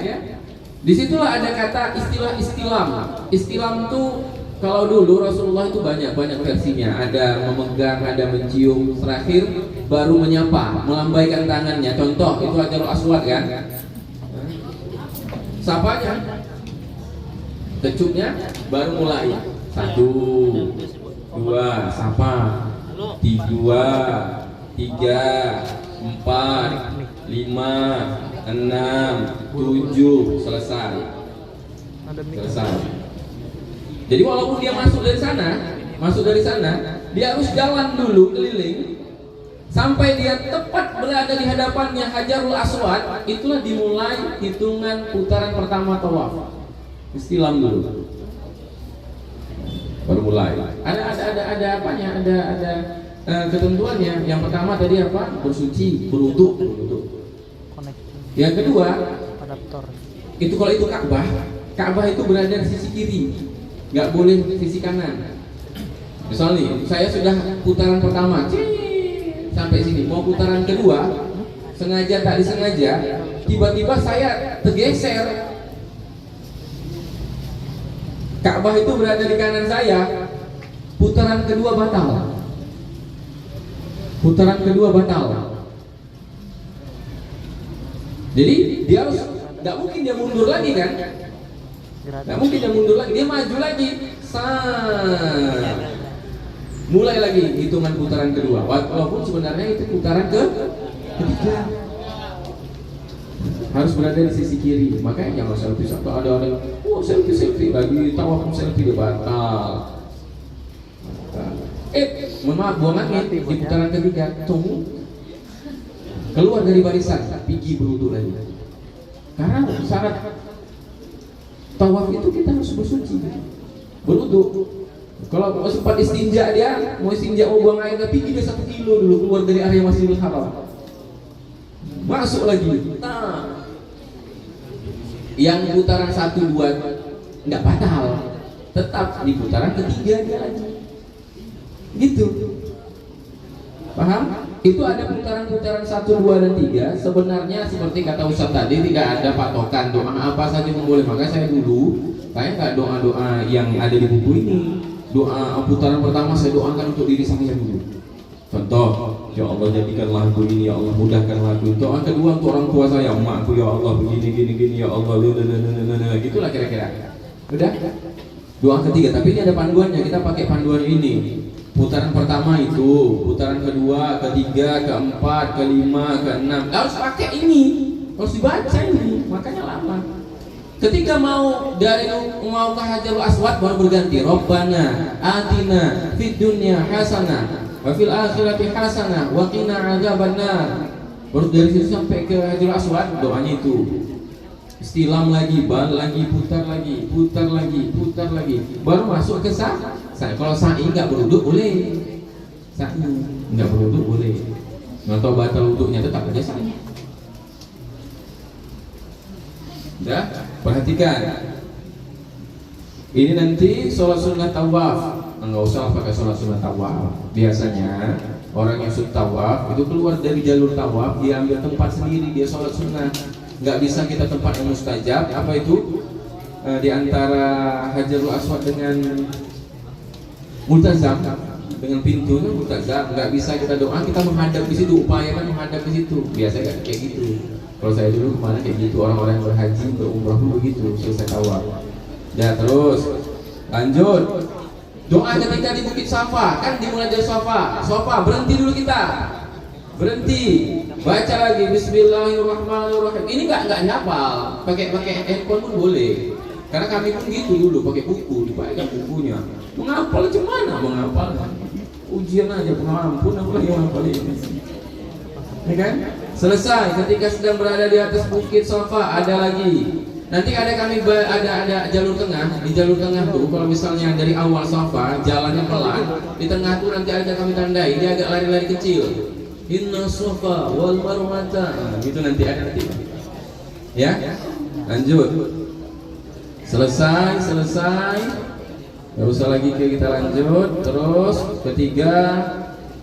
Disitulah ada kata istilah istilam. Istilam tuh kalau dulu Rasulullah itu banyak versinya. Ada memegang, ada mencium, terakhir baru menyapa, melambaikan tangannya. Contoh itu Hajarul Aswad kan? Sapanya, kecupnya baru mulai. 1, 2, sapa. 2, 3, 4, 5, 6, 7, selesai. Jadi walaupun dia masuk dari sana, dia harus jalan dulu keliling sampai dia tepat berada di hadapannya Hajarul Aswad. Itulah dimulai hitungan putaran pertama tawaf. Istilam dulu. Baru mulai. Ada apanya? Ada ketentuannya. Yang pertama tadi apa? Bersuci, berwudu. Yang kedua, itu kalau itu Ka'bah itu berada di sisi kiri, nggak boleh sisi kanan. Misalnya saya sudah putaran pertama sampai sini, mau putaran kedua, sengaja tak disengaja, tiba-tiba saya tergeser. Ka'bah itu berada di kanan saya, putaran kedua batal. Jadi dia harus, nggak mungkin dia mundur lagi kan? Dia maju lagi. Mulai lagi hitungan putaran kedua. Walaupun sebenarnya itu putaran ketiga. Harus berada di sisi kiri. Makanya jangan selfie sampai ada orang, selfie lagi, tawaf selfie dia batal. Mohon maaf, buang angin di putaran ketiga. Tunggu. Keluar dari barisan, pergi berwudu lagi. Karena syarat tawaf itu kita harus bersuci, berwudu. Kalau sempat istinja dia, mau buang air, tapi dia 1 kilo dulu keluar dari area Masjidil Haram. Masuk lagi. Nah, yang putaran 1, 2 nggak batal, tetap di putaran ketiga dia lagi. Gitu. Paham? Itu ada putaran-putaran 1, 2, dan 3. Sebenarnya seperti kata Ustaz tadi, tidak ada patokan doa apa saja yang boleh. Maka saya nggak doa-doa yang ada di buku ini. Doa putaran pertama saya doakan untuk diri saya dulu. Contoh, ya Allah jadikanlah aku ini, ya Allah mudahkanlah aku. Doa kedua untuk orang tua saya, emakku, ya Allah begini, ya Allah, gitulah kira-kira. Udah? Doa ketiga, tapi ini ada panduannya. Kita pakai panduan ini. Putaran pertama itu, putaran kedua, ketiga, keempat, kelima, keenam. Harus pakai ini, harus dibaca ini, makanya lama. Ketika mau ke Hajarul Aswad baru berganti. Rabbana atina fid dunya hasanah wa fil akhirati hasanah wa qina adzabannar. Baru dari situ sampai ke Hajarul Aswad doanya itu. Istilam lagi, putar lagi. Baru masuk ke sa'i. Kalau sa'i enggak berwudu boleh. Atau batal wudunya tetap aja sa'i. Udah, perhatikan. Ini nanti sholat sunnah tawaf. Enggak usah pakai sholat sunnah tawaf. Biasanya orang yang sudah tawaf itu keluar dari jalur tawaf, dia ambil tempat sendiri, dia sholat sunnah. Nggak bisa kita tempat yang mustajab. Apa itu? Di antara Hajarul Aswad dengan Multazam, dengan pintu itu Multazam. Nggak bisa kita doa, kita menghadap di situ, upayakan menghadap di situ. Biasanya kayak gitu. Kalau saya dulu kemana kayak gitu, orang-orang yang berhaji, berumrah dulu gitu, selesai tawaf. Ya terus, lanjut. Doa ketika di Bukit Safa, kan dimulai dari Safa, berhenti dulu kita. Berhenti, baca lagi Bismillahirrahmanirrahim. Ini nggak nyapal, pakai handphone pun boleh. Karena kami pun gitu dulu, pakai buku, dipakai bukunya. Menghafal gimana menghafal? Ujian aja pengampun apa lagi menghafal ini. Ya kan? Selesai ketika sedang berada di atas bukit Safa ada lagi. Nanti ada jalur tengah. Di jalur tengah tuh kalau misalnya dari awal Safa jalannya pelan, di tengah tuh nanti ada kami tandai, dia agak lari-lari kecil. Inna Safa wal Marwata. Gitu nanti ada nanti. Ya? Lanjut. Selesai. Gak usah lagi kita lanjut. Terus ketiga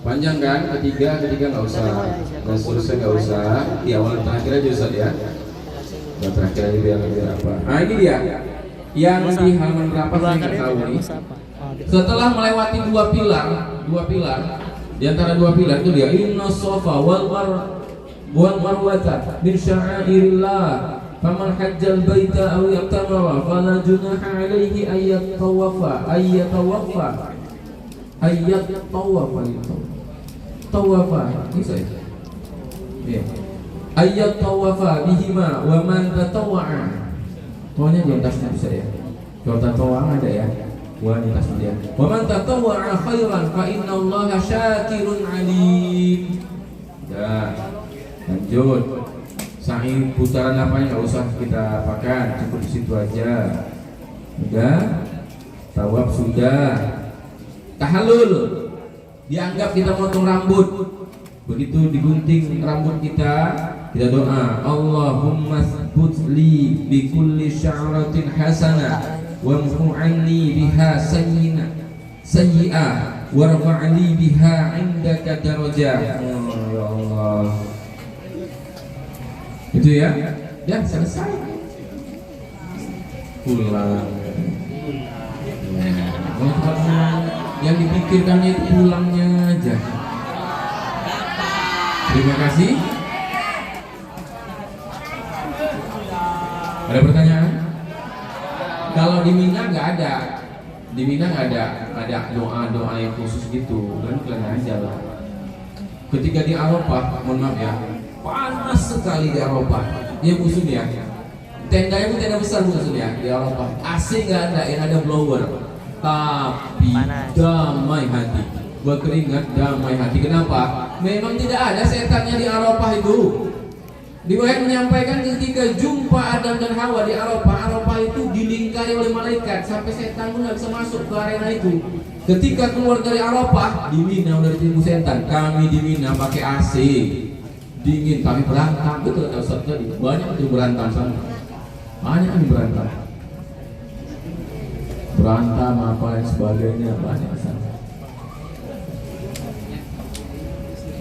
panjang kan? Ketiga nggak usah. Dan seterusnya nggak usah. Di awal terakhir aja Ustaz ya. Dan terakhir aja biar apa? Nah ini dia. Yang di halaman berapa saya nggak tahu nih. Setelah melewati dua pilar. Di antara dua pilar itu dia Inna Safa wal Marwata min sya'airillah. Faman hajjal baita aw ya'tamara fala junaha alaihi ayyat tawafa ini saya ya ayyat tawafa bihima wa man tatawwa'a pokoknya di atasnya bisa ya kalau tatawwa'a ada ya di atasnya dia wa man tatawwa'a khairan fa innallaha syakirun alim. Ya lanjut. Sa'i putaran apa yang nggak usah kita pakai, cukup di situ aja. Udah, tawaf sudah. Tahallul, dianggap kita potong rambut. Begitu digunting rambut kita doa. Allahumma tsbut li bi kulli sya'ratin hasanah wamhu anni biha sayyi'ah warfa'li biha 'indaka darajah. Ya Allah. Itu ya selesai pulang. Yang dipikirkannya itu pulangnya aja. Terima kasih. Ada pertanyaan? Kalau di Mina nggak ada. Di Mina nggak ada doa yang khusus gitu. Kan kalian aja lah. Ketika di Arafah, mohon maaf ya, panas sekali di Eropa. Dia musuh ya. Tendanya pun tenda besar musuh ya di Eropa. AC nggak ada, yang ada blower. Tapi damai hati. Berkeringat damai hati. Kenapa? Memang tidak ada setannya di Eropa itu. Riwayat menyampaikan ketika jumpa Adam dan Hawa di Eropa itu dilingkari oleh malaikat sampai setan pun nggak bisa masuk ke arena itu. Ketika keluar dari Eropa di Mina udah ditipu setan. Kami di Mina pakai AC. Dingin, kami berantem, betul kata Ustaz tadi. Banyak itu berantem sana. Banyak yang berantem apa dan sebagainya, banyak sana.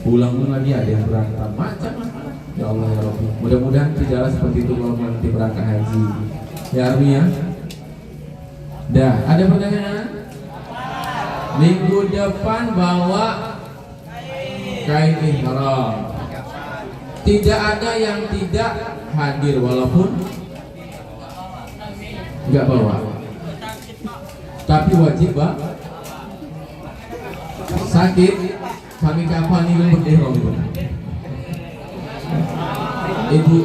Pulang pun lagi ada yang berantem, macam-macam. Ya Allah ya Rabbi. Mudah-mudahan tidaklah seperti itu kalau nanti berangkat haji. Ya Armi ya. Dah, ada pertanyaan? Minggu depan bawa kain ihram. Tidak ada yang tidak hadir walaupun nggak bawa, tapi wajib sakit. Kami kapan ini berihram Ibu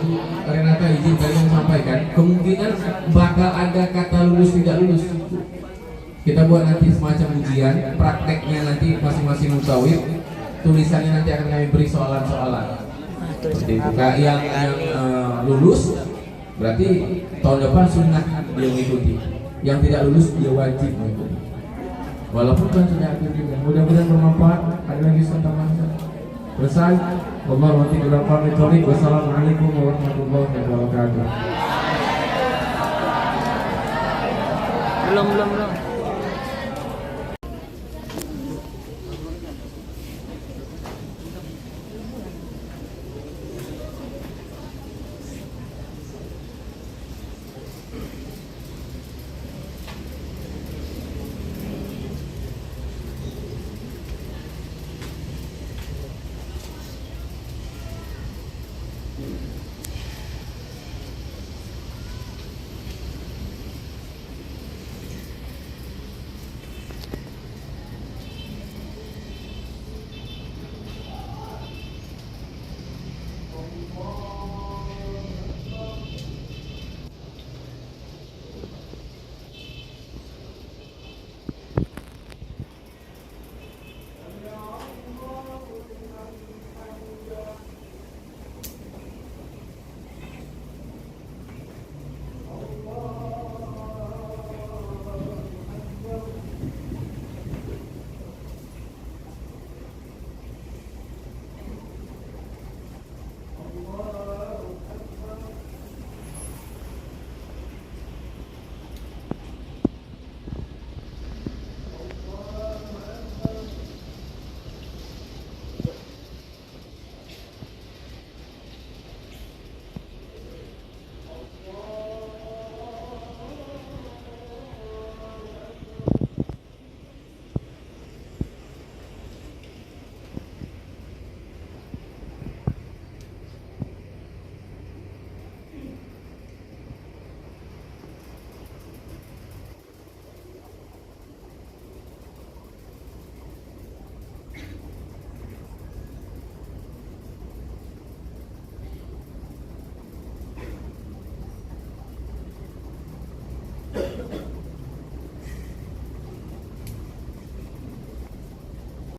Renata izin kalian sampaikan kemungkinan bakal ada kata lulus tidak lulus. Kita buat nanti semacam ujian prakteknya nanti masing-masing mutawif. Tulisannya nanti akan kami beri soalan-soalan. Seperti itu. Yang lulus berarti tahun depan sunnah dia mengikuti. Yang tidak lulus dia wajib mengikuti. Walaupun kan sudah aktif juga. Mudah-mudahan bermanfaat. Ada lagi tentang selesai. Wassalamualaikum warahmatullahi wabarakatuh. Belum.